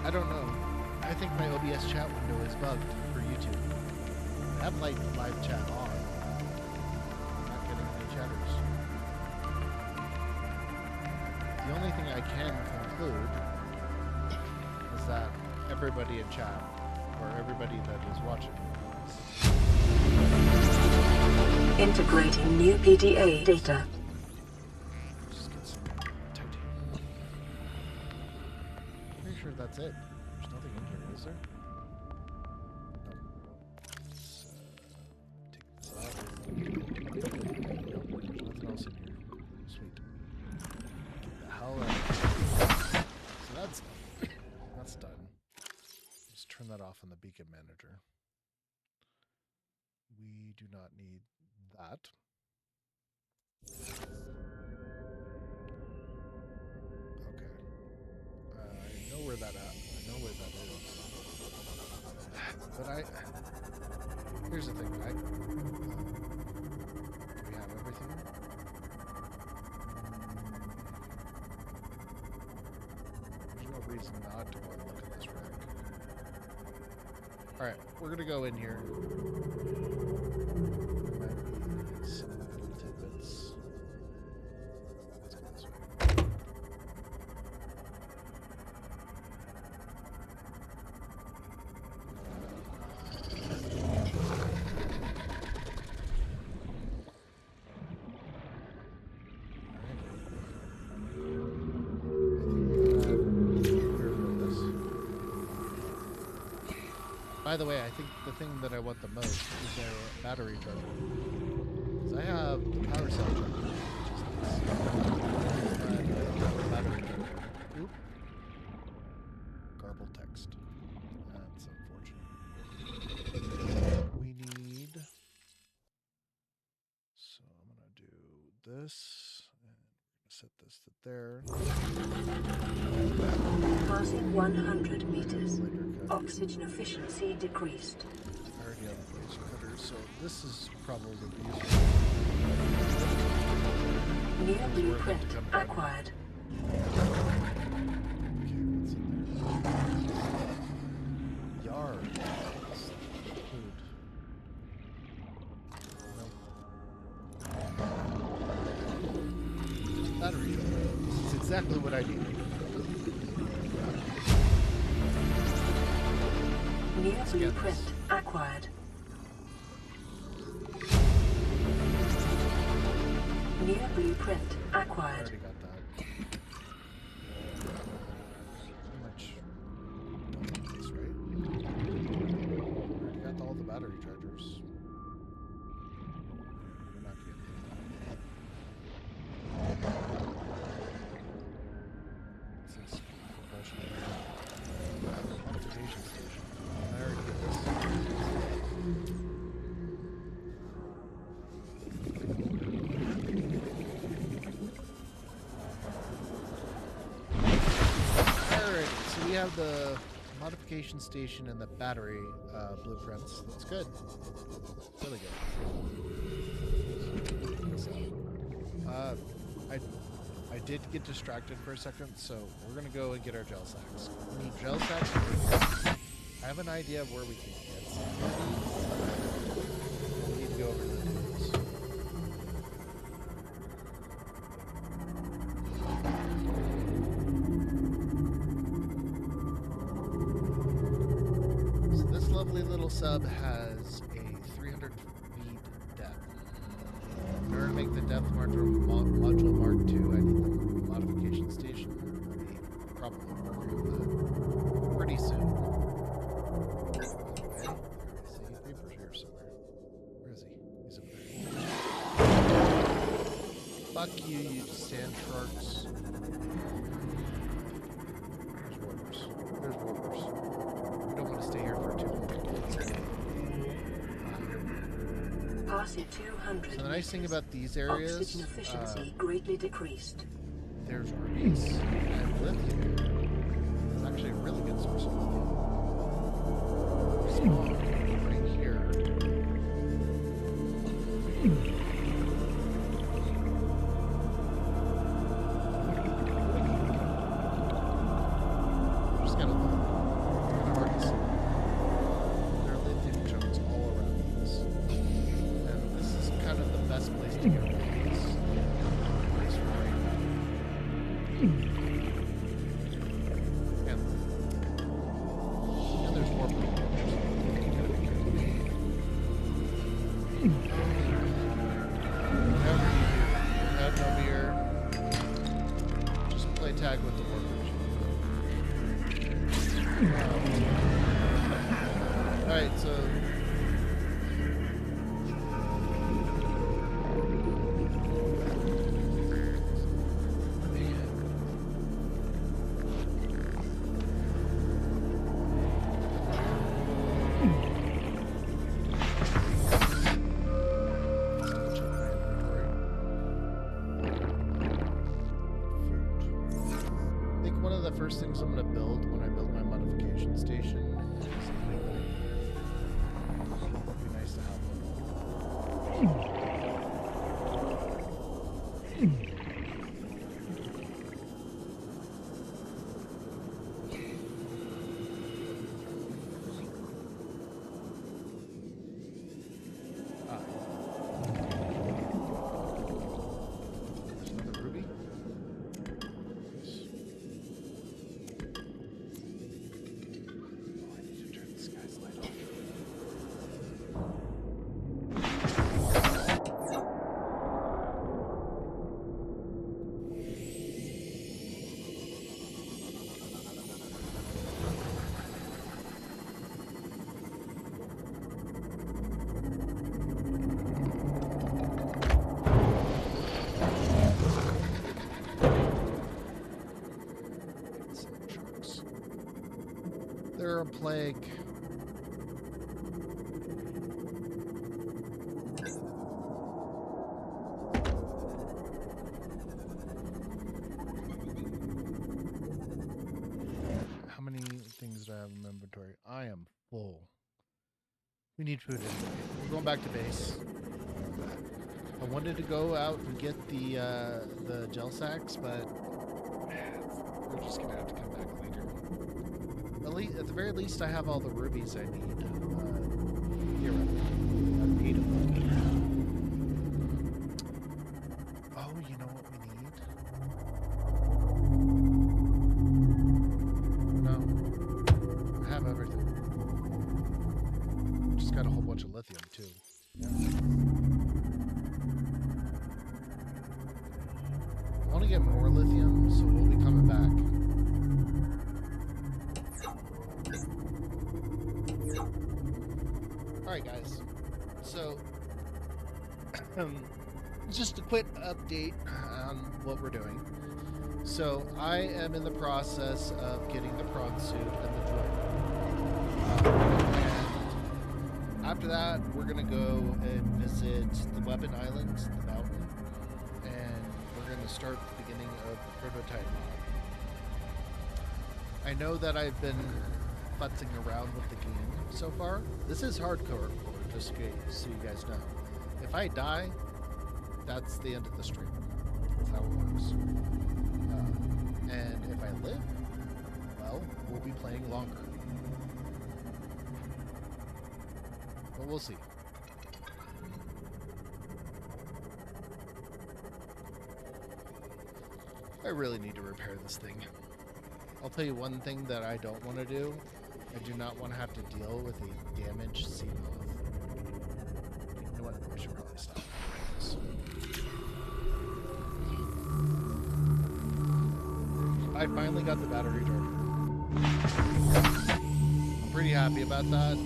I don't know. I think my OBS chat window is bugged for YouTube. I have live chat on. I'm not getting any chatters. The only thing I can conclude is that everybody in chat, or everybody that is watching, integrating new PDA data. just get some titanium. Pretty sure that's it. There's nothing in here, is there? Nope. Let's take this out. Nope, there's nothing else in here. Sweet. Get the hell out. So that's done. Just turn that off on the beacon manager. We do not need that. Okay. I know where that at. I know where that is. But here's the thing. Do we have everything? There's no reason not to want to look at this rack. Alright, we're gonna go in here. There might be some little tidbits. Let's go this way. By the way, I think the thing that I want the most is their battery charger. Because I have the power cell charger, which is nice. But I don't have the battery charger. Oop. Garbled text. That's unfortunate. We need... So I'm going to do this. And set this to there. Passing 100 meters. Oxygen efficiency decreased. I already have a laser cutter, so this is probably useful. New blueprint acquired. Okay, what's in there? Yard. Food. Nope. Battery. This is exactly what I need. New blueprint acquired. New blueprint I acquired. already got that. Pretty much done with this, right? Already got all the battery chargers. We're not getting that. What's this? Propulsion. Modification station. I already did this. Alright, so we have the modification station and the battery blueprints. That's good. Really good. I did get distracted for a second, so we're gonna go and get our gel sacks. We need gel sacks. I have an idea of where we can get some. We need to go over to the tubes. So this lovely little sub has a 300 feet depth. In order to make the depth module Mark II, I need the modification station. I'll be probably working on that pretty soon. Okay. I see Reaper's here somewhere. Where is he? He's up there. Fuck you, you sand sharks. There's warpers. There's warpers. We don't want to stay here for too long. Passing 200. So the nice thing about these areas, Oxygen efficiency greatly decreased. there's rubies and lithium. It's actually a really good source of lithium. Small, right here. Just gotta look. It's kind of hard to see. There are lithium chunks all around this. And this is kind of the best place to get rubies. Place for right now. And there's more people. Whatever you do, head over here. Just play tag with the workers. Alright, so I think one of the first things I'm going to build when I build my modification station is a healing. It'd be nice to have one. Ah. There's another ruby. Nice. a plague. How many things do I have in my inventory? I am full. We need food anyway. We're going back to base. I wanted to go out and get the gel sacks, but we're just gonna have to come back later. At the very least, I have all the rubies I need. Here, I've 8 of them. Oh, you know what we need? No, I have everything. Just got a whole bunch of lithium too. Yeah. I want to get more lithium, so we'll be coming back. Alright guys, so just a quick update on what we're doing. So I am in the process of getting the prawn suit and the droid. And after that, we're going to go and visit the Weapon Island, the mountain, and we're going to start the beginning of the prototype mod. I know that I've been futzing around with the game so far. This is hardcore, just so you guys know. If I die, that's the end of the stream. That's how it works. And if I live, well, we'll be playing longer. But we'll see. I really need to repair this thing. I'll tell you one thing that I don't want to do. I do not want to have to deal with a damaged sea moth. You know what? I should probably stop this. I finally got the battery charger. I'm pretty happy about that.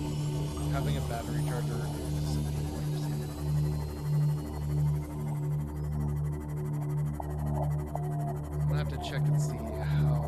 Having a battery charger is I'm gonna have to check and see how.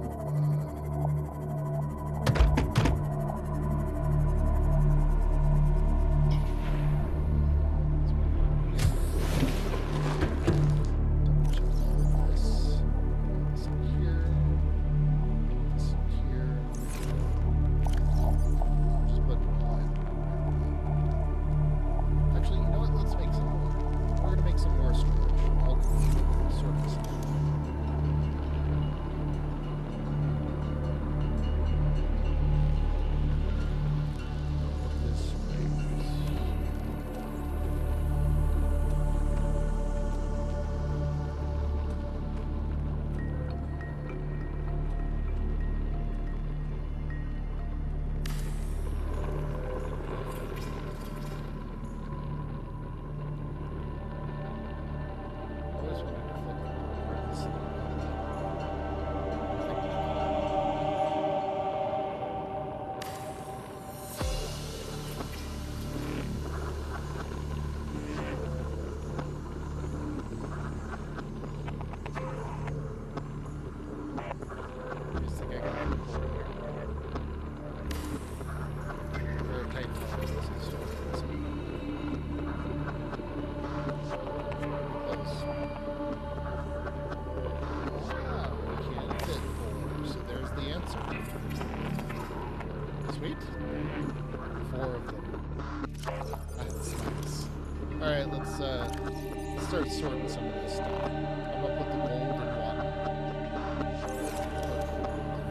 Start sorting some of this stuff. I'm gonna put the gold in water.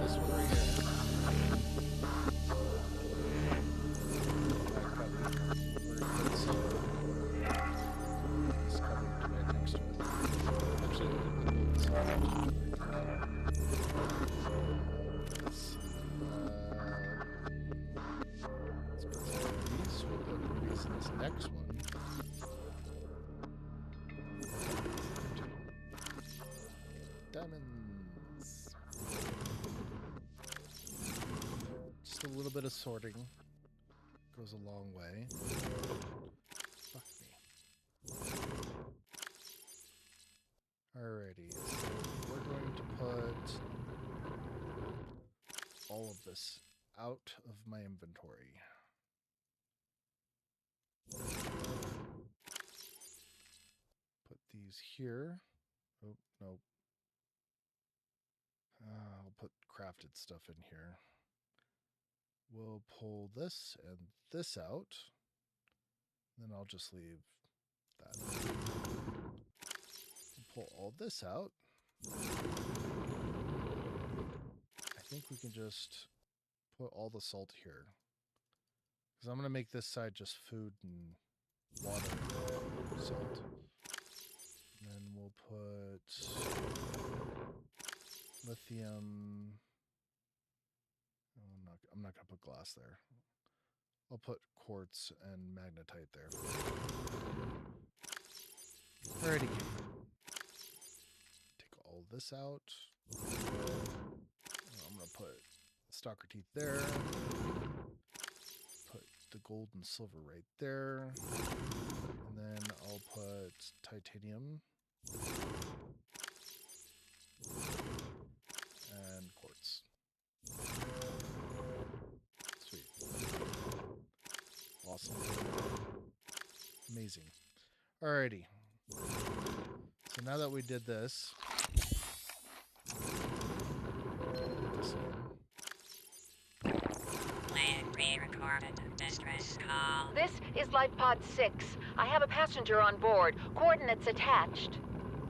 This one right here. We're gonna put some this covered right next to it. Actually, we're gonna put this one. Let's see. Let's put some of these. We'll put these in this next one. Diamonds. Just a little bit of sorting goes a long way. Fuck me. Alrighty, so we're going to put all of this out of my inventory. Put these here. Oh, no. I'll put crafted stuff in here. We'll pull this and this out. Then I'll just leave that. We'll pull all this out. I think we can just put all the salt here. Because I'm going to make this side just food and water and salt. And then we'll put lithium. Oh, I'm not going to put glass there. I'll put quartz and magnetite there. Alrighty. Take all this out. I'm going to put stalker teeth there. Put the gold and silver right there. And then I'll put titanium. And quartz. Sweet. Awesome. Amazing. Alrighty. So now that we did this, This is Life Pod 6. I have a passenger on board. Coordinates attached.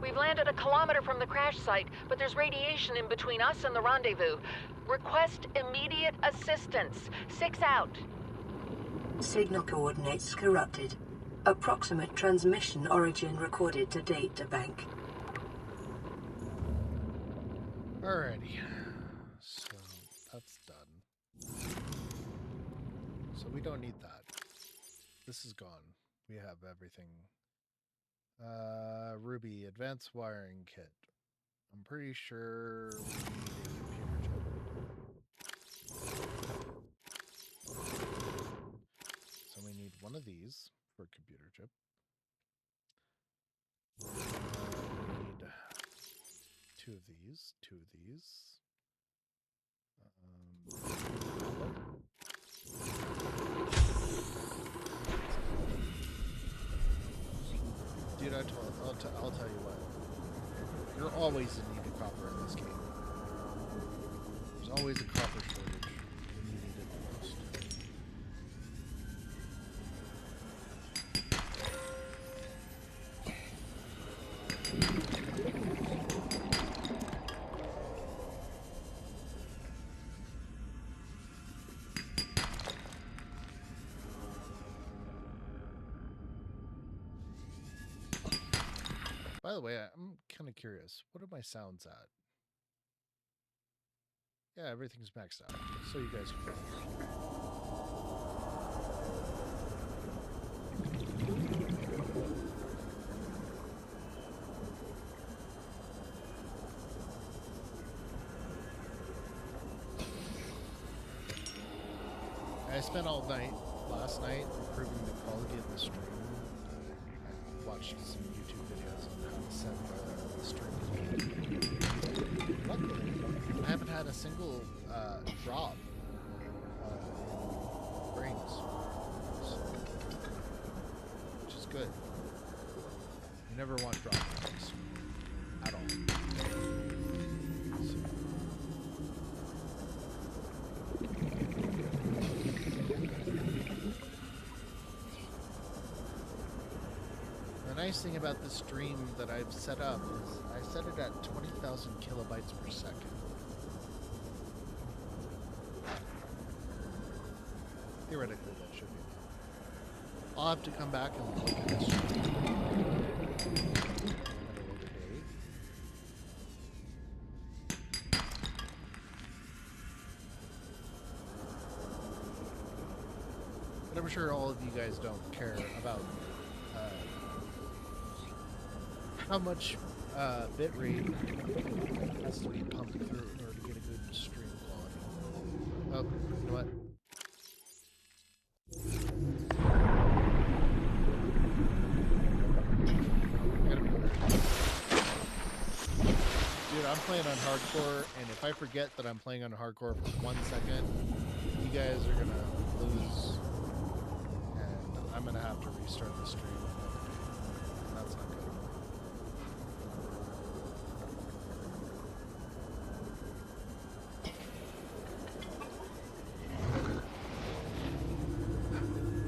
We've landed a kilometer from the crash site, but there's radiation in between us and the rendezvous. Request immediate assistance. 6 out. Signal coordinates corrupted. Approximate transmission origin recorded to data bank. Alrighty. So that's done. So we don't need that. This is gone. We have everything. Ruby, advanced wiring kit. I'm pretty sure we need a computer chip. So we need one of these for a computer chip. We need two of these. Dude, I'll tell you what. You're always in need of copper in this game. There's always a copper shortage when you need it the most. By the way, I'm kind of curious. What are my sounds at? Yeah, everything's maxed out. So you guys can I spent all night last night improving the quality of the stream. I watched some YouTube videos on how to set the stream. Luckily, I haven't had a single drop in frames, which is good. You never want drop frames at all. The nice thing about the stream that I've set up is I set it at 20,000 kilobytes per second. Theoretically, that should be enough. I'll have to come back and look at this stream at a later date. But I'm sure all of you guys don't care about how much bitrate has to be pumped through in order to get a good stream quality. Oh, you know what? Dude, I'm playing on hardcore, and if I forget that I'm playing on hardcore for 1 second, you guys are gonna lose, and I'm gonna have to restart the stream. And that's not good.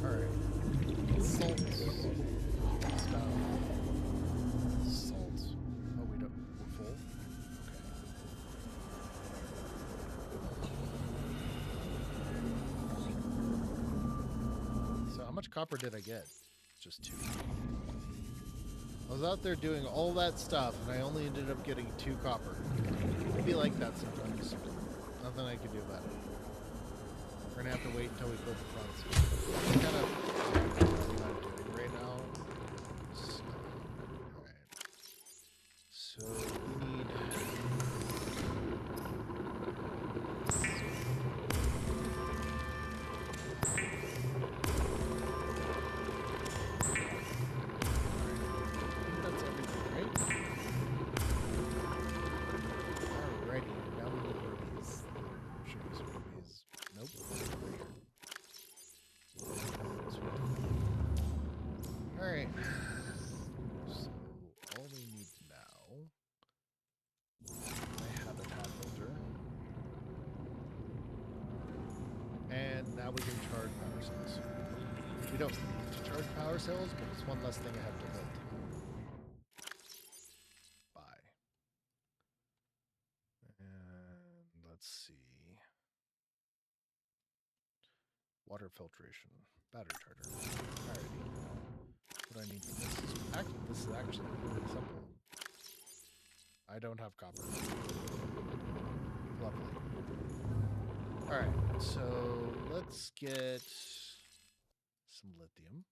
Alright. Salt. Stuff. Salt. Oh, we're full? Okay. So how much copper did I get? Just 2. I was out there doing all that stuff, and I only ended up getting 2 copper. It'd be like that sometimes. Nothing I can do about it. We're gonna have to wait until we build the fronts. Kind of what I'm doing right now. So, alright. So we need. That's everything, right? Alrighty, now we need rubies. Should use rubies. Nope. Alright. So all we need now. I have a top filter. And now we can charge power cells. We don't need to charge power cells, but it's one less thing I have to build. Bye. And let's see. Water filtration. Battery charger. Alrighty. What I need for this is actually really simple. I don't have copper. Lovely. Alright, so let's get some lithium.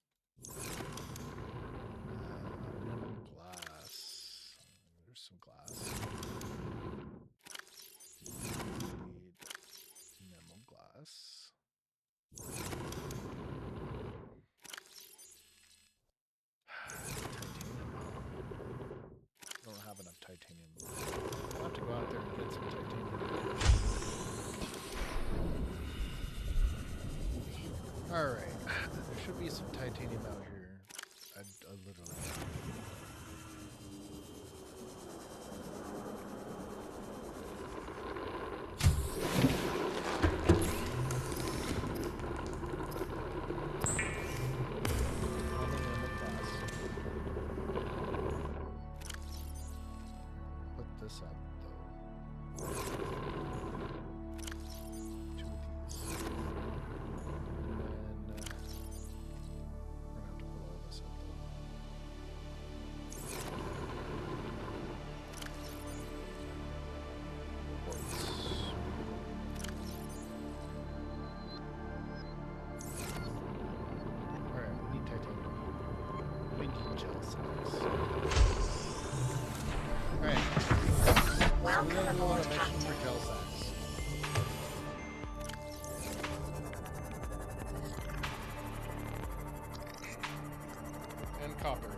Glass. There's some glass. Need enamel glass. I don't have enough titanium. I'll have to go out there and get some titanium. Alright. There should be some titanium out here. A little. Welcome aboard, Captain. For gel sacks. And copper.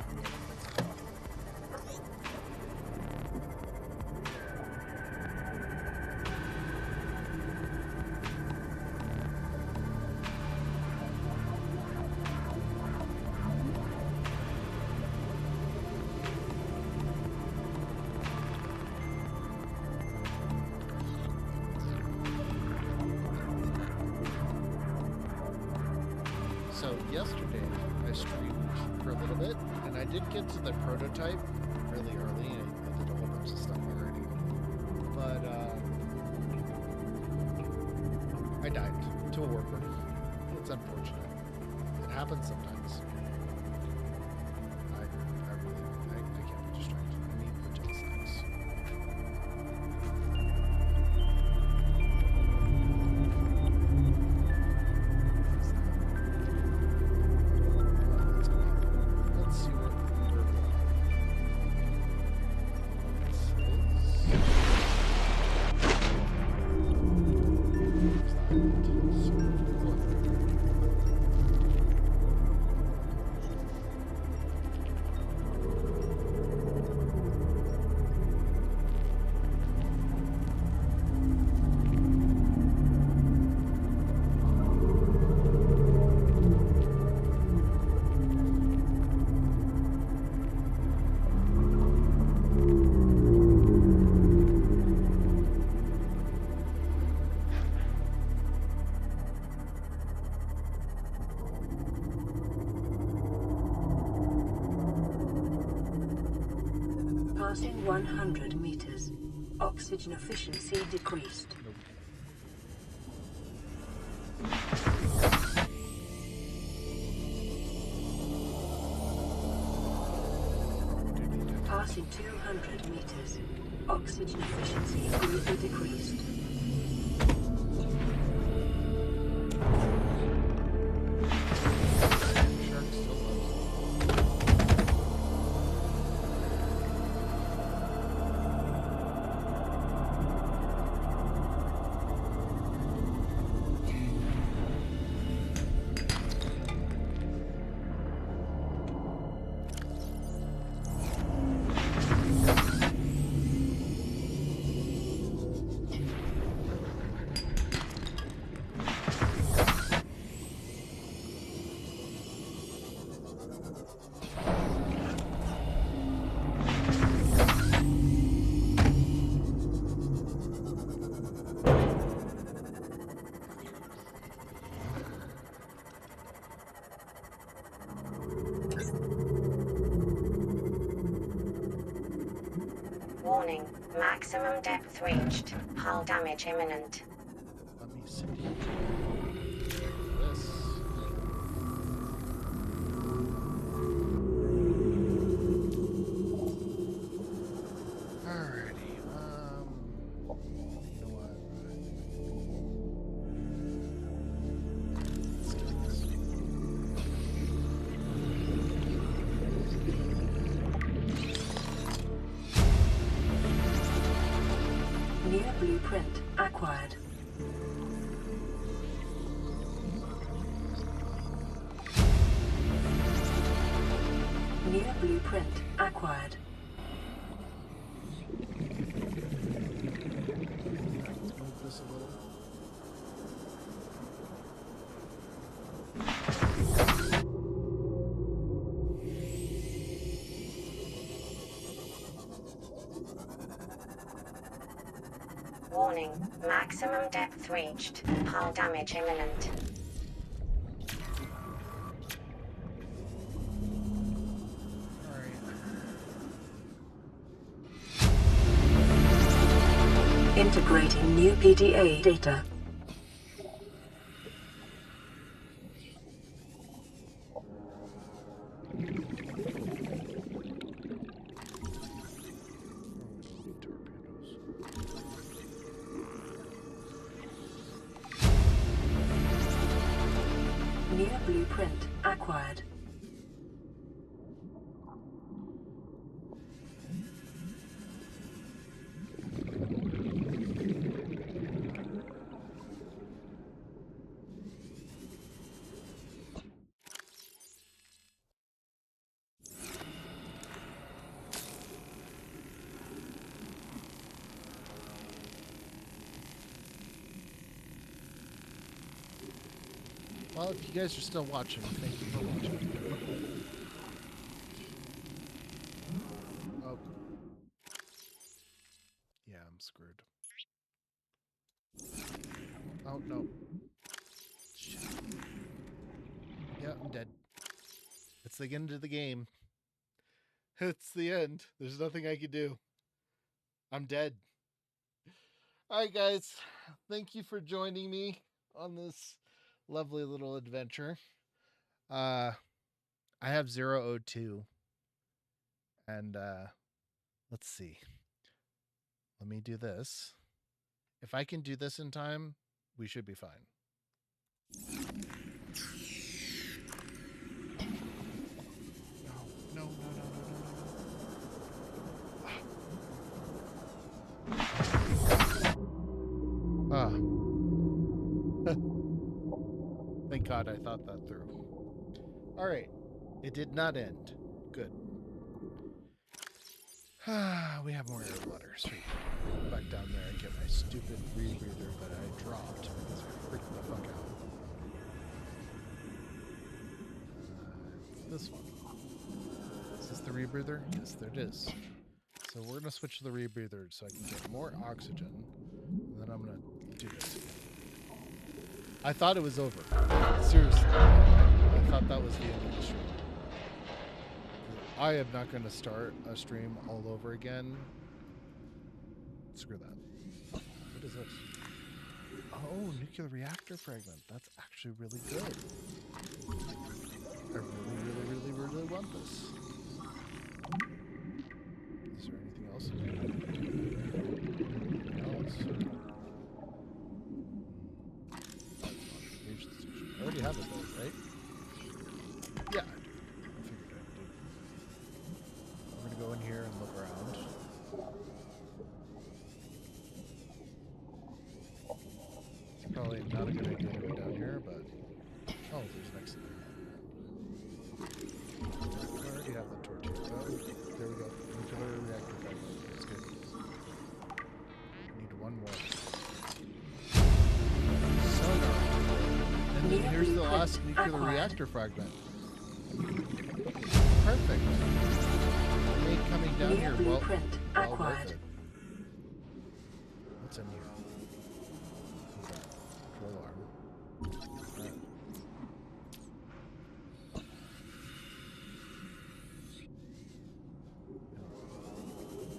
So yesterday I streamed for a little bit, and I did get to the prototype really early. I did a whole bunch of stuff already, but I died to a worker. It's unfortunate. It happens sometimes. I can't be distracted. I need the gel sacks. Passing 100 meters. Oxygen efficiency decreased. Passing 200 meters. Oxygen efficiency greatly decreased. Warning, maximum depth reached. Hull damage imminent. Let me see. This. Alrighty. You know what? Let's do this. New blueprint acquired. New blueprint acquired. Move this a little. Warning, maximum depth reached. Hull damage imminent. Integrating new PDA data. New blueprint acquired. Well, if you guys are still watching, thank you for watching. Oh. Yeah, I'm screwed. Oh, no. Shit. Yeah, I'm dead. It's the end of the game. It's the end. There's nothing I can do. I'm dead. Alright, guys. Thank you for joining me on this lovely little adventure. I have 002. And let's see. Let me do this. If I can do this in time, we should be fine. No. Ah. Thank God I thought that through. Alright. It did not end. Good. We have more air bladder. Sweet. Go back down there and get my stupid rebreather that I dropped because I freaked the fuck out. This one. Is this the rebreather? Yes, there it is. So we're going to switch to the rebreather so I can get more oxygen. And then I'm going to do this again. I thought it was over. Seriously. I thought that was the end of the stream. I am not going to start a stream all over again. Screw that. What is this? Oh, nuclear reactor fragment. That's actually really good. I really want this. Is there anything else in here? Anything else? I already have it though, right? Yeah. I figured I did. I'm gonna go in here and look around. It's probably not a good idea to go down here, but oh, there's an exit there. I already have the torch here. Oh, there we go. Nuclear reactor fragment. That's good. I need one more. Sonar. And then here's the last nuclear reactor fragment. Perfect. Made coming down here well worth it. What's in here? What's that? Control arm. Right.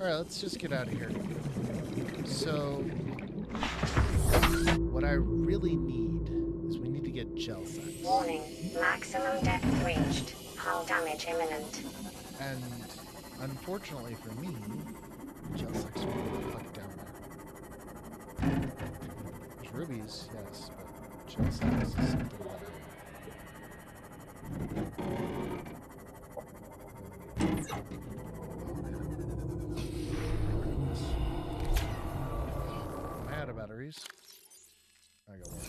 Alright, let's just get out of here. So, what I really need is we need to get gel sacks. Warning, maximum depth reached. Hull damage imminent. And unfortunately for me, gel sacks are really fucked down there. There's rubies, yes, but gel sacks is something that am I out of batteries? I got one.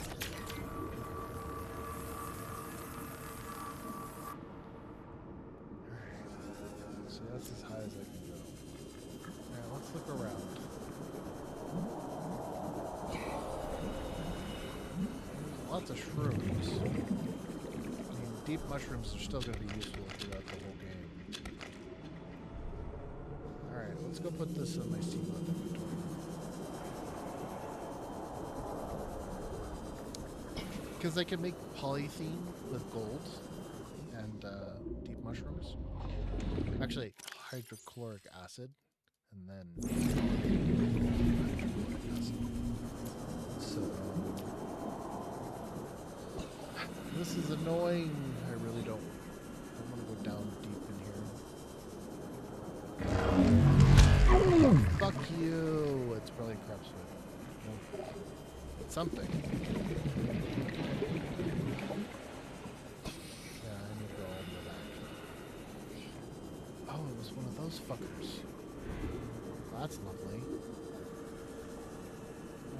So that's as high as I can go. Alright, let's look around. There's lots of shrooms. I mean, deep mushrooms are still going to be useful throughout the whole game. Alright, let's go put this in my Subnautica inventory. Because I can make polythene with gold and deep mushrooms. Actually, hydrochloric acid, and then hydrochloric acid. So, this is annoying. I really don't. I want to go down deep in here. Fuck you! It's probably crapswood. No. It's something. One of those fuckers. That's lovely.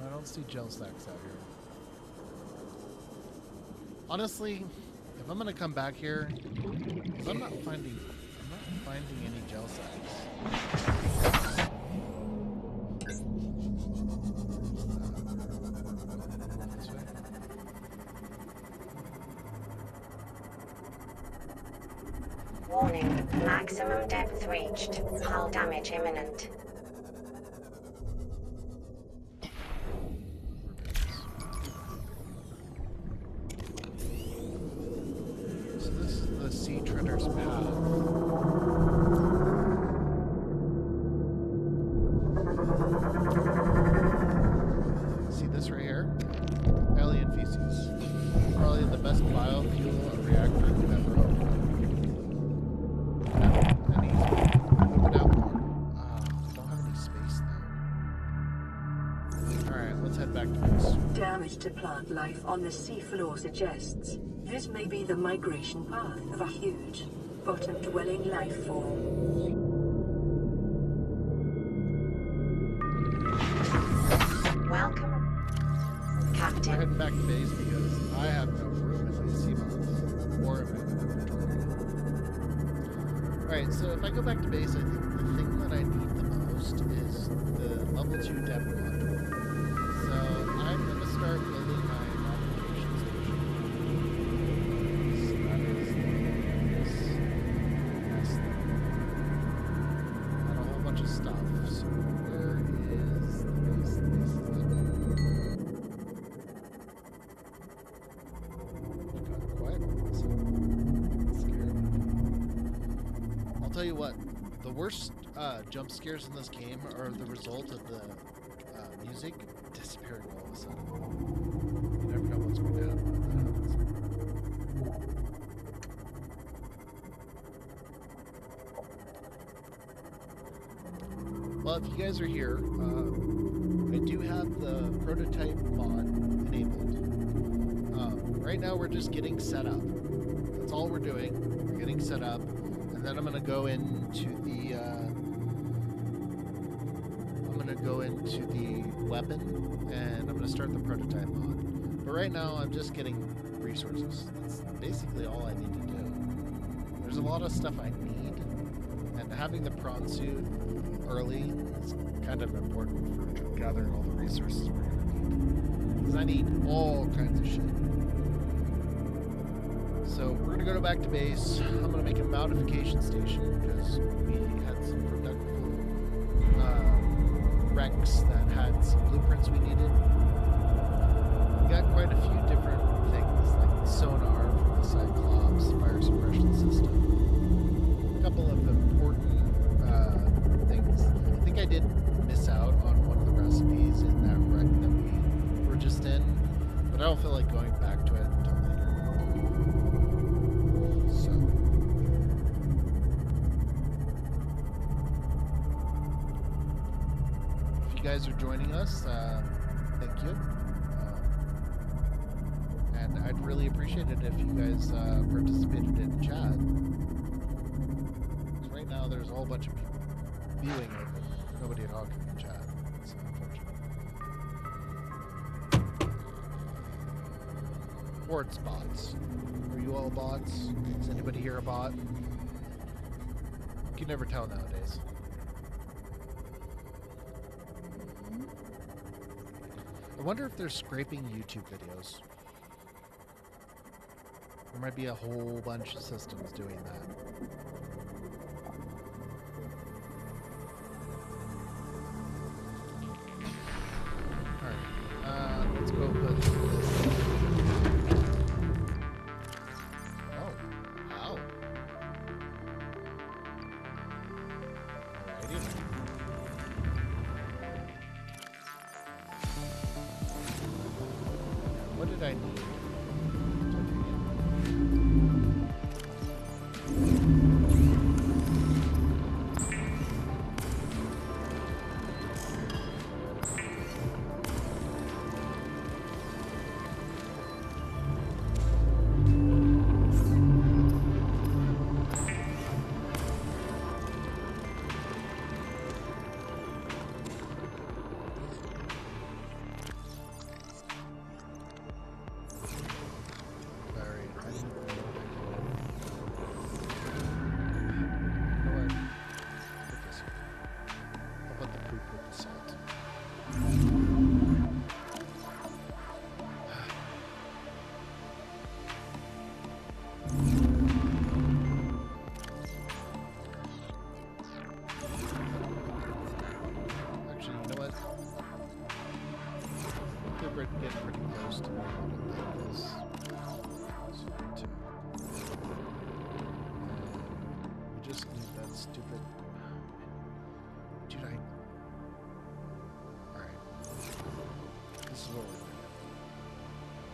I don't see gel stacks out here. Honestly, if I'm gonna come back here, 'cause I'm not finding any gel stacks. This way. Warning, maximum depth reached. Hull damage imminent. So this is the Sea Treader's path. See this right here? Alien feces. Probably the best biofuel reactor you've ever owned. Damage to plant life on the seafloor suggests this may be the migration path of a huge, bottom-dwelling life form. Welcome, Captain. We're heading back to base because I have no room in my Seamoth or in my inventory. Alright, so if I go back to base, I think the thing that I need the most is the level 2 depth module. So I'm going to start building my modification station. So that is this and a whole bunch of stuff. So where is the base? The base is got quiet. So scared. I'll tell you what, the worst jump scares in this game are the result of the music disappearing all of a sudden. You never know what's going to happen when that happens. Well, if you guys are here, I do have the prototype mod enabled. Right now we're just getting set up. That's all we're doing. We're getting set up, and then I'm going to go into the weapon, and I'm going to start the prototype mod. But right now I'm just getting resources. That's basically all I need to do. There's a lot of stuff I need, and having the prawn suit early is kind of important for gathering all the resources we're going to need. Because I need all kinds of shit. So we're going to go back to base. I'm going to make a modification station because we had some productive wrecks that had some blueprints we needed. We got quite a few different things like the sonar for the Cyclops fire suppression system. A couple of important things. I think I did miss out on one of the recipes in that wreck that we were just in, but I don't feel like going back to it until later. So, if you guys are joining us, thank you. And I'd really appreciate it if you guys participated in chat. Because right now there's a whole bunch of people viewing it, but nobody talking in chat. It's unfortunate. Or it's bots. Are you all bots? Is anybody here a bot? You can never tell nowadays. I wonder if they're scraping YouTube videos. There might be a whole bunch of systems doing that. Alright, let's go put this. Oh, wow. Alrighty. What did I need?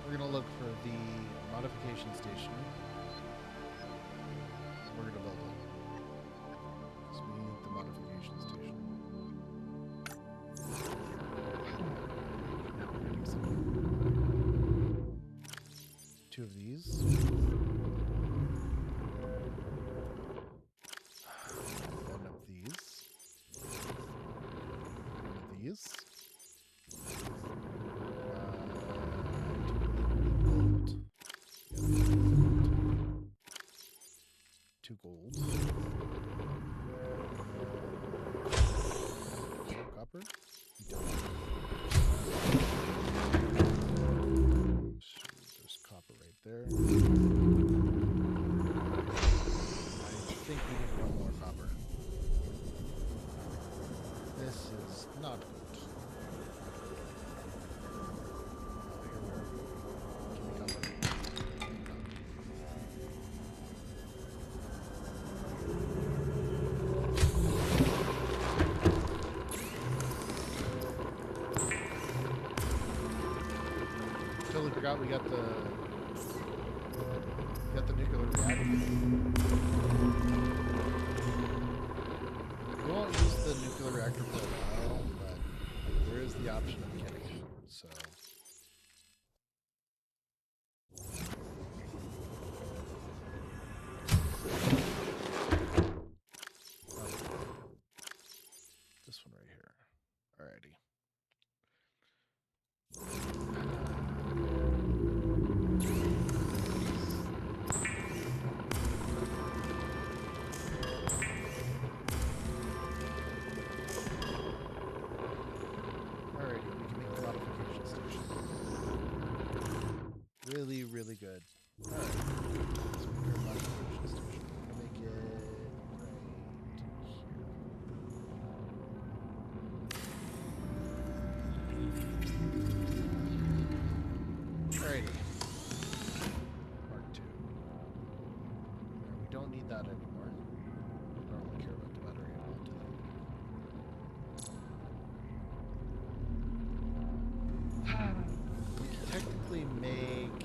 We're going to look for the modification station. We're going to build it. So we need the modification station. Two of these. One of these. One of these. Two gold. No copper? There's copper right there. I think we need one more copper. This is not good. got the nuclear reactor. We won't use the nuclear reactor for a while, but there is the option of getting it. So. This one right here. Alrighty. Alrighty, we can make the modification station. Really, really good. Alright. Let's make our modification station. We're gonna make it right here. Alrighty. Mark II. We don't need that anymore. I don't really care about the battery. I'll do that. We can technically make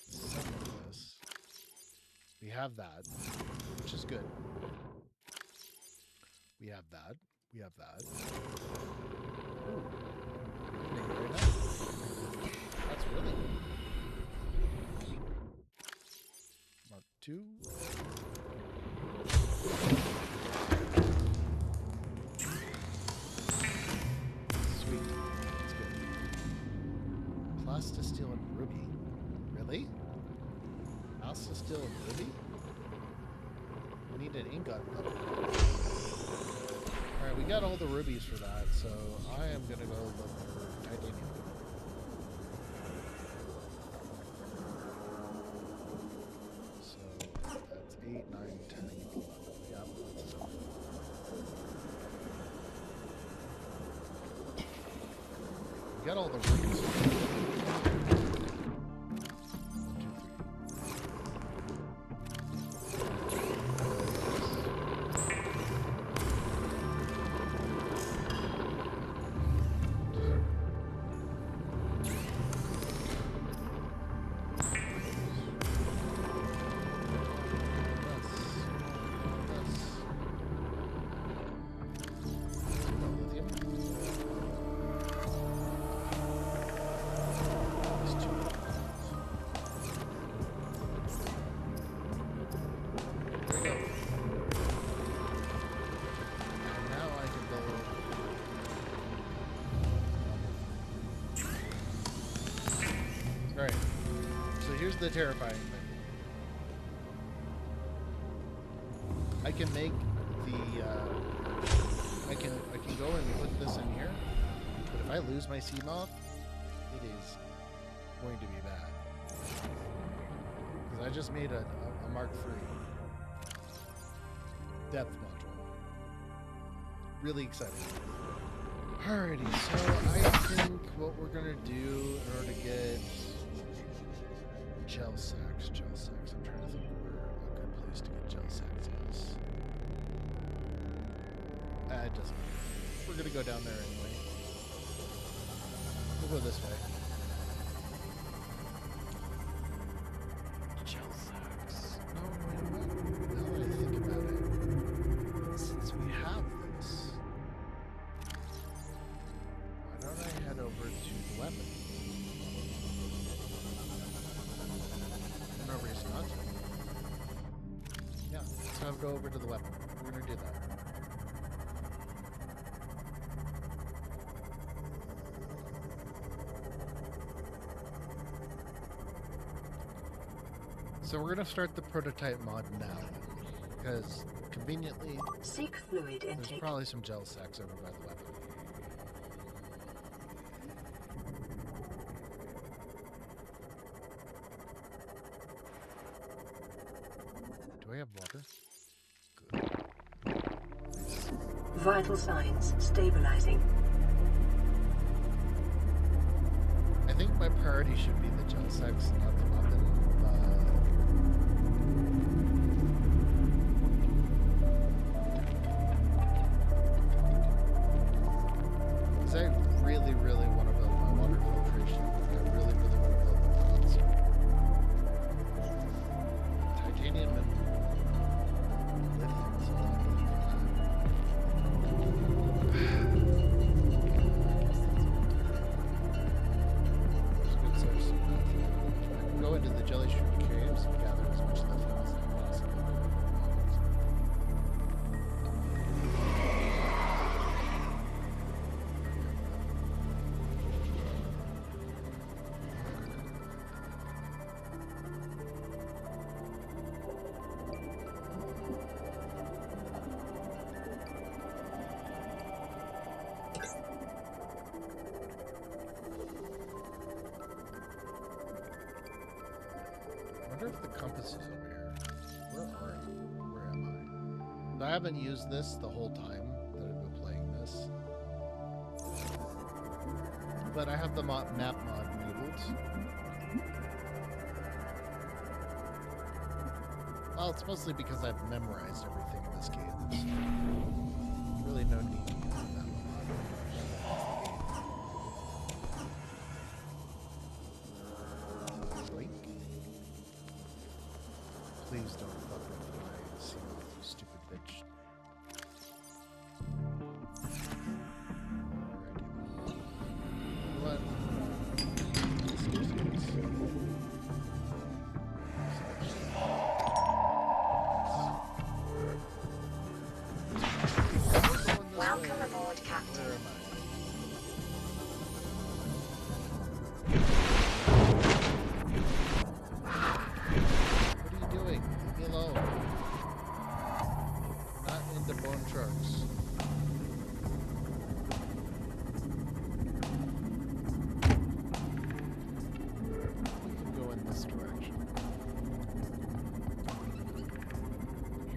some of this. We have that, which is good. We have that. We have that. Ooh. Right now. That's really good. Mark II. Sweet. That's good. Plastisteel and ruby. Really? Plastisteel and ruby? I need an ingot though. Alright, we got all the rubies for that, so I am gonna go look for titanium. So that's 8, 9, 10, 11. Yeah, that's enough. We got all the rubies. 2. Alright. So here's the terrifying thing. I can make the I can go and put this in here, but if I lose my Seamoth, it is going to be bad. Because I just made a Mark III depth module. Really exciting. Alrighty, so I think what we're gonna do in order to get gel sacks. I'm trying to think where a good place to get gel sacks is. It doesn't matter. We're gonna go down there anyway. We'll go this way. Gel sacks. No, wait a minute. Now that I think about it, since we have this, why don't I head over to the weapon? No reason not to. Yeah, let's have go over to the weapon. We're gonna do that. So we're gonna start the prototype mod now, because conveniently, Seek fluid there's intake. probably some gel sacks over by the weapon. Do I have water? Good. Vital signs stabilizing. I think my priority should be the gel sacks, not the weapon. Because I really, really want to build my water filtration. I really, really want wonder if the compass is over here. Where am I? I haven't used this the whole time that I've been playing this. But I have the map mod enabled. Well, it's mostly because I've memorized everything in this game. So really no need to use the map mod. Please don't fuck with my seal, you stupid bitch. What? Welcome aboard, Captain. Where am I? What are you doing? Leave me alone. Not into bone sharks. We can go in this direction.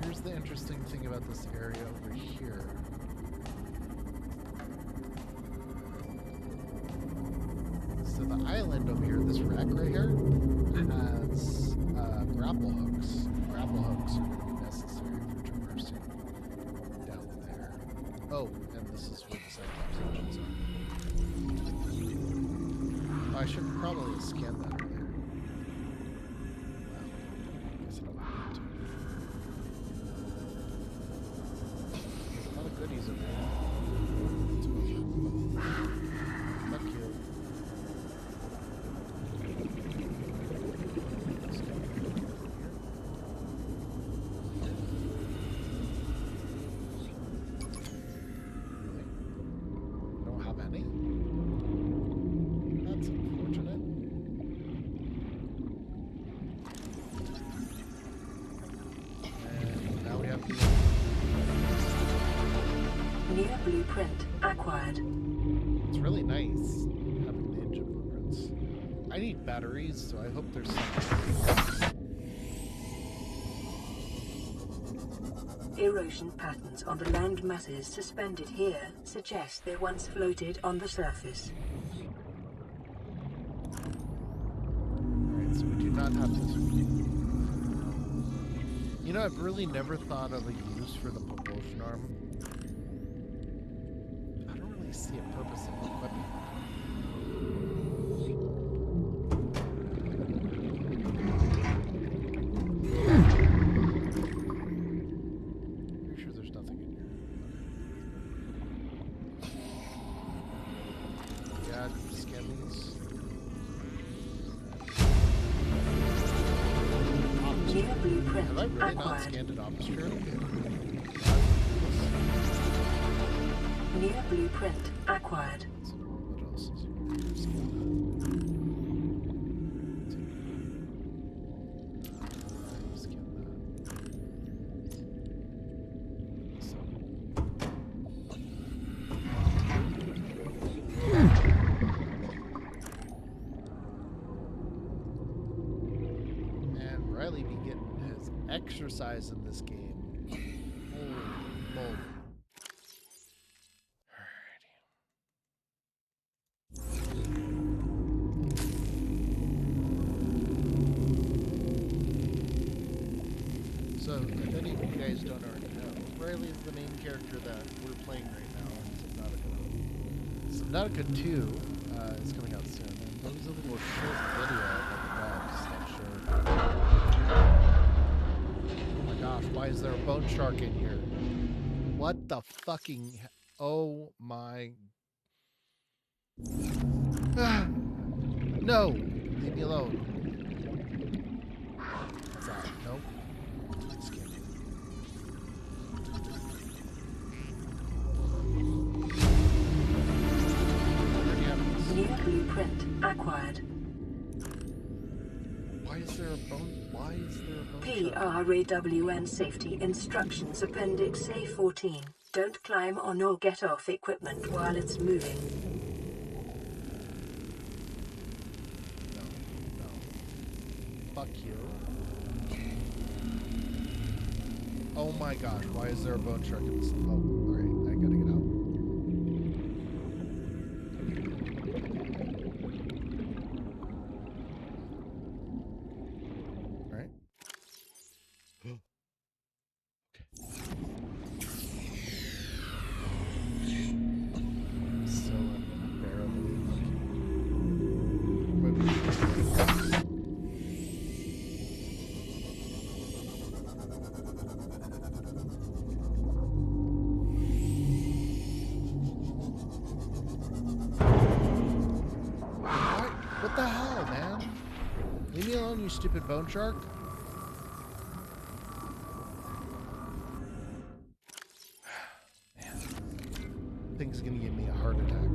Here's the interesting thing about this area over here. So the island over here, this wreck right here, has grapple hooks. Grapple hooks are going to be necessary for traversing down there. Oh, and this is where the Cyclops engines are. I should probably have scanned that earlier. Wow. I guess I don't need to. There's a lot of goodies over here. Fuck you. New blueprint acquired. It's really nice having the engine blueprints. I need batteries, so I hope there's some. Erosion patterns on the land masses suspended here suggest they once floated on the surface. Alright, so we do not have this. You know, I've really never thought of a use for the propulsion arm. I don't really see a purpose in equipping it. Pretty sure there's nothing in here. Yeah, scan these. New blueprint Have I really not acquired. scanned an atmosphere? New blueprint acquired. So what else is here? Scan that. Scan that. And Riley be getting his exercise in this game. Holy moly. So, if any of you guys don't already know, Riley is the main character that we're playing right now in Subnautica. Subnautica 2 is coming out soon, and there was a little short video about the dogs that showed. Oh my gosh, why is there a bone shark in here? What the fucking... Oh my... No! Leave me alone. What's that? Nope. New blueprint acquired. Why is there a bone? Why is there a bone shark? PRAWN Safety Instructions Appendix A14. Don't climb on or get off equipment while it's moving. No. Fuck you. Oh my gosh, why is there a bone shark in this? Oh, alright, I gotta get out. Alright. So unbearably lucky. What the hell, man? Leave me alone, you stupid bone shark. Man. Thing's gonna give me a heart attack.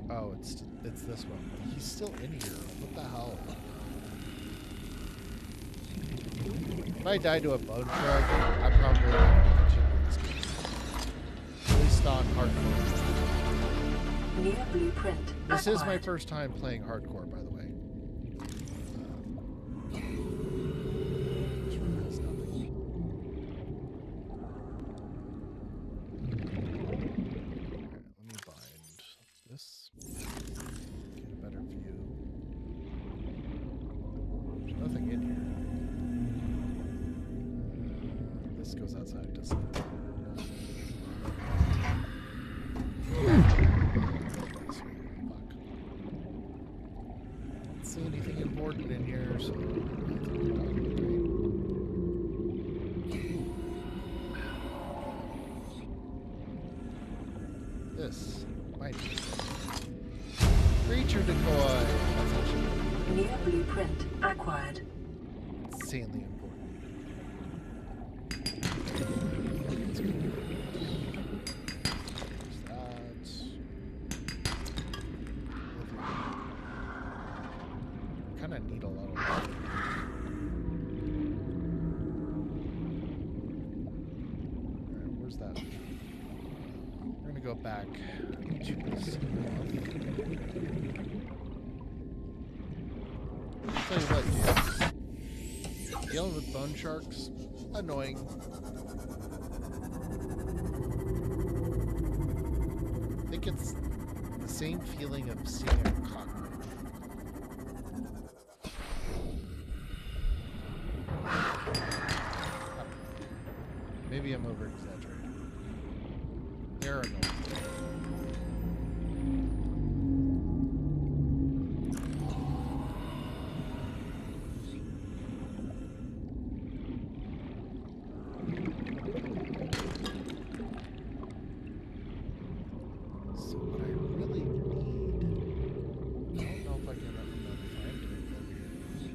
Oh, it's this one. He's still in here. What the hell? If I die to a bone shark, I'm probably not gonna continue this game. At least on hardcore. New blueprint. This is my first time playing hardcore, by the way. This room has nothing. Alright, let me bind this. Get a better view. There's nothing in here. This goes outside, doesn't it? See anything important in here, so this might be creature decoy. That's actually New blueprint acquired. insanely important. Kind of need a lot of water. Alright, where's that? We're gonna go back to this. I'll tell you what, dude. Dealing with bone sharks, annoying. I think it's the same feeling of seeing a cockroach. Maybe I'm over-exaggerating. They're annoying. So what I really need... I don't know if I can find it over here.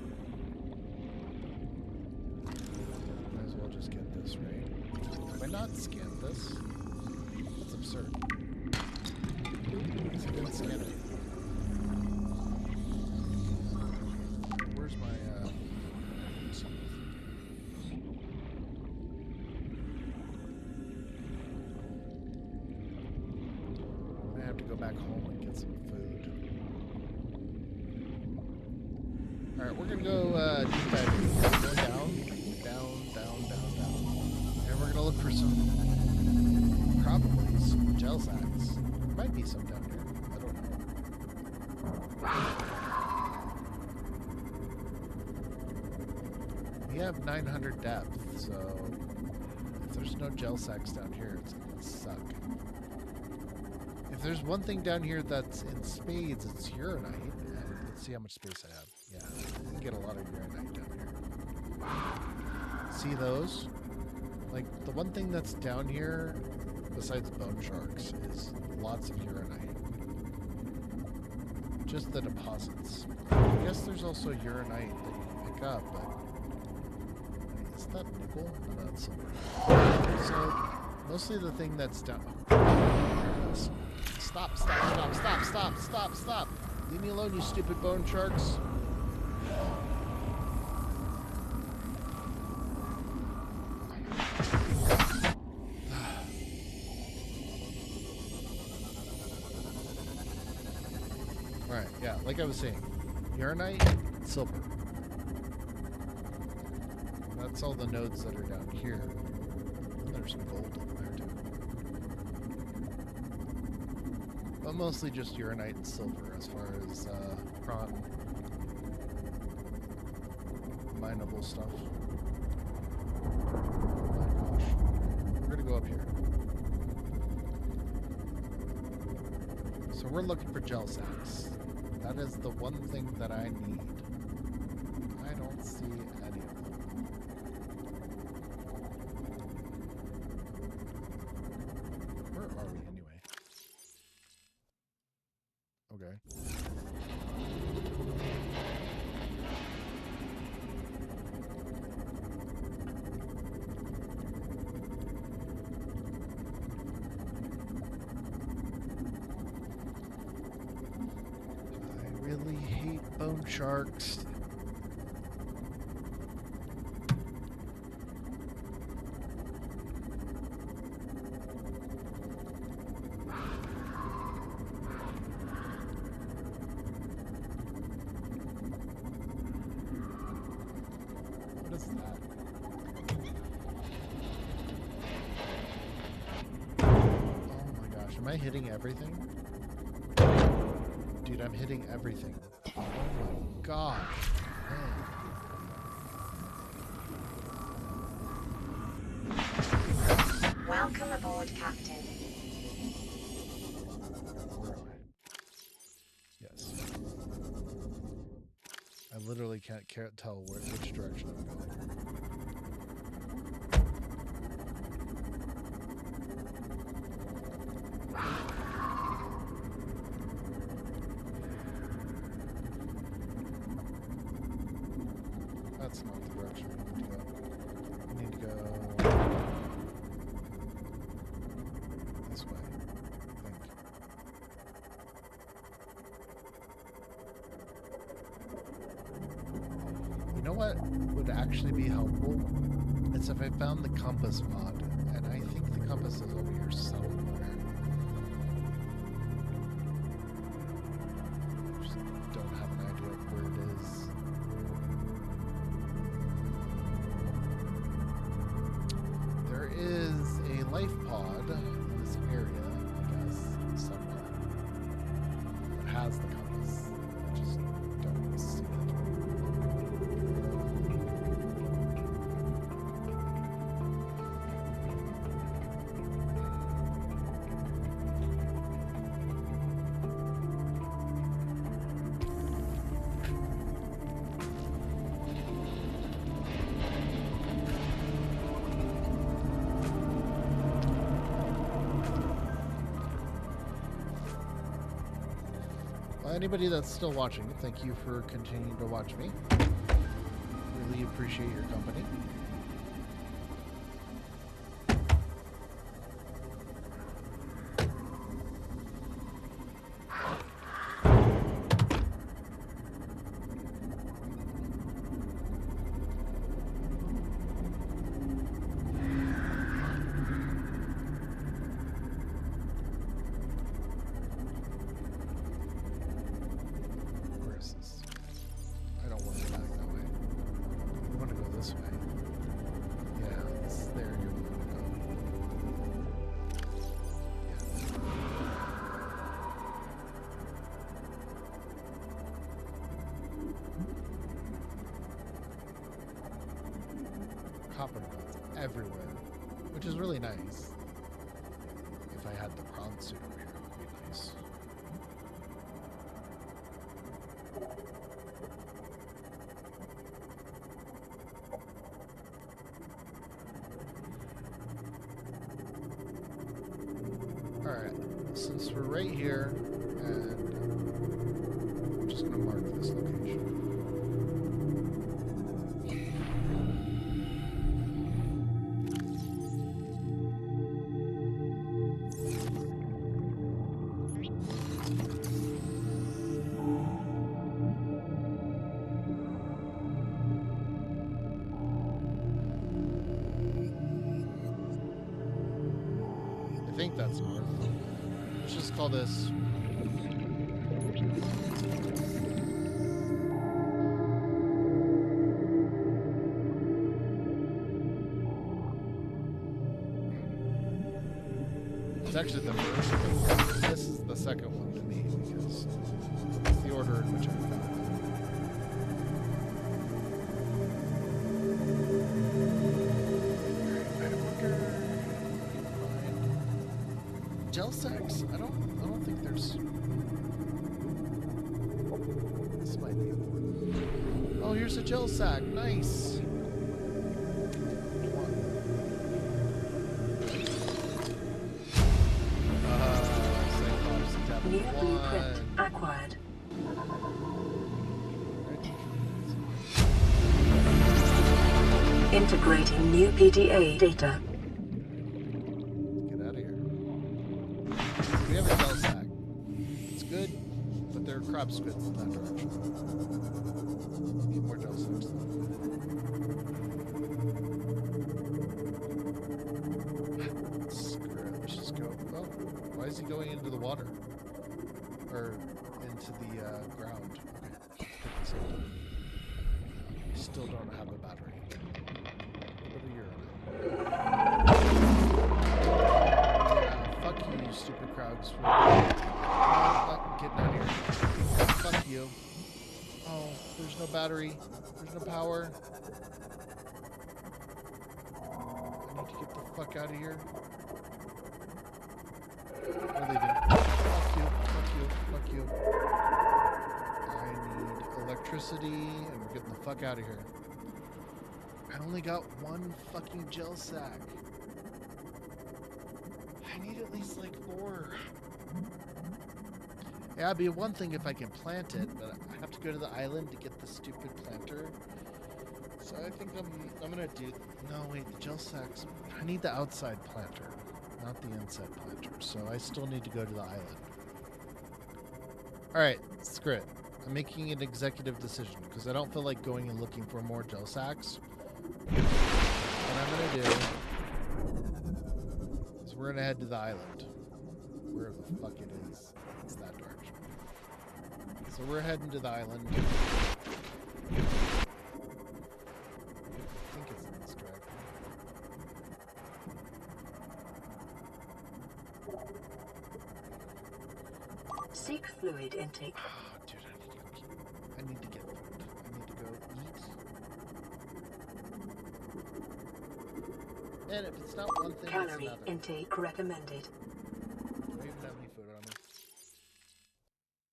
Might as well just get this, right? Why not scan this? That's absurd. I didn't scan it. Where's my, I have to go back home and get some food. Alright, we're gonna go, deep diving. Going down. And we're gonna look for some, probably some gel sacks. There might be some down here. I don't know. We have 900 depth, so if there's no gel sacks down here, it's gonna suck. If there's one thing down here that's in spades, it's uranite. And let's see how much space I have. Yeah, I can get a lot of uranite down here. See those? Like, the one thing that's down here, besides bone sharks, is lots of uranite. Just the deposits. I guess there's also uranite that you can pick up, but... Is that nickel? No, that's silver. So, mostly the thing that's down... Stop. Leave me alone, you stupid bone sharks. Alright, yeah, like I was saying, uranite, silver. That's all the nodes that are down here. There's some gold over there too. But mostly just uranite and silver as far as prawn mineable stuff. Oh my gosh. We're gonna go up here. So we're looking for gel sacks. That is the one thing that I need. I don't see any of them. Where are we anyway? Okay. I really hate bone sharks. What is that? Oh my gosh, am I hitting everything? Dude, I'm hitting everything. Oh my gosh. Man. Welcome aboard, Captain. Where am I? Yes. I literally can't tell which direction I'm going. That's not the direction I need to go. I need to go this way, I think. You know what would actually be helpful? It's if I found the compass mod, and I think the compass is over here somewhere. Just don't have an idea of where it is. There is a life pod in this area, I guess, somewhere. That has the compass. I just don't see it. Well, anybody that's still watching, thank you for continuing to watch me. Really appreciate your company. Where is this? I don't want to go back that way. I want to go this way. Yeah, it's there you want to go. Yeah. Copper nuts everywhere, which is really nice. If I had the prawn suit over here, it would be nice. Alright, since we're right here, and I'm just going to mark this location. I think that's north. Let's just call this. It's actually the first one. This is the second one to me because it's the order in which I found them. Gel sacks? I don't think there's. This might be important. Oh, here's a gel sack. Nice. New blueprint acquired. Integrating new PDA data. Get out of here. We have a gel sack. It's good, but there are crop squids in that direction. Need more gel sacks. Screw it. Let's just go. Oh, why is he going into the water? Or into the ground? Okay. Pick this up. I still don't have a battery. What are you? Fuck you, you stupid crowds. Getting out of here. Fuck you. Oh, there's no battery. There's no power. I need to get the fuck out of here. We're leaving. Fuck you. Fuck you. Fuck you. I need electricity, and we're getting the fuck out of here. I only got one fucking gel sack. I need at least like 4. Yeah, it'd be one thing if I can plant it, but I have to go to the island to get the stupid planter. So I think I'm gonna do. No, wait, the gel sacks. I need the outside planter, not the inside planter. So I still need to go to the island. All right, screw it. I'm making an executive decision because I don't feel like going and looking for more gel sacks. What I'm gonna do is we're gonna head to the island. Where the fuck it is. It's that direction. So we're heading to the island. I think it's in this direction. Seek fluid intake. Oh, dude, I need to get food. I need to go eat. And if it's not one thing, Calorie it's another. intake recommended. Do I even have any food on me?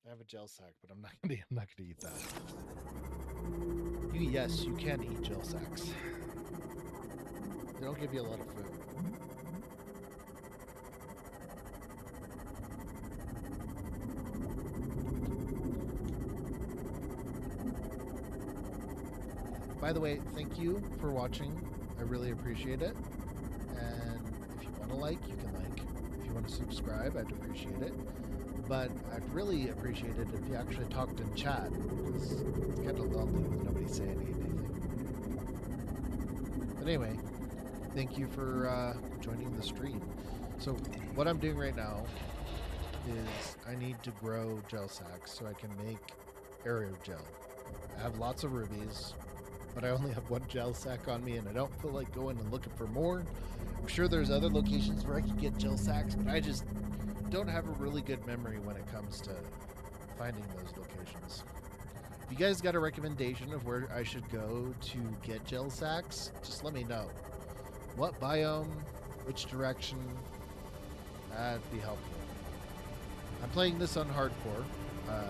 I have a gel sack, but I'm not gonna eat that. Yes, you can eat gel sacks. They don't give you a lot of food. By the way, thank you for watching. I really appreciate it. And if you want to like, you can like. If you want to subscribe, I'd appreciate it. But I'd really appreciate it if you actually talked in chat, because it's kind of lonely with nobody saying anything. But anyway, thank you for joining the stream. So what I'm doing right now is I need to grow gel sacks so I can make aerogel. I have lots of rubies, but I only have one gel sack on me, and I don't feel like going and looking for more. I'm sure there's other locations where I can get gel sacks, but I just don't have a really good memory when it comes to finding those locations. If you guys got a recommendation of where I should go to get gel sacks, just let me know. What biome, which direction, that'd be helpful. I'm playing this on hardcore. The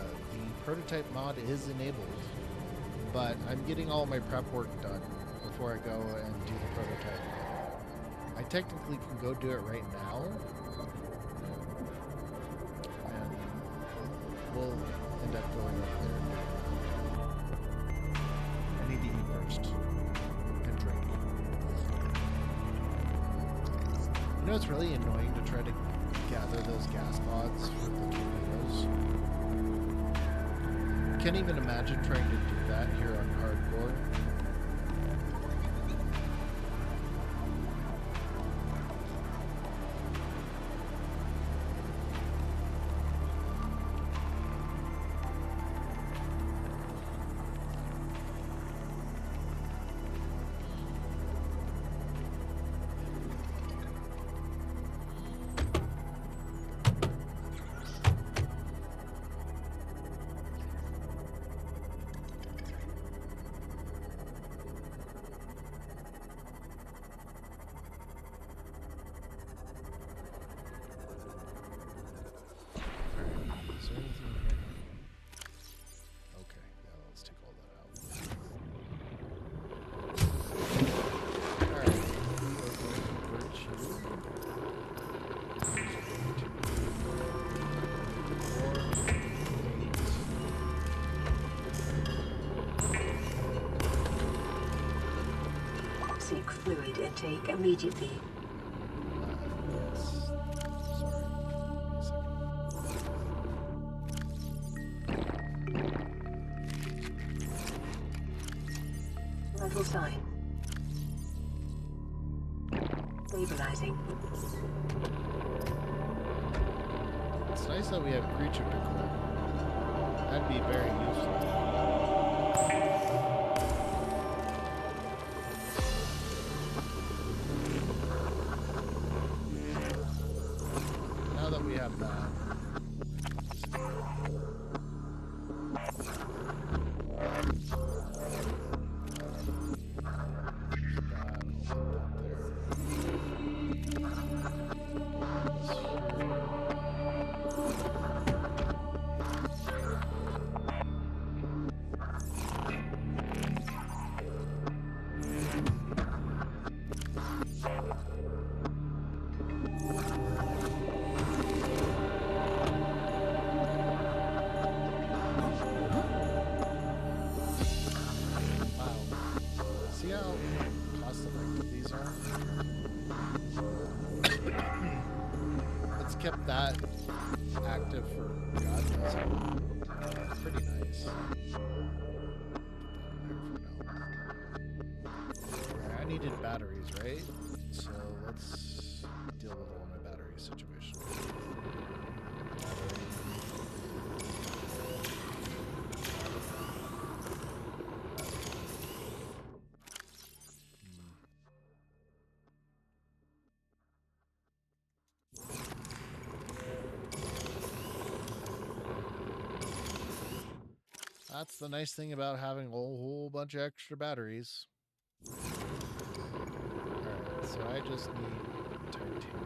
prototype mod is enabled, but I'm getting all my prep work done before I go and do the prototype. I technically can go do it right now, and we'll end up going over there. I need to eat first and drink. You know, it's really annoying to try to gather those gas pods for the tornadoes. Can't even imagine trying to do that here on hardcore. Seek fluid intake immediately. Vital sign. Stabilizing. It's nice that we have creature decor. That'd be very useful. Now that we have that. See how cost effective these are? It's kept that active for God knows how long. Pretty nice. Alright, I needed batteries, right? So let's deal with all my battery situation. That's the nice thing about having a whole bunch of extra batteries. Alright, so I just need titanium.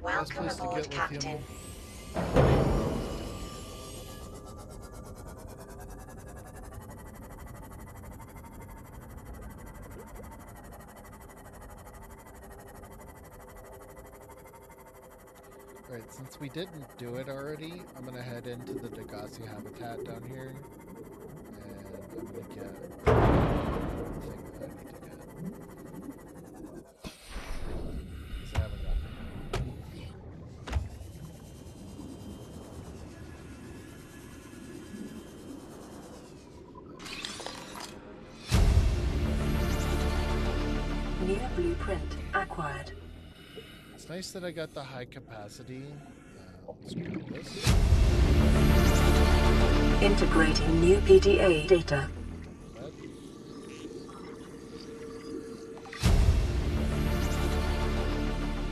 Welcome aboard, Captain. Alright, since we didn't do it already, I'm gonna head into the Degassi habitat down here. And I'm gonna get the thing that I need to get. Because I haven't gotten it yet. New blueprint acquired. It's nice that I got the high capacity. Let's grab this. Integrating new PDA data. That.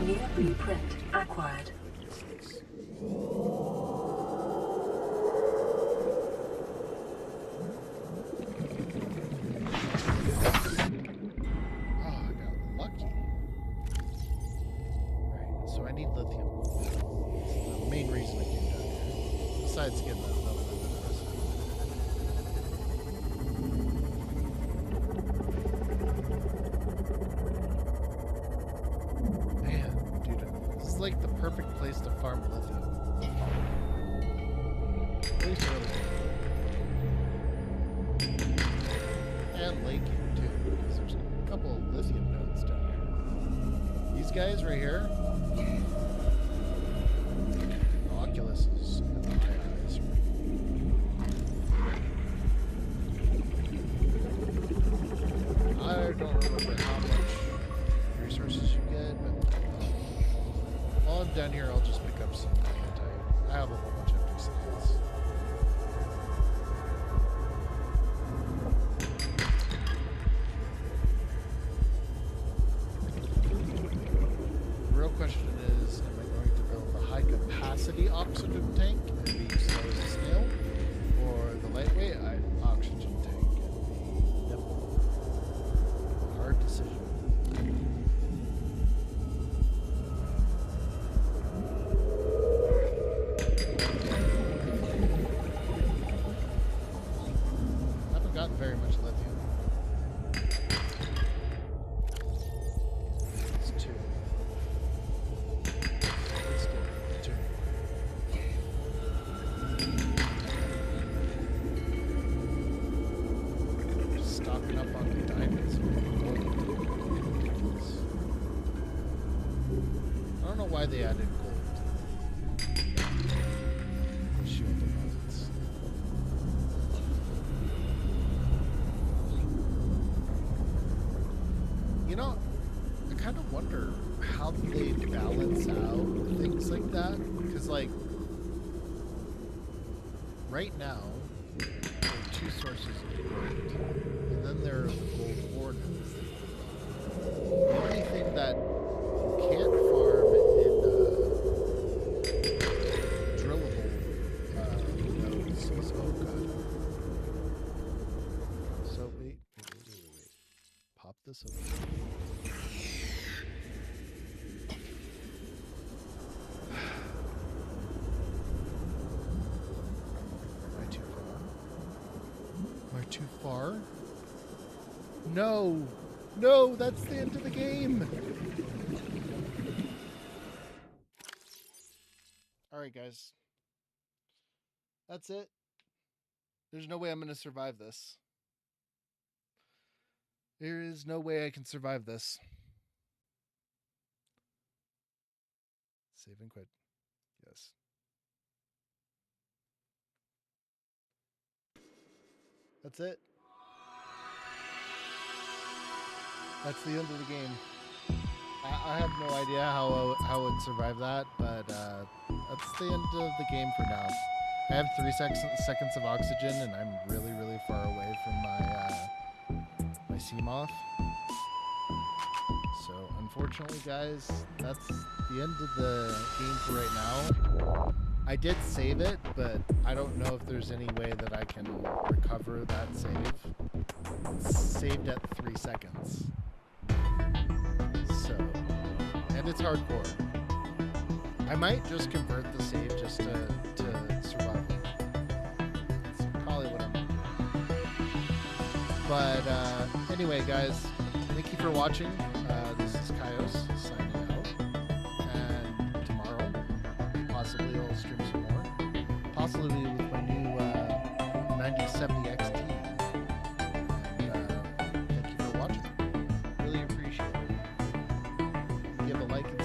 New blueprint acquired. So I need lithium. It's the main reason I came down here. Besides getting that another recipe. Man, dude, this is like the perfect place to farm lithium. At least early. And laking too, because there's a couple of lithium nodes down here. These guys right here. Oculus is in my eyes. I don't remember how much resources you get, but while I'm down here, I'll just pick up some magnetite. I have a whole bunch of empty slots. The real question is, am I going to build a high capacity oxygen hydrogen tank and be slow as a snail, or the lightweight oxygen tank and be nimble. Hard decision. I haven't gotten very much lithium. It's 2. Let's do it. 2. Just stocking up on the diamonds. I don't know why they added gold. The shield deposits. You know, I kind of wonder how they balance out things like that. Because, like, right now, there are 2 sources of gold. And then there are the gold ordnance. The only thing that you can't farm in drillable nodes is, oh god. So, wait. Pop this over. Am I too far? Am I too far? No! No, that's the end of the game! Alright, guys. That's it. There's no way I'm going to survive this. There is no way I can survive this. Save and quit. Yes. That's it. That's the end of the game. I have no idea how I would survive that, but that's the end of the game for now. I have 3 seconds of oxygen, and I'm really, really far away from my Seamoth. So, unfortunately, guys, that's the end of the game for right now. I did save it, but I don't know if there's any way that I can recover that save. It's saved at 3 seconds. So, and it's hardcore. I might just convert the save just to survive. That's probably what I'm doing. But anyway, guys, thank you for watching. This is Kaios signing out. And tomorrow, possibly I'll stream some more. Possibly with my new 9070 XT. And thank you for watching. Really appreciate it. Give a like and